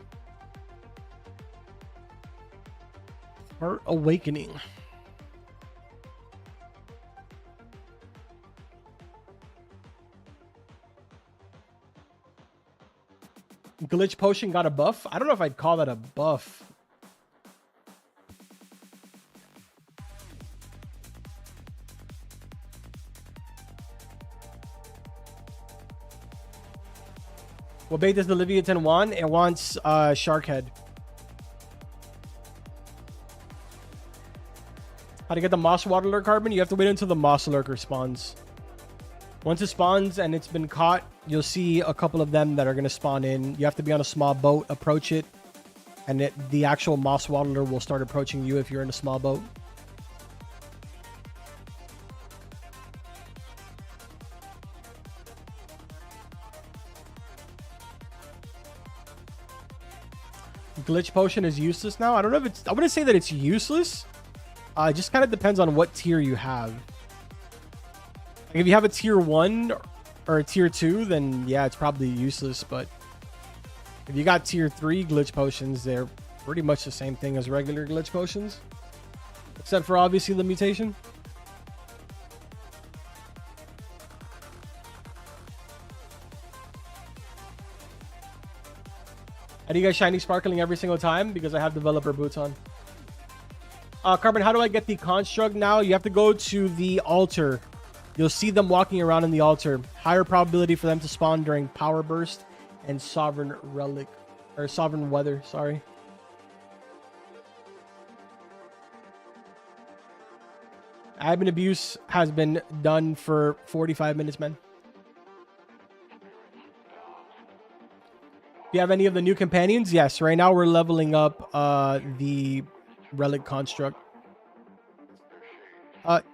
Part Awakening. Glitch Potion got a buff? I don't know if I'd call that a buff. What bait does the Livyatan want? It wants Sharkhead. How to get the Moss Waddler carbon? You have to wait until the Moss Lurker spawns. Once it spawns and it's been caught, you'll see a couple of them that are going to spawn in. You have to be on a small boat, approach it, and the actual Moss Waddler will start approaching you if you're in a small boat. Glitch Potion is useless now. I don't know if it's... I wouldn't say that it's useless. It just kind of depends on what tier you have. Like if you have a tier 1 or a tier 2, then yeah, it's probably useless. But if you got tier 3 Glitch Potions, they're pretty much the same thing as regular Glitch Potions. Except for obviously the mutation. How do you guys shiny sparkling every single time? Because I have developer boots on. Carbon, how do I get the construct now? You have to go to the altar. You'll see them walking around in the altar. Higher probability for them to spawn during Power Burst and Sovereign Relic. Or Sovereign Weather, sorry. Admin abuse has been done for 45 minutes, man. Do you have any of the new companions? Yes, right now we're leveling up the Relic Construct.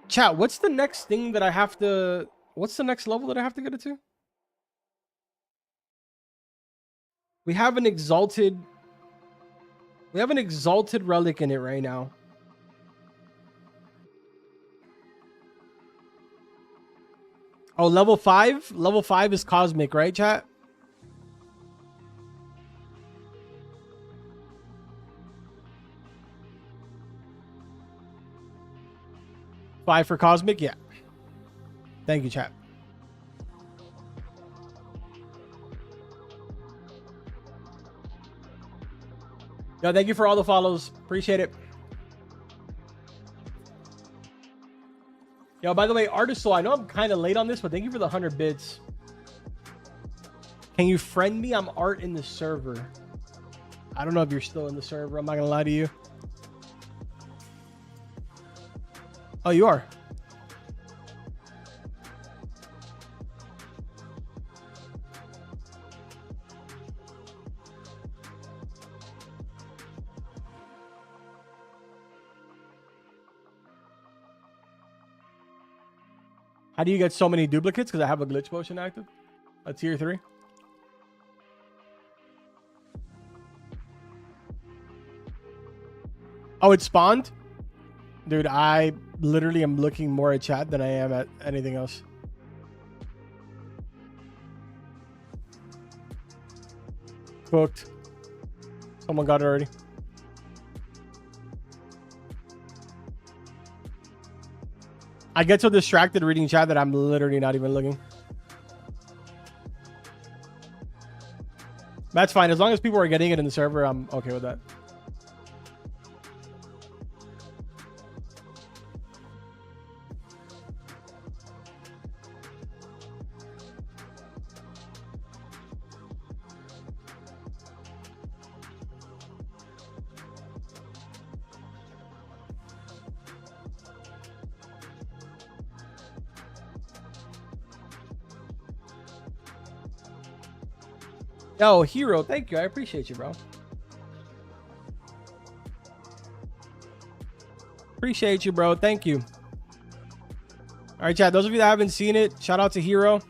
Chat, what's the next thing that I have to... What's the next level that I have to get it to? We have an exalted... We have an exalted relic in it right now. Oh, level 5? Level 5 is Cosmic, right, chat? Five for Cosmic? Yeah. Thank you, chat. Yo, thank you for all the follows. Appreciate it. Yo, by the way, Artist Soul, I know I'm kind of late on this, but thank you for the 100 bits. Can you friend me? I'm Art in the server. I don't know if you're still in the server. I'm not going to lie to you. Oh, you are. How do you get so many duplicates? Because I have a glitch potion active. A tier 3. Oh, it spawned? Dude, I literally am looking more at chat than I am at anything else. Cooked. Someone got it already. I get so distracted reading chat that I'm literally not even looking. That's fine. As long as people are getting it in the server, I'm okay with that. Yo, Hero, thank you. I appreciate you, bro. Appreciate you, bro. Thank you. All right, chat. Those of you that haven't seen it, shout out to Hero.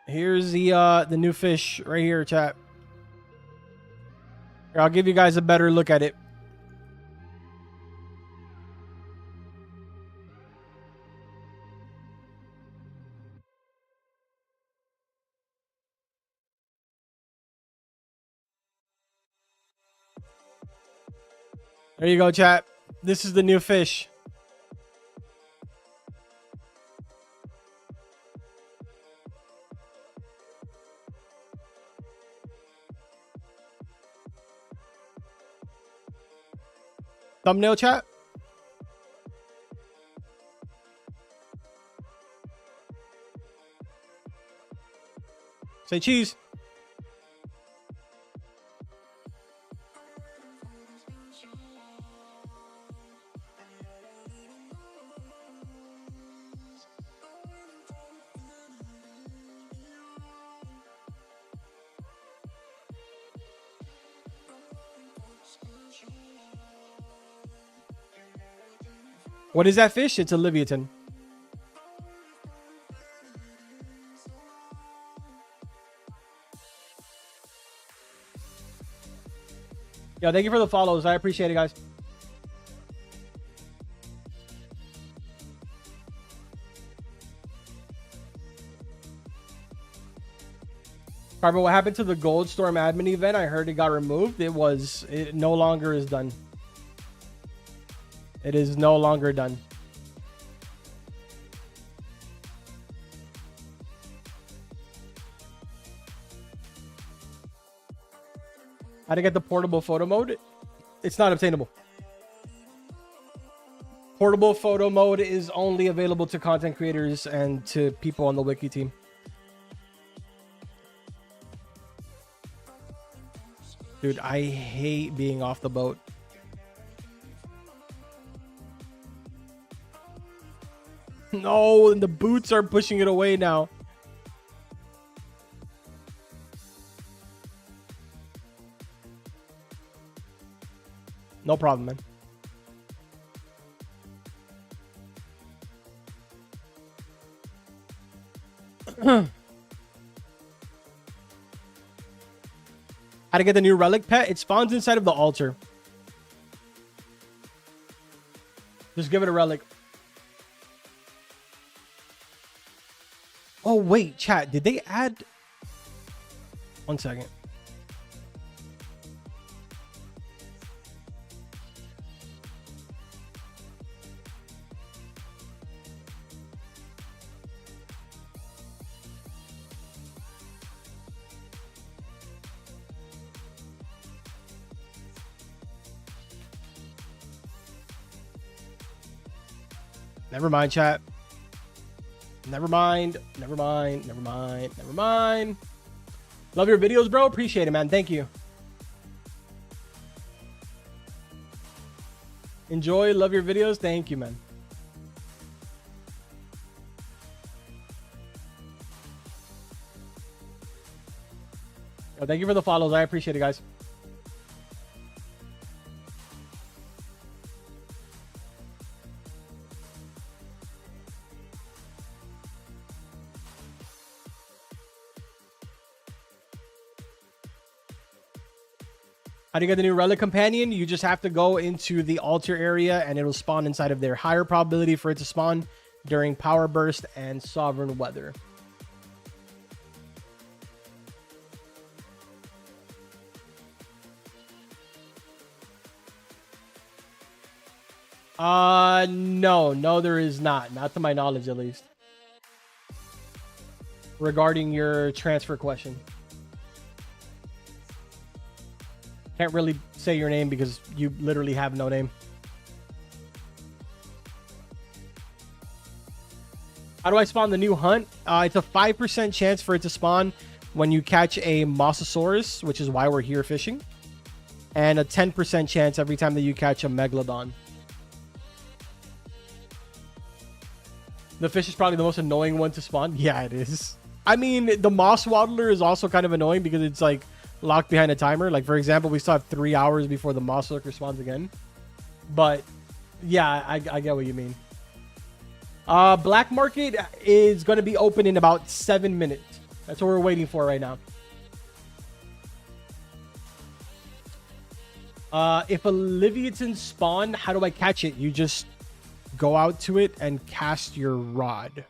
Here's the new fish right here, chat. Here, I'll give you guys a better look at it. There you go, chat. This is the new fish. Thumbnail, chat. Say cheese. What is that fish? It's a Livyatan. Yo, thank you for the follows. I appreciate it, guys. Carver, what happened to the Goldstorm admin event? I heard it got removed. It no longer is done. It is no longer done. How to get the portable photo mode? It's not obtainable. Portable photo mode is only available to content creators and to people on the wiki team. Dude, I hate being off the boat. No, and the boots are pushing it away now. No problem, man. How to get the new relic pet? It spawns inside of the altar. Just give it a relic. Oh, wait, chat. Did they add... 1 second. Never mind, chat. Never mind. Never mind. Never mind. Never mind. Love your videos, bro. Appreciate it, man. Thank you. Enjoy. Love your videos. Thank you, man. Oh, thank you for the follows. I appreciate it, guys. How do you get the new relic companion? You just have to go into the altar area and it'll spawn inside of there. Higher probability for it to spawn during power burst and sovereign weather. No, there is not to my knowledge, at least, regarding your transfer question. Can't really say your name because you literally have no name. How do I spawn the new hunt? It's a 5% chance for it to spawn when you catch a Mosasaurus, which is why we're here fishing, and a 10% chance every time that you catch a Megalodon. The fish is probably the most annoying one to spawn. Yeah, it is. I mean, the Moss Waddler is also kind of annoying because it's like locked behind a timer. Like, for example, we still have 3 hours before the Moss Lurker spawns again. But yeah, I get what you mean. Black market is going to be open in about 7 minutes. That's what we're waiting for right now. If a Livyatan spawn, how do I catch it? You just go out to it and cast your rod.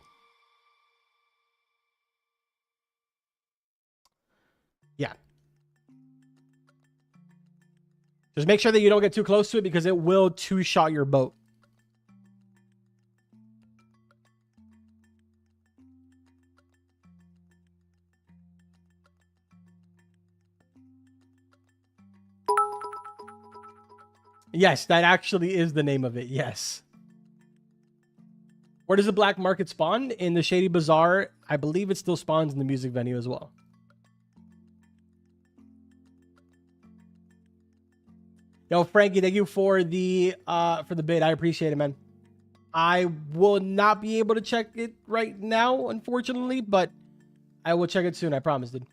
Yeah. Just make sure that you don't get too close to it because it will two-shot your boat. Yes, that actually is the name of it. Yes. Where does the black market spawn? In the Shady Bazaar. I believe it still spawns in the music venue as well. Yo, Frankie, thank you for the bid. I appreciate it, man. I will not be able to check it right now, unfortunately, but I will check it soon. I promise, dude.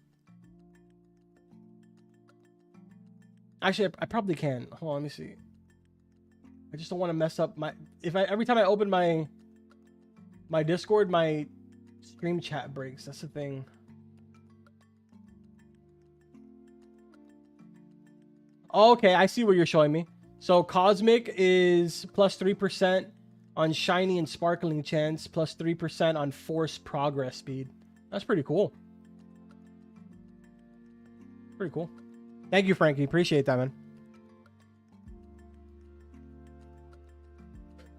Actually, I probably can. Hold on, let me see. I just don't want to mess up my... Every time I open my Discord, my stream chat breaks. That's the thing. Okay, I see what you're showing me. So Cosmic is plus 3% on Shiny and Sparkling chance, plus 3% on Force progress speed. That's pretty cool. Pretty cool. Thank you, Frankie. Appreciate that, man.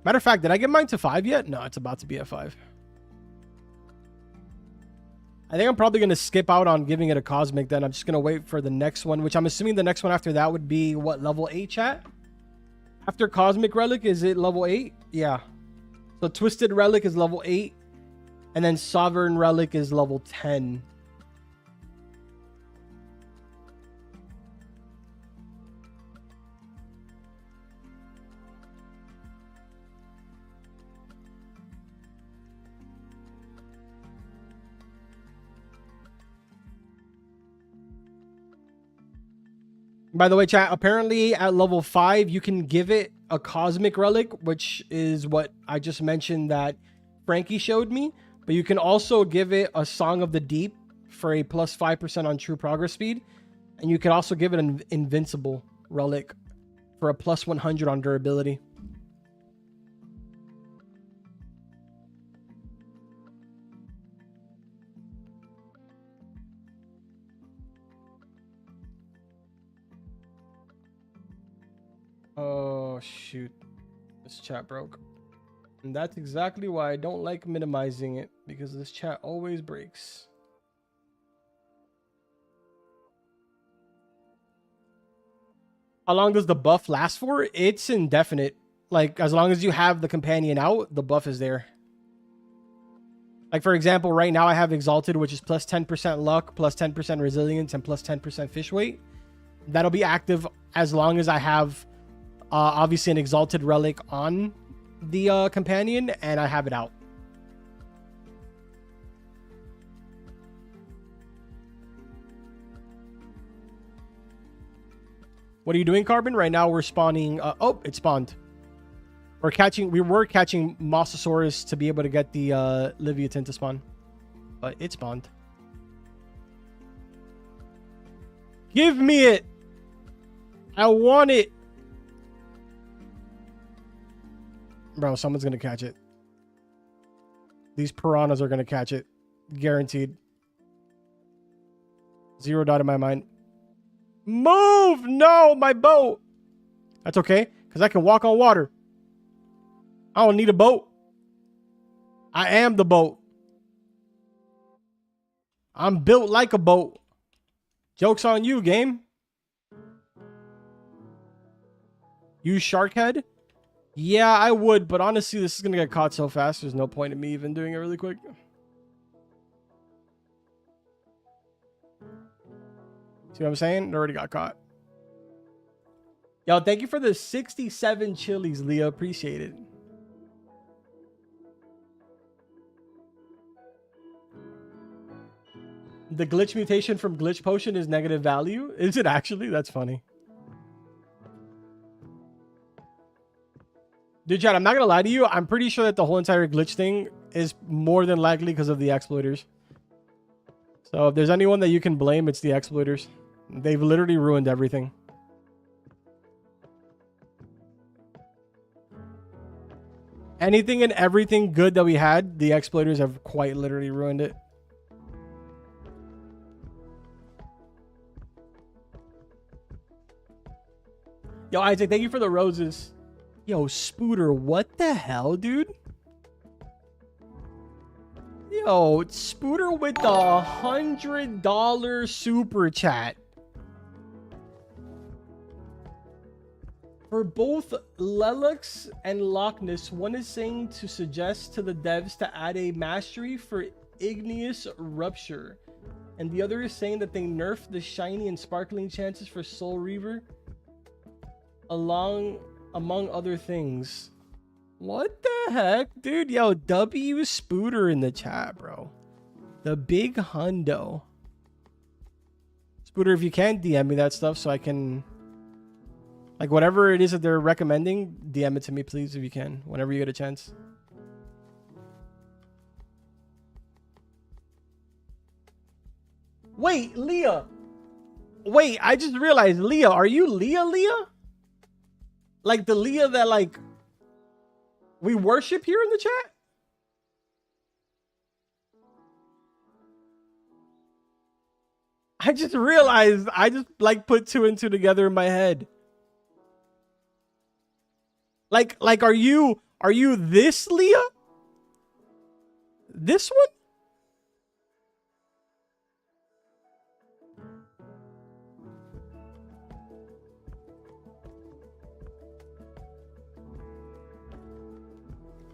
Matter of fact, did I get mine to 5 yet? No, it's about to be at 5. I think I'm probably going to skip out on giving it a Cosmic then. I'm just going to wait for the next one, which I'm assuming the next one after that would be, what, level 8, chat? After Cosmic Relic, is it level 8? Yeah. So Twisted Relic is level 8. And then Sovereign Relic is level 10. By the way, chat, apparently at level 5, you can give it a Cosmic Relic, which is what I just mentioned that Frankie showed me. But you can also give it a Song of the Deep for a plus 5% on true progress speed. And you can also give it an Invincible Relic for a plus 100 on durability. Oh, shoot. This chat broke. And that's exactly why I don't like minimizing it, because this chat always breaks. How long does the buff last for? It's indefinite. Like, as long as you have the companion out, the buff is there. Like, for example, right now I have Exalted, which is plus 10% luck, plus 10% resilience, and plus 10% fish weight. That'll be active as long as I have obviously an exalted relic on the companion, and I have it out. What are you doing, Carbon? Right now we're spawning. Oh, it spawned. We were catching Mosasaurus to be able to get the Livyatan to spawn, but it spawned. Give me it. I want it. Bro, someone's gonna catch it. These piranhas are gonna catch it. Guaranteed. Zero doubt in my mind. Move! No, my boat. That's okay, because I can walk on water. I don't need a boat. I am the boat. I'm built like a boat. Joke's on you, game. Use shark head? Yeah, I would, but honestly, this is going to get caught so fast. There's no point in me even doing it really quick. See what I'm saying? It already got caught. Yo, thank you for the 67 chilies, Leah. Appreciate it. The glitch mutation from glitch potion is negative value. Is it actually? That's funny. Dude, chat, I'm not gonna lie to you. I'm pretty sure that the whole entire glitch thing is more than likely because of the exploiters. So if there's anyone that you can blame, it's the exploiters. They've literally ruined everything. Anything and everything good that we had, the exploiters have quite literally ruined it. Yo, Isaac, thank you for the roses. Yo, Spooter, what the hell, dude? Yo, Spooter with the $100 super chat. For both Lelux and Loch Ness, one is saying to suggest to the devs to add a mastery for Igneous Rupture. And the other is saying that they nerfed the shiny and sparkling chances for Soul Reaver. Among other things. What the heck, dude? Yo, W Spooter in the chat, bro. The big hundo. Spooter, if you can, DM me that stuff so I can, like, whatever it is that they're recommending, DM it to me, please, if you can, whenever you get a chance. Wait, Leah. Wait, I just realized, Leah, are you Leah? Like the Leah that, like, we worship here in the chat? I just realized, I just, like, put two and two together in my head. Like, are you this Leah? This one?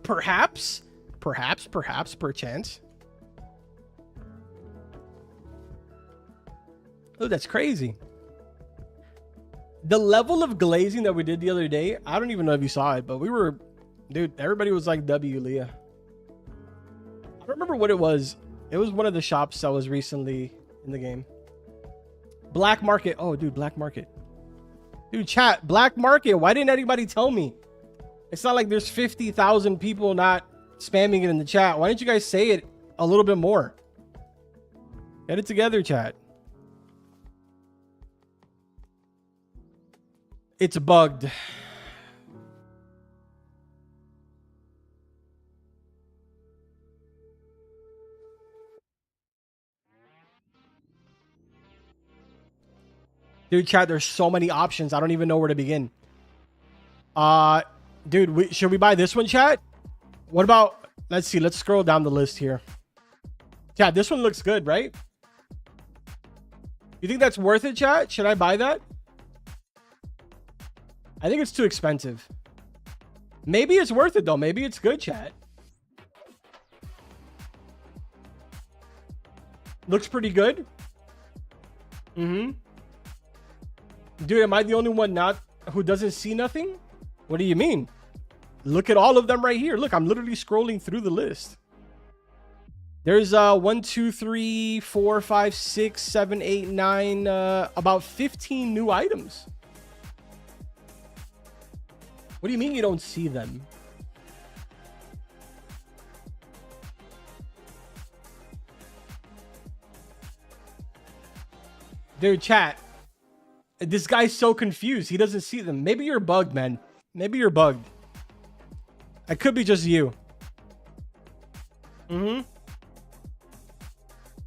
Perhaps, perchance. Oh, that's crazy. The level of glazing that we did the other day, I don't even know if you saw it, but we were, dude, everybody was like, W, Leah. I don't remember what it was. It was one of the shops that was recently in the game. Black Market. Oh, dude, Black Market. Dude, chat, Black Market. Why didn't anybody tell me? It's not like there's 50,000 people not spamming it in the chat. Why didn't you guys say it a little bit more? Get it together, chat. It's bugged. Dude, chat, there's so many options. I don't even know where to begin. Dude, should we buy this one, chat? What about, let's see, let's scroll down the list here. Chat, this one looks good, right? You think that's worth it, chat? Should I buy that? I think it's too expensive. Maybe it's worth it, though. Maybe it's good, chat. Looks pretty good. Dude, am I the only one who doesn't see nothing? What do you mean? Look at all of them right here. Look, I'm literally scrolling through the list. There's 1, 2, 3, 4, 5, 6, 7, 8, 9, about 15 new items. What do you mean you don't see them? Dude, chat. This guy's so confused. He doesn't see them. Maybe you're bugged, man. Maybe you're bugged. It could be just you.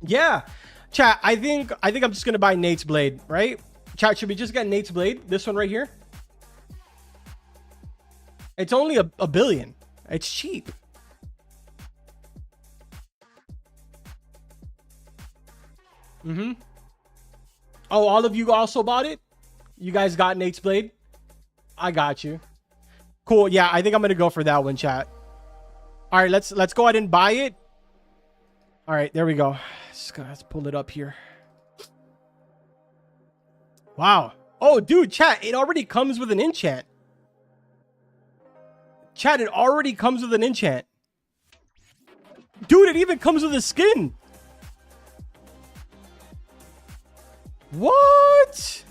Yeah. Chat, I think I'm just gonna buy Nate's Blade, right? Chat, should we just get Nate's Blade? This one right here? It's only a billion. It's cheap. Oh, all of you also bought it? You guys got Nate's Blade? I got you. Cool. Yeah, I think I'm gonna go for that one, chat. All right, let's go ahead and buy it. All right, there we go. Let's pull it up here. Wow. Oh, dude, chat, it already comes with an enchant. Chat, it already comes with an enchant. Dude, it even comes with a skin. What?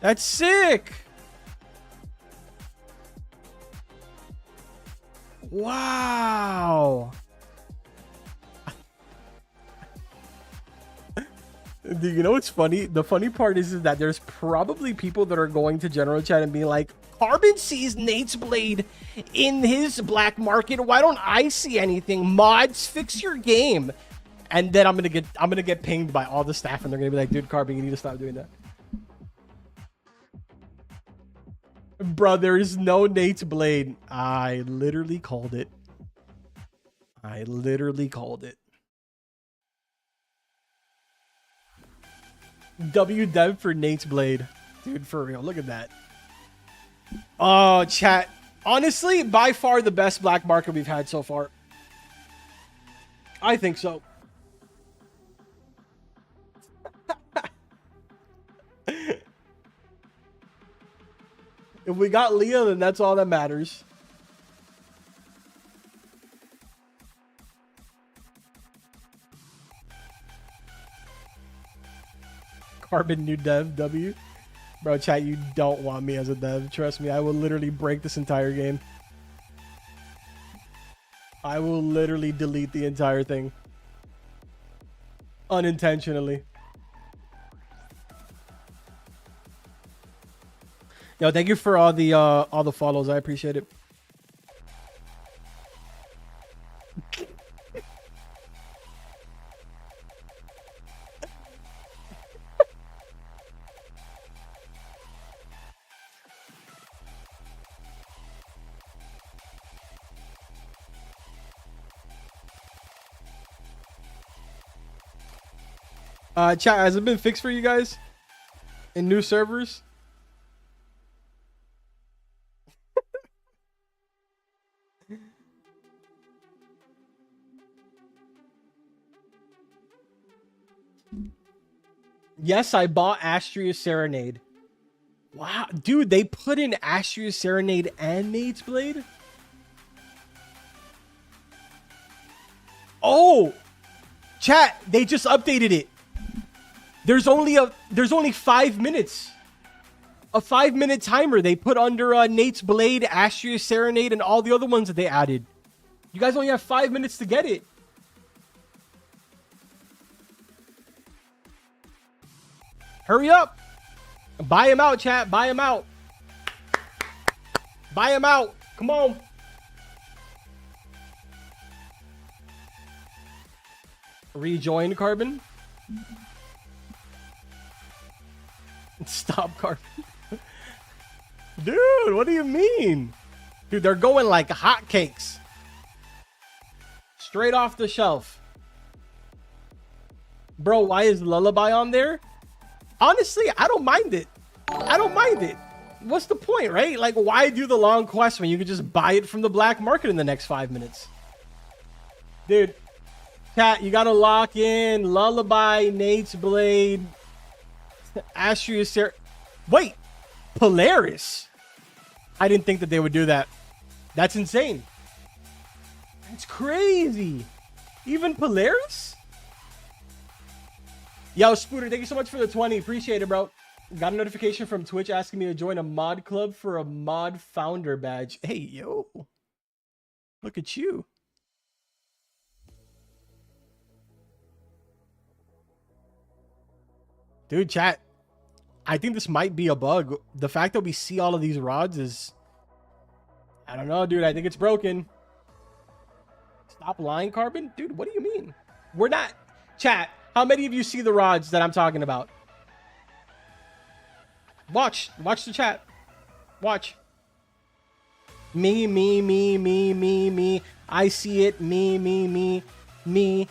That's sick. Wow. You know what's funny? The funny part is that there's probably people that are going to general chat and be like, Carbon sees Nate's Blade in his black market. Why don't I see anything? Mods, fix your game. And then I'm gonna get pinged by all the staff, and they're gonna be like, dude, Carbon, you need to stop doing that. Bro, there is no Nate's Blade. I literally called it. I literally called it. W dev for Nate's Blade. Dude, for real. Look at that. Oh, chat. Honestly, by far the best black market we've had so far. I think so. If we got Leah, then that's all that matters. Carbon new dev, W. Bro, chat, you don't want me as a dev. Trust me, I will literally break this entire game. I will literally delete the entire thing. Unintentionally. Yo, thank you for all the follows. I appreciate it. Chat, has it been fixed for you guys in new servers? Yes, I bought Astria's Serenade. Wow, dude, they put in Astria's Serenade and Nate's Blade? Oh, chat, they just updated it. There's only 5 minutes. A 5-minute timer they put under Nate's Blade, Astria's Serenade, and all the other ones that they added. You guys only have 5 minutes to get it. Hurry up. Buy him out, chat. Buy him out. Buy him out. Come on. Rejoin, Carbon. Stop, Carbon. Dude, what do you mean? Dude, they're going like hotcakes. Straight off the shelf. Bro, why is Lullaby on there? Honestly, I don't mind it. I don't mind it. What's the point, right? Like, why do the long quest when you could just buy it from the black market in the next 5 minutes? Dude, chat, you gotta lock in Lullaby, Nate's Blade, Astria's Wait, Polaris. I didn't think that they would do that. That's insane. It's crazy. Even Polaris? Yo, Spooter, thank you so much for the 20. Appreciate it, bro. Got a notification from Twitch asking me to join a mod club for a mod founder badge. Hey, yo. Look at you. Dude, chat. I think this might be a bug. The fact that we see all of these rods is... I don't know, dude. I think it's broken. Stop lying, Carbon? Dude, what do you mean? We're not... Chat, how many of you see the rods that I'm talking about? Watch. Watch the chat. Watch. Me. I see it. Me.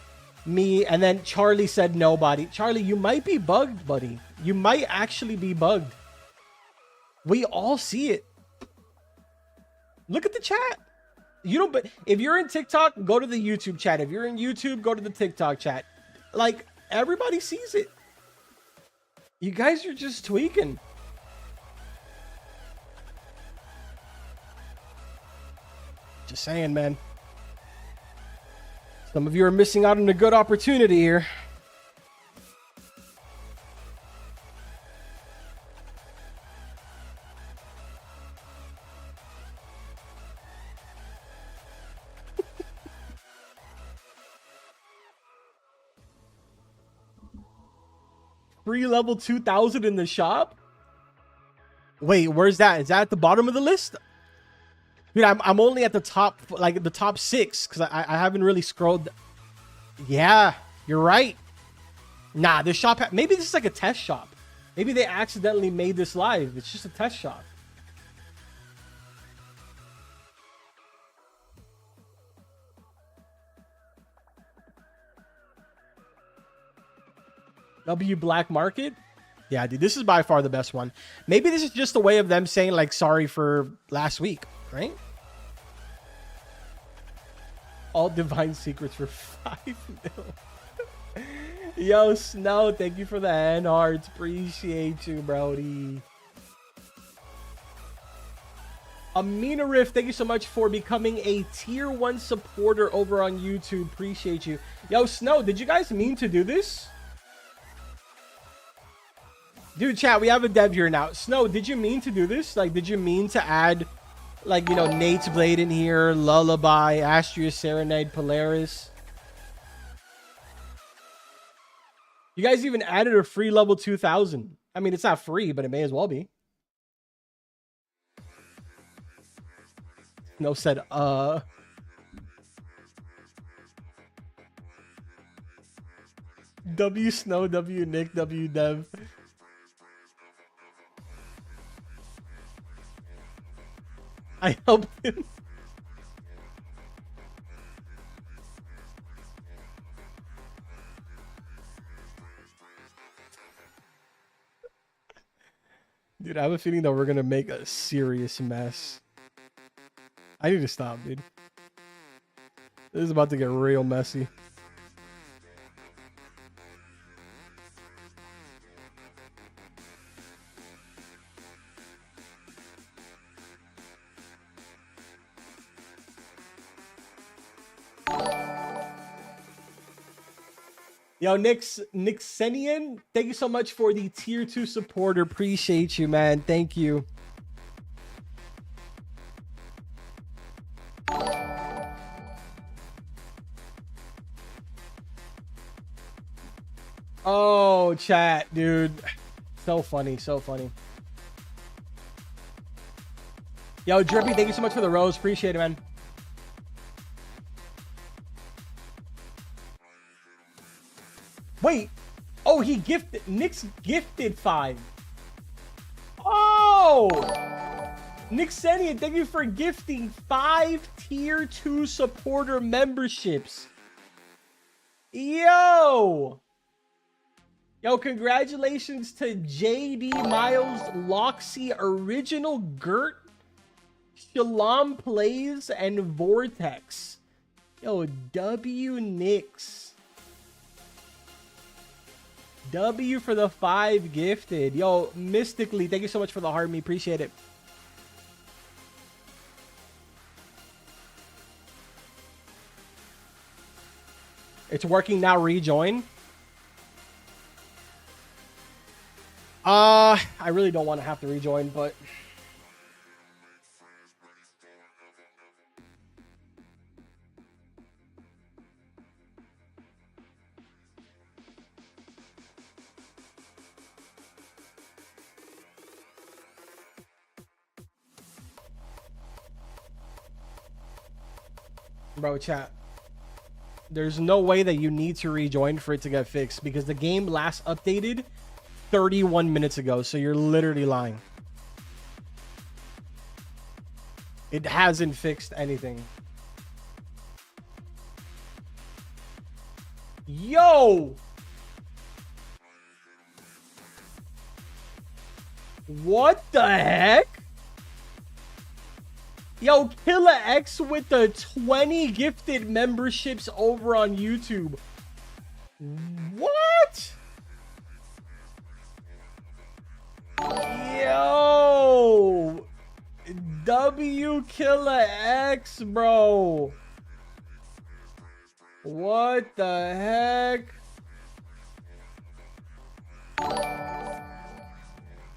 And then Charlie said nobody. Charlie, you might be bugged, buddy. You might actually be bugged. We all see it. Look at the chat. You don't, but if you're in TikTok, go to the YouTube chat. If you're in YouTube, go to the TikTok chat. Like, everybody sees it. You guys are just tweaking. Just saying, man. Some of you are missing out on a good opportunity here. Free level 2000 in the shop? Wait, where's that? Is that at the bottom of the list? Dude, I'm only at the top, like the top 6, because I haven't really scrolled. Yeah, you're right. Nah, this shop, maybe this is like a test shop. Maybe they accidentally made this live. It's just a test shop. W Black Market? Yeah, dude, this is by far the best one. Maybe this is just a way of them saying, like, sorry for last week, right? All divine secrets for 5 mil. Yo, Snow, thank you for the hand hearts. Appreciate you, Brody. Amina Riff, thank you so much for becoming a tier 1 supporter over on YouTube. Appreciate you. Yo, Snow, did you guys mean to do this? Dude, chat, we have a dev here now. Snow, did you mean to do this? Like, did you mean to add, like, you know, Nate's Blade in here, Lullaby, Astria Serenade, Polaris? You guys even added a free level 2000. I mean, it's not free, but it may as well be. Snow said, W Snow, W Nick, W Dev. I helped him. Dude, I have a feeling that we're gonna make a serious mess. I need to stop, dude. This is about to get real messy. Yo, Nixenian, thank you so much for the tier 2 supporter. Appreciate you, man. Thank you. Oh, chat, dude. So funny, so funny. Yo, Drippy, thank you so much for the rose. Appreciate it, man. Wait. Oh, he gifted. Nick's gifted 5. Oh! Nixenian, thank you for gifting 5 tier 2 supporter memberships. Yo! Yo, congratulations to JD Miles, Loxy, Original Gert, Shalom Plays, and Vortex. Yo, W Nix. W for the 5 gifted. Yo, Mystically, thank you so much for the heart. Me appreciate it. It's working now. Rejoin. I really don't want to have to rejoin, but bro, chat. There's no way that you need to rejoin for it to get fixed because the game last updated 31 minutes ago. So you're literally lying. It hasn't fixed anything. Yo! What the heck? Yo, Killer X with the 20 gifted memberships over on YouTube. What? Yo! W Killer X, bro. What the heck?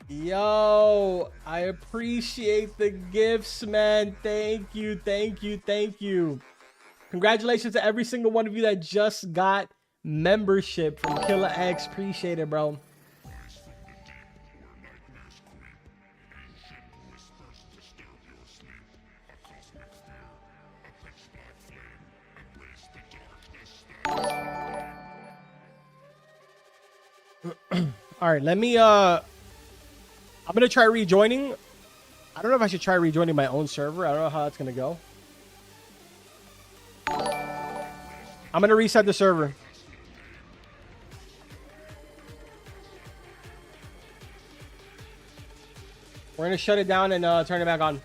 Yo, I appreciate the gifts, man. Thank you, thank you, thank you. Congratulations to every single one of you that just got membership from Killer X. Appreciate it, bro. All right, let me I'm gonna try rejoining. I don't know if I should try rejoining my own server. I don't know how that's gonna go. I'm gonna reset the server. We're gonna shut it down and turn it back on.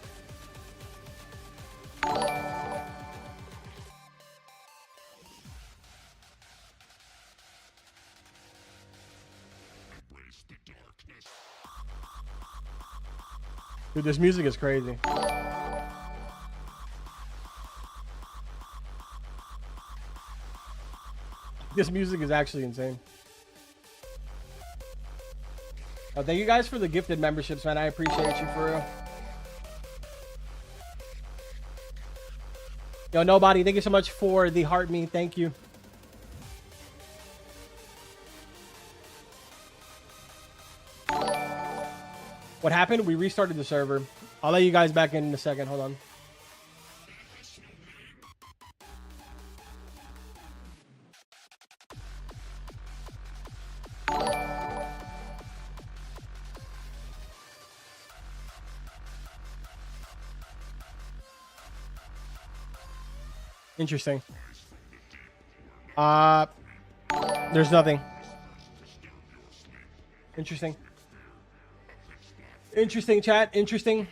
Dude, this music is crazy. This music is actually insane. Oh, thank you guys for the gifted memberships, man. I appreciate you for real. Yo, nobody, thank you so much for the heart me. Thank you. What happened? We restarted the server. I'll let you guys back in a second. Hold on. Interesting. There's nothing. Interesting. Interesting, chat. Interesting.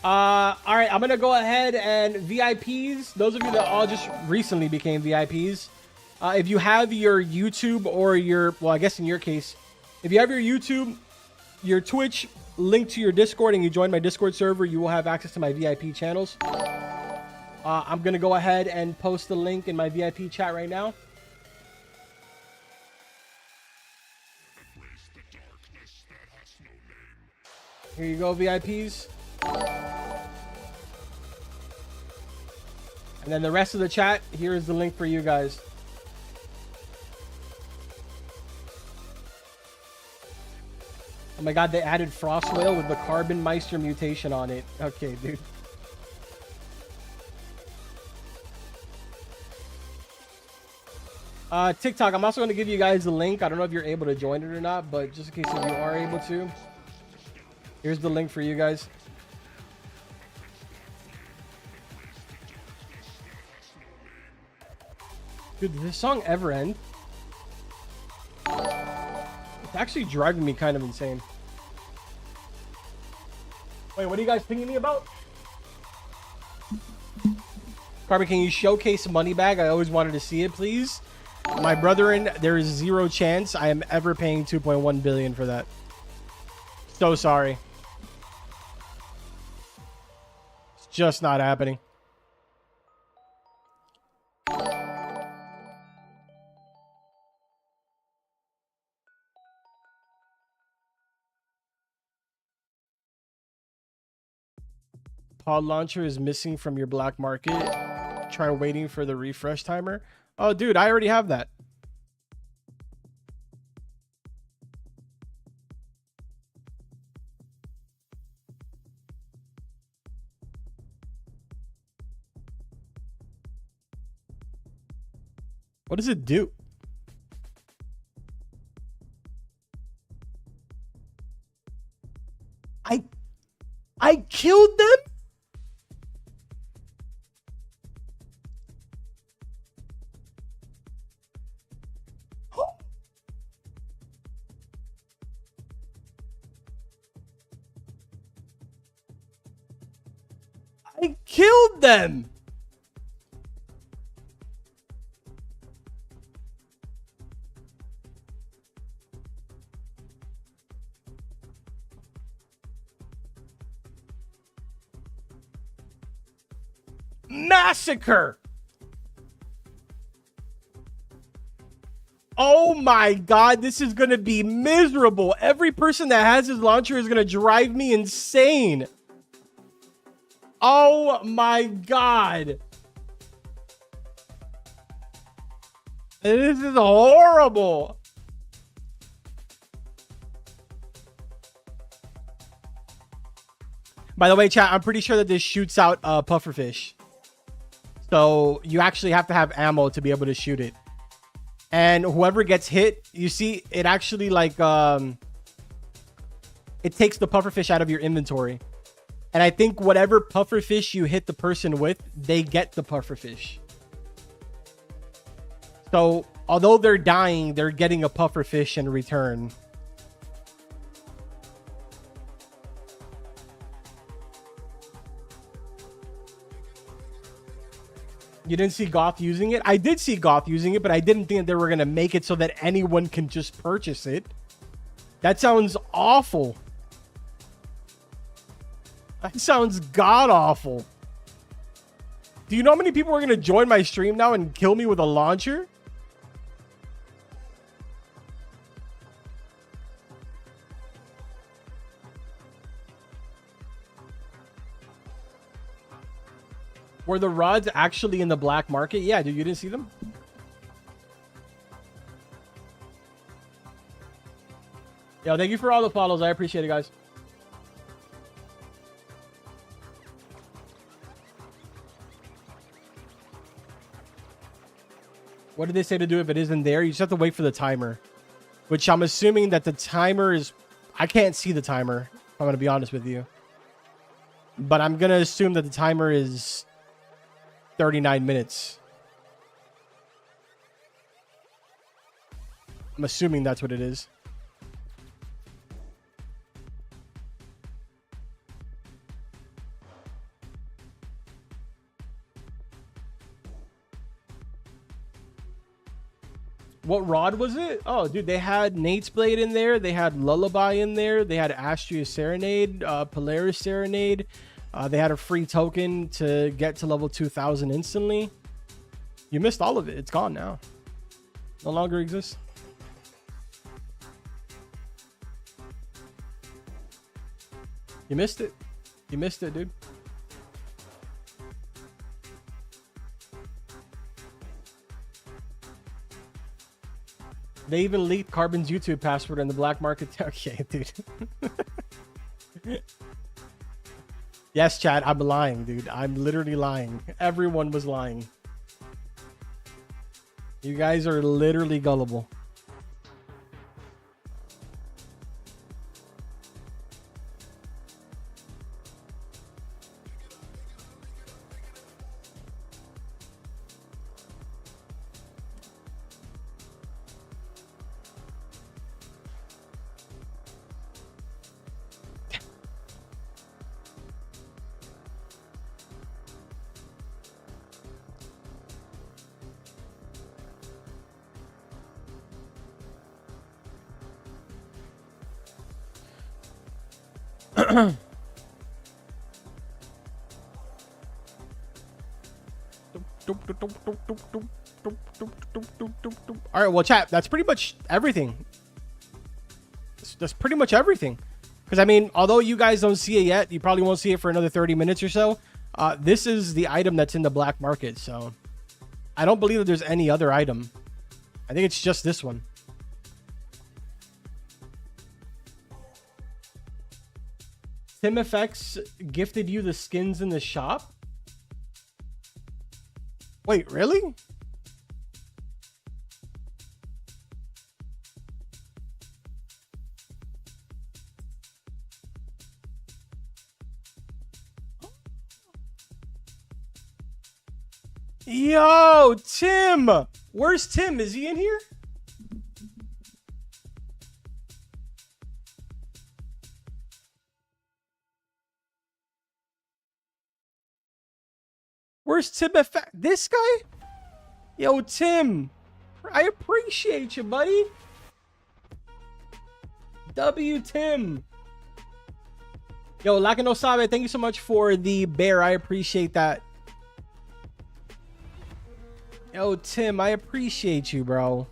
All right, I'm gonna go ahead and VIPs. Those of you that all just recently became VIPs, if you have your YouTube or your, well, I guess in your case, if you have your YouTube, your Twitch linked to your Discord, and you join my Discord server, you will have access to my VIP channels. I'm gonna go ahead and post the link in my VIP chat right now. Here you go, VIPs. And then the rest of the chat, here is the link for you guys. Oh my god, they added Frost Whale with the Carbon Meister mutation on it. Okay, dude. TikTok, I'm also going to give you guys the link. I don't know if you're able to join it or not, but just in case if you are able to, here's the link for you guys. Dude, did this song ever end? It's actually driving me kind of insane. Wait, what are you guys pinging me about? Carbon, can you showcase Moneybag? I always wanted to see it, please. My brethren, there is zero chance I am ever paying 2.1 billion for that. So sorry. It's just not happening. pod launcher is missing from your black market. Try waiting for the refresh timer. Oh, dude, I already have that. What does it do? I killed them? I killed them. Massacre. Oh my god, this is gonna be miserable. Every person that has his launcher is gonna drive me insane. Oh my god. This is horrible. By the way, chat, I'm pretty sure that this shoots out pufferfish. So you actually have to have ammo to be able to shoot it. And whoever gets hit, you see, it actually like it takes the pufferfish out of your inventory. And I think whatever pufferfish you hit the person with, they get the pufferfish. So although they're dying, they're getting a pufferfish in return. You didn't see Goth using it? I did see Goth using it, but I didn't think that they were going to make it so that anyone can just purchase it. That sounds awful. That sounds god-awful. Do you know how many people are going to join my stream now and kill me with a launcher? Were the rods actually in the black market? Yeah, dude, you didn't see them? Yo, thank you for all the follows. I appreciate it, guys. What did they say to do if it isn't there? You just have to wait for the timer. Which I'm assuming that the timer is... I can't see the timer, if I'm going to be honest with you. But I'm going to assume that the timer is 39 minutes. I'm assuming that's what it is. What rod was it? Oh, dude, they had Nate's Blade in there. They had Lullaby in there. They had Astria Serenade, Polaris Serenade. They had a free token to get to level 2000 instantly. You missed all of it. It's gone now. No longer exists. You missed it. You missed it, dude. They even leaked Carbon's YouTube password in the black market. Okay, dude. Yes, chat, I'm lying, dude. I'm literally lying. Everyone was lying. You guys are literally gullible. All right, well, chat, that's pretty much everything. That's pretty much everything. Because, I mean, although you guys don't see it yet, you probably won't see it for another 30 minutes or so. This is the item that's in the black market. So I don't believe that there's any other item. I think it's just this one. Tim FX gifted you the skins in the shop? Wait, really? Yo, Tim! Where's Tim? Is he in here? Where's Tim? This guy? Yo, Tim. I appreciate you, buddy. W, Tim. Yo, Lakano Sabe, thank you so much for the bear. I appreciate that. Yo, Tim, I appreciate you, bro.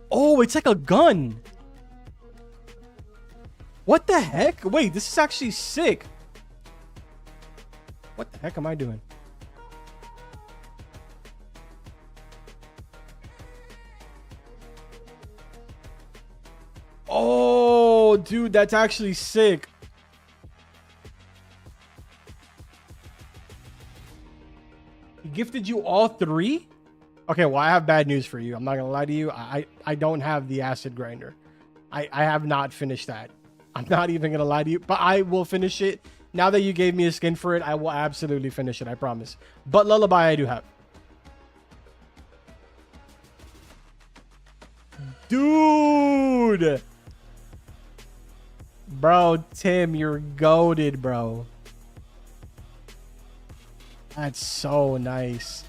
Oh, it's like a gun. What the heck? Wait, this is actually sick. What the heck am I doing? Oh, dude, that's actually sick. He gifted you all three? Okay, well, I have bad news for you. I'm not gonna lie to you. I don't have the acid grinder. I have not finished that. I'm not even gonna lie to you, but I will finish it. Now that you gave me a skin for it, I will absolutely finish it, I promise. But Lullaby I do have. Dude! Bro, Tim, you're goated, bro. That's so nice.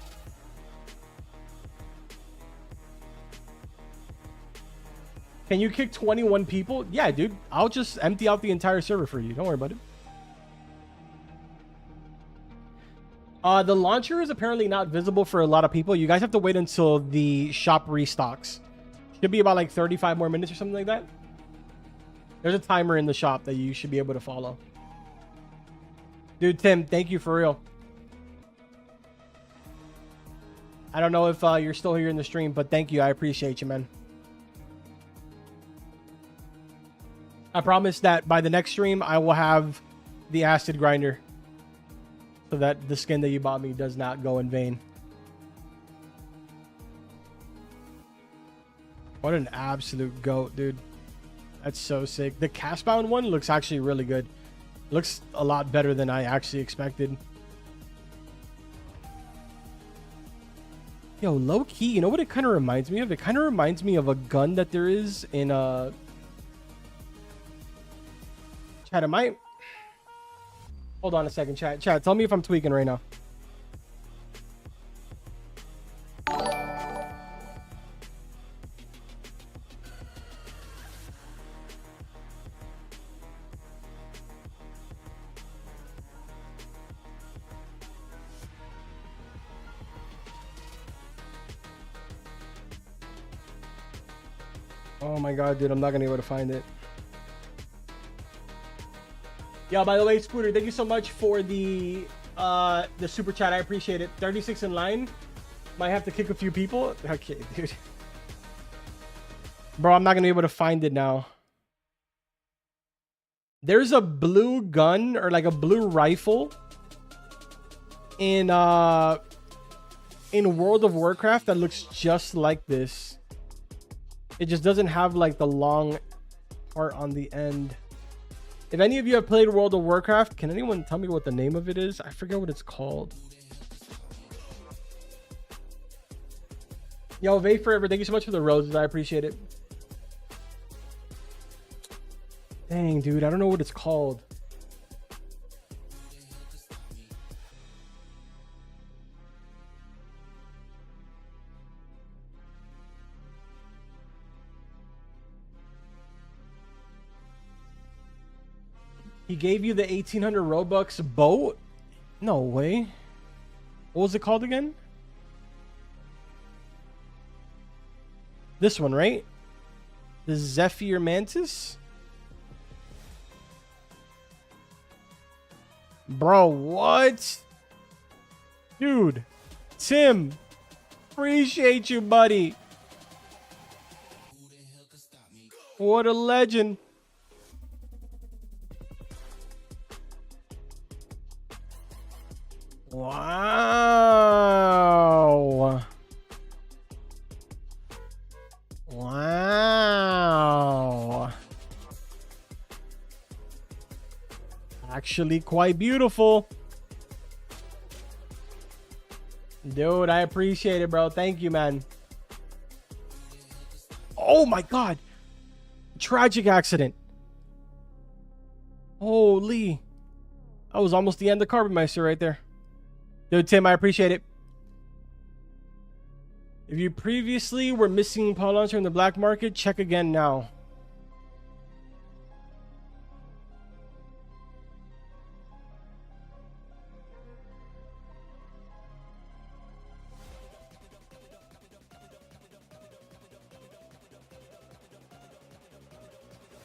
Can you kick 21 people? Yeah, dude. I'll just empty out the entire server for you. Don't worry about it. The launcher is apparently not visible for a lot of people. You guys have to wait until the shop restocks. Should be about like 35 more minutes or something like that. There's a timer in the shop that you should be able to follow. Dude, Tim, thank you for real. I don't know if you're still here in the stream, but thank you. I appreciate you, man. I promise that by the next stream, I will have the acid grinder so that the skin that you bought me does not go in vain. What an absolute goat, dude. That's so sick. The cast-bound one looks actually really good. Looks a lot better than I actually expected. Yo, low-key, you know what it kind of reminds me of? It kind of reminds me of a gun that there is in Chat, am I... Hold on a second, chat. Chat, tell me if I'm tweaking right now. Oh my god, dude, I'm not gonna be able to find it. Yeah, by the way, Scooter, thank you so much for the super chat. I appreciate it. 36 in line. Might have to kick a few people. Okay, dude. Bro, I'm not gonna be able to find it now. There's a blue gun or like a blue rifle in World of Warcraft that looks just like this. It just doesn't have like the long part on the end. If any of you have played World of Warcraft, can anyone tell me what the name of it is? I forget what it's called. Yo, Vay Forever, thank you so much for the roses. I appreciate it. Dang, dude, I don't know what it's called. He gave you the 1800 Robux boat? No way. What was it called again? This one, right? The Zephyr Mantis? Bro, what? Dude, Tim, appreciate you, buddy. What a legend. Wow. Wow. Actually quite beautiful. Dude, I appreciate it, bro. Thank you, man. Oh my God. Tragic accident. Holy. That was almost the end of Carbon Meister right there. Dude, Tim, I appreciate it. If you previously were missing Paul Launcher in the black market, check again now.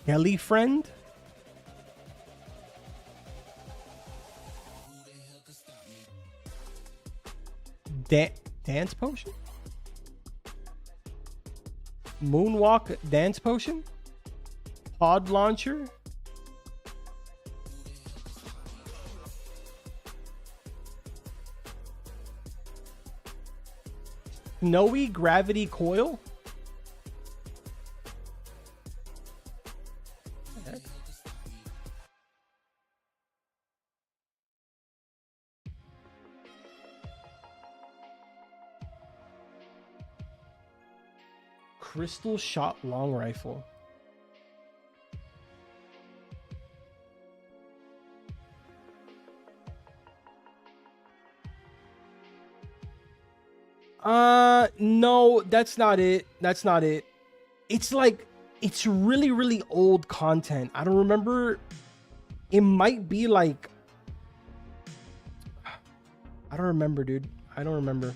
Kelly friend? Dance potion? Moonwalk dance potion? Pod launcher? Snowy gravity coil? Crystal shot long rifle. No, that's not it. That's not it. It's like, it's really, really old content. I don't remember. It might be like, I don't remember, dude. I don't remember.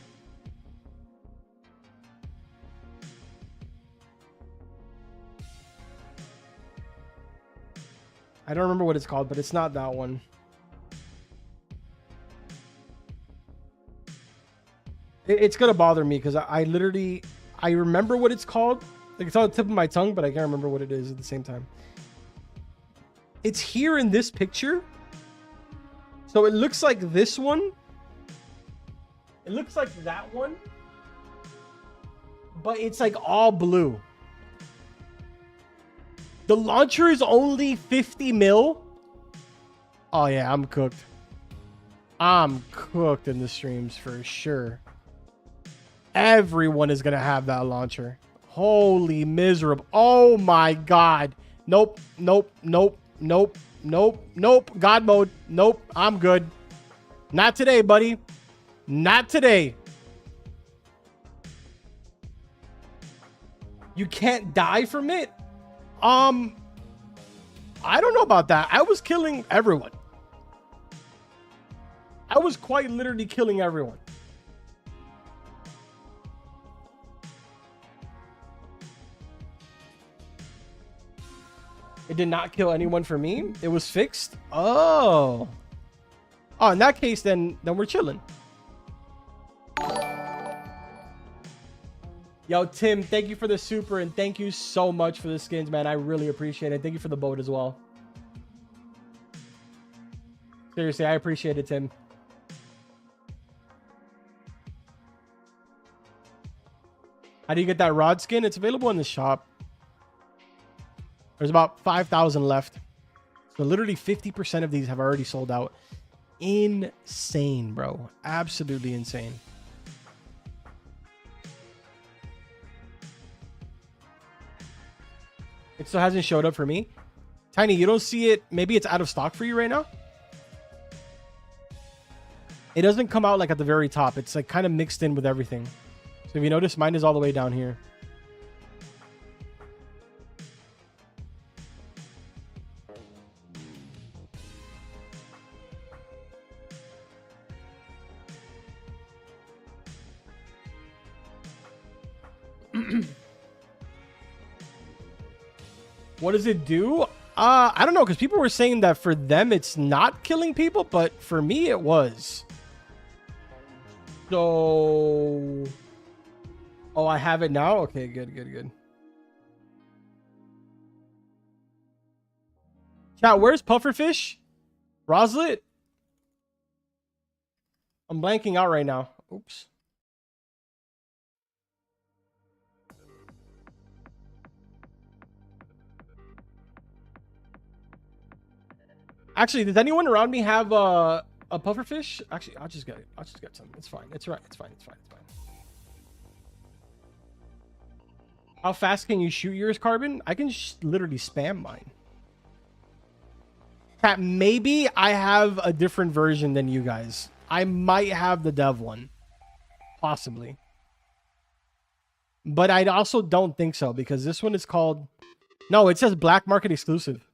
I don't remember what it's called, but it's not that one. It's gonna bother me because I literally, I remember what it's called. Like, it's on the tip of my tongue, but I can't remember what it is at the same time. It's here in this picture. So it looks like this one. It looks like that one. But it's like all blue. The launcher is only 50 mil. Oh yeah, I'm cooked. I'm cooked in the streams for sure. Everyone is gonna have that launcher. Holy miserable. Oh my God. Nope, nope, nope, nope, nope, nope. God mode. Nope, I'm good. Not today, buddy. Not today. You can't die from it? I don't know about that. I was killing everyone. I was quite literally killing everyone. It did not kill anyone for me. It was fixed. Oh. Oh, in that case, then we're chilling. Yo, Tim, thank you for the super and thank you so much for the skins, man. I really appreciate it. Thank you for the boat as well. Seriously, I appreciate it, Tim. How do you get that rod skin? It's available in the shop. There's about 5,000 left. So literally 50% of these have already sold out. Insane, bro. Absolutely insane. It still hasn't showed up for me. Tiny, you don't see it. Maybe it's out of stock for you right now. It doesn't come out like at the very top. It's like kind of mixed in with everything. So if you notice, mine is all the way down here. What does it do? I don't know, because people were saying that for them it's not killing people, but for me it was. So, oh, I have it now. Okay, good. Chat, where's Pufferfish? Roslet? I'm blanking out right now. Oops. Actually, does anyone around me have a pufferfish? Actually, I'll just get some. It's fine. It's fine. How fast can you shoot yours, Carbon? I can literally spam mine. Chat, maybe I have a different version than you guys. I might have the dev one. Possibly. But I also don't think so, because this one is called... No, it says black market exclusive.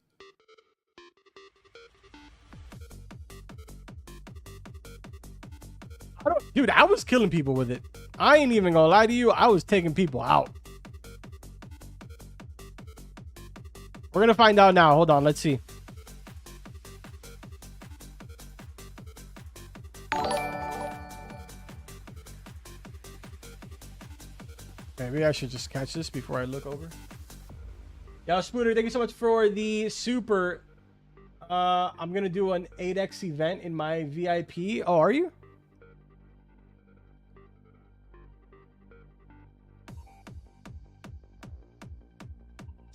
Dude, I was killing people with it. I ain't even gonna lie to you. I was taking people out. We're gonna find out now. Hold on, let's see. Maybe I should just catch this before I look over. Yo, Spooner, thank you so much for the super. I'm gonna do an 8x event in my VIP. Oh, are you?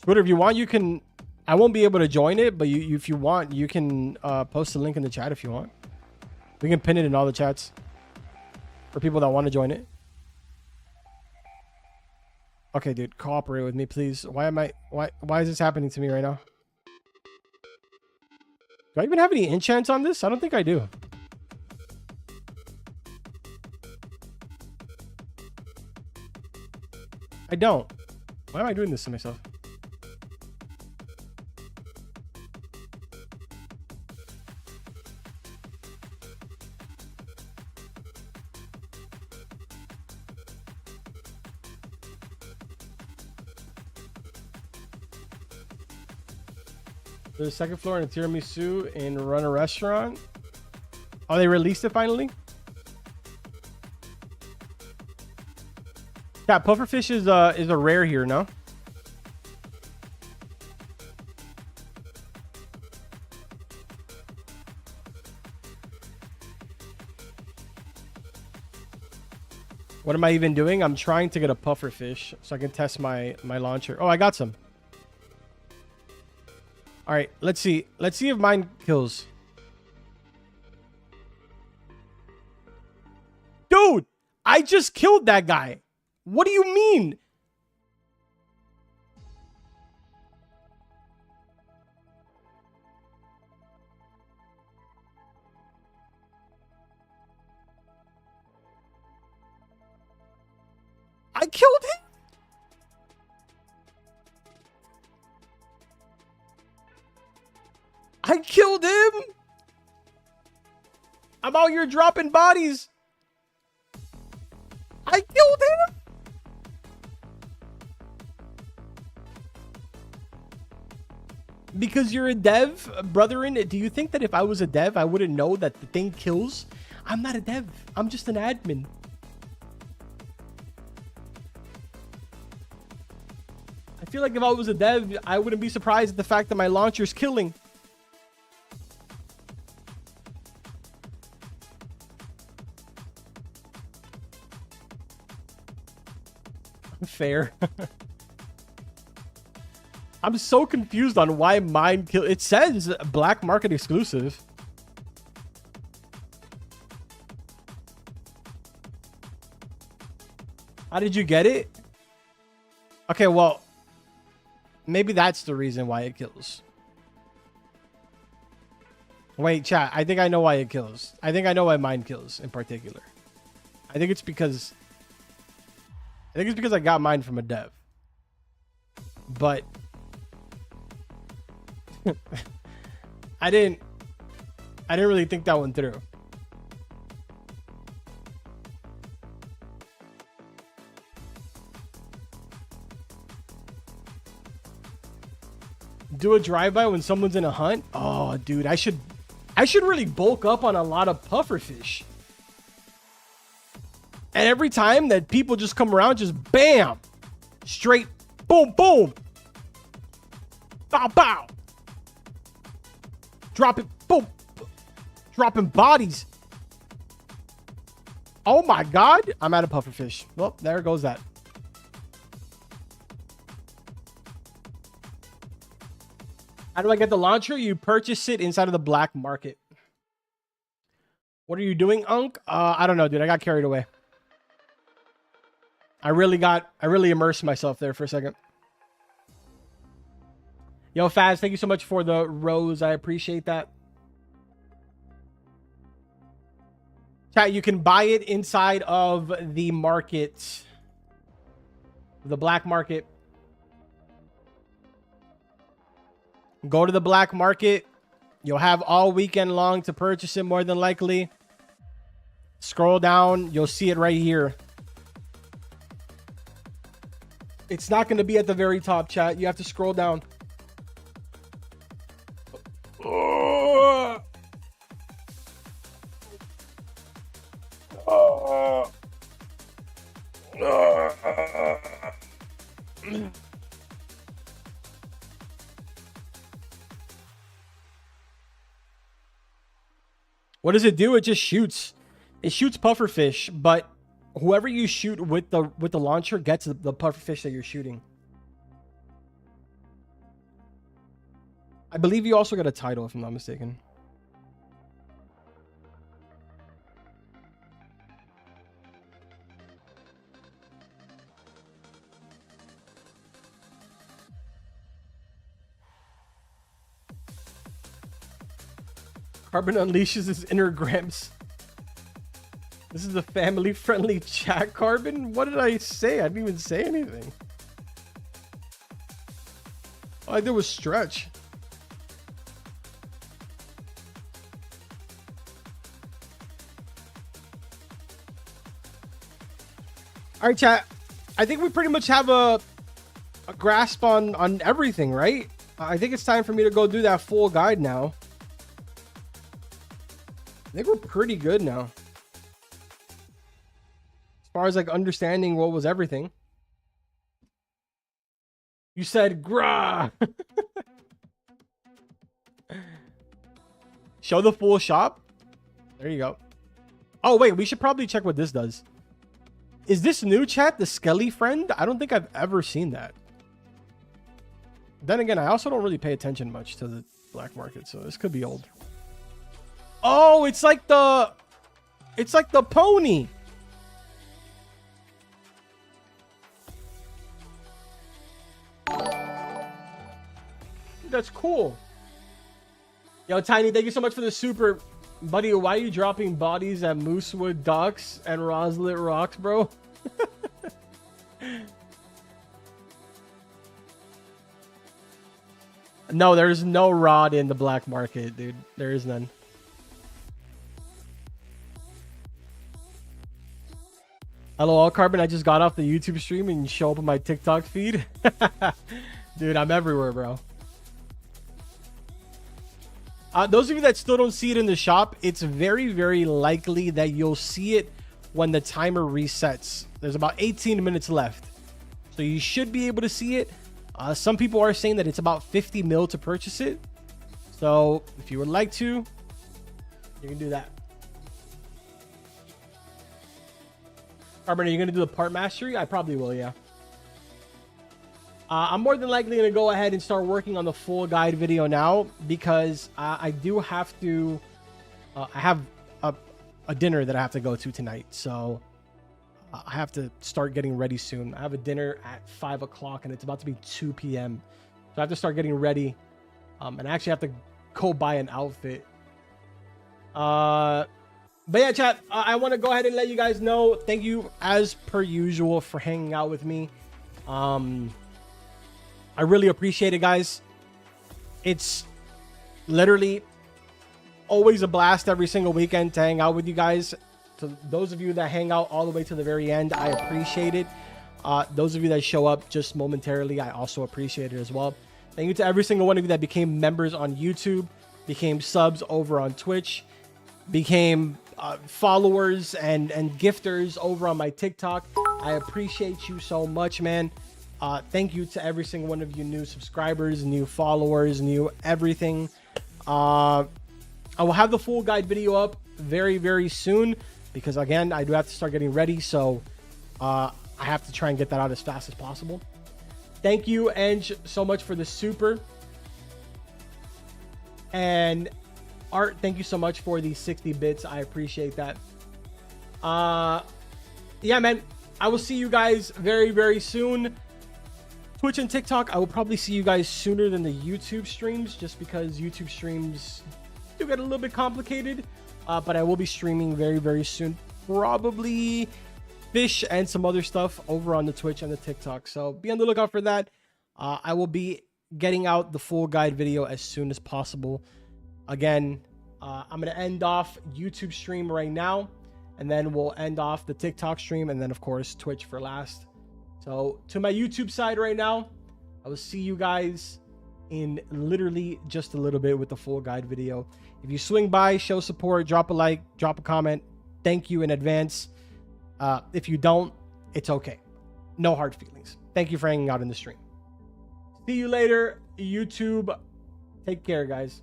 Spooner, if you want, you can. I won't be able to join it, but if you want, you can post a link in the chat if you want. We can pin it in all the chats for people that want to join it. Okay, dude, cooperate with me, please. Why is this happening to me right now? Do I even have any enchants on this? I don't think I do. I don't. Why am I doing this to myself? There's a second floor in a tiramisu in Run a Restaurant. Oh, they released it finally? Yeah, pufferfish is a rare here, no? What am I even doing? I'm trying to get a pufferfish so I can test my launcher. Oh, I got some. All right, let's see. Let's see if mine kills. Dude, I just killed that guy. What do you mean? I killed him. I killed him. I'm out here dropping bodies. I killed him. Because you're a dev, brethren, do you think that if I was a dev, I wouldn't know that the thing kills? I'm not a dev. I'm just an admin. I feel like if I was a dev, I wouldn't be surprised at the fact that my launcher's killing. Fair. I'm so confused on why mine kill. It says black market exclusive. How did you get it? Okay, well, maybe that's the reason why it kills. Wait, chat. I think I know why it kills. I think I know why mine kills in particular. I think it's because I got mine from a dev. But I didn't really think that one through. Do a drive-by when someone's in a hunt. Oh, dude, I should really bulk up on a lot of pufferfish. And every time that people just come around, just bam, straight, boom, boom, bow, bow, drop it, boom, dropping bodies. Oh my God, I'm out of pufferfish. Well, there goes that. How do I get the launcher? You purchase it inside of the black market. What are you doing, Unc? I don't know, dude. I got carried away. I really immersed myself there for a second. Yo, Faz, thank you so much for the rose. I appreciate that. Chat, you can buy it inside of the market. The black market. Go to the black market. You'll have all weekend long to purchase it, more than likely. Scroll down. You'll see it right here. It's not going to be at the very top, chat. You have to scroll down. What does it do? It just shoots. It shoots pufferfish, but whoever you shoot with the launcher gets the pufferfish that you're shooting. I believe you also got a title, if I'm not mistaken. Carbon unleashes his inner Gramps. This is a family-friendly chat, Carbon? What did I say? I didn't even say anything. All I did was stretch. All right, chat. I think we pretty much have a grasp on everything, right? I think it's time for me to go do that full guide now. I think we're pretty good now. As far as like understanding what was everything. You said grah. Show the full shop. There you go. Oh wait, we should probably check what this does. Is this new, chat? The Skelly friend? I don't think I've ever seen that. Then again, I also don't really pay attention much to the black market, so this could be old. Oh, it's like the pony. That's cool. Yo, Tiny, thank you so much for the super. Buddy, why are you dropping bodies at Moosewood Docks and Roslet Rocks, bro? No, there's no rod in the black market, dude. There is none. LOL, Carbon, I just got off the YouTube stream and you show up on my TikTok feed. Dude, I'm everywhere, bro. Those of you that still don't see it in the shop, it's very, very likely that you'll see it when the timer resets. There's about 18 minutes left. So you should be able to see it. Some people are saying that it's about 50 mil to purchase it. So if you would like to, you can do that. Carbon, are you going to do the part mastery? I probably will, yeah. I'm more than likely going to go ahead and start working on the full guide video now because I do have to... I have a dinner that I have to go to tonight, so I have to start getting ready soon. I have a dinner at 5 o'clock and it's about to be 2 p.m. So I have to start getting ready. And I actually have to go buy an outfit. But yeah, chat, I want to go ahead and let you guys know. Thank you, as per usual, for hanging out with me. I really appreciate it, guys. It's literally always a blast every single weekend to hang out with you guys. To those of you that hang out all the way to the very end, I appreciate it. Those of you that show up just momentarily, I also appreciate it as well. Thank you to every single one of you that became members on YouTube, became subs over on Twitch, became followers and gifters over on my TikTok. I appreciate you so much, man. Thank you to every single one of you new subscribers, new followers, new everything. I will have the full guide video up very, very soon because, again, I do have to start getting ready. So I have to try and get that out as fast as possible. Thank you, Ange, so much for the super. And Art, thank you so much for the 60 bits. I appreciate that. Yeah, man, I will see you guys very, very soon. Twitch and TikTok, I will probably see you guys sooner than the YouTube streams, just because YouTube streams do get a little bit complicated. But I will be streaming very, very soon. Probably Fish and some other stuff over on the Twitch and the TikTok. So be on the lookout for that. I will be getting out the full guide video as soon as possible. Again, I'm going to end off YouTube stream right now, and then we'll end off the TikTok stream, and then, of course, Twitch for last. So to my YouTube side right now, I will see you guys in literally just a little bit with the full guide video. If you swing by, show support, drop a like, drop a comment. Thank you in advance. If you don't, it's okay. No hard feelings. Thank you for hanging out in the stream. See you later, YouTube. Take care, guys.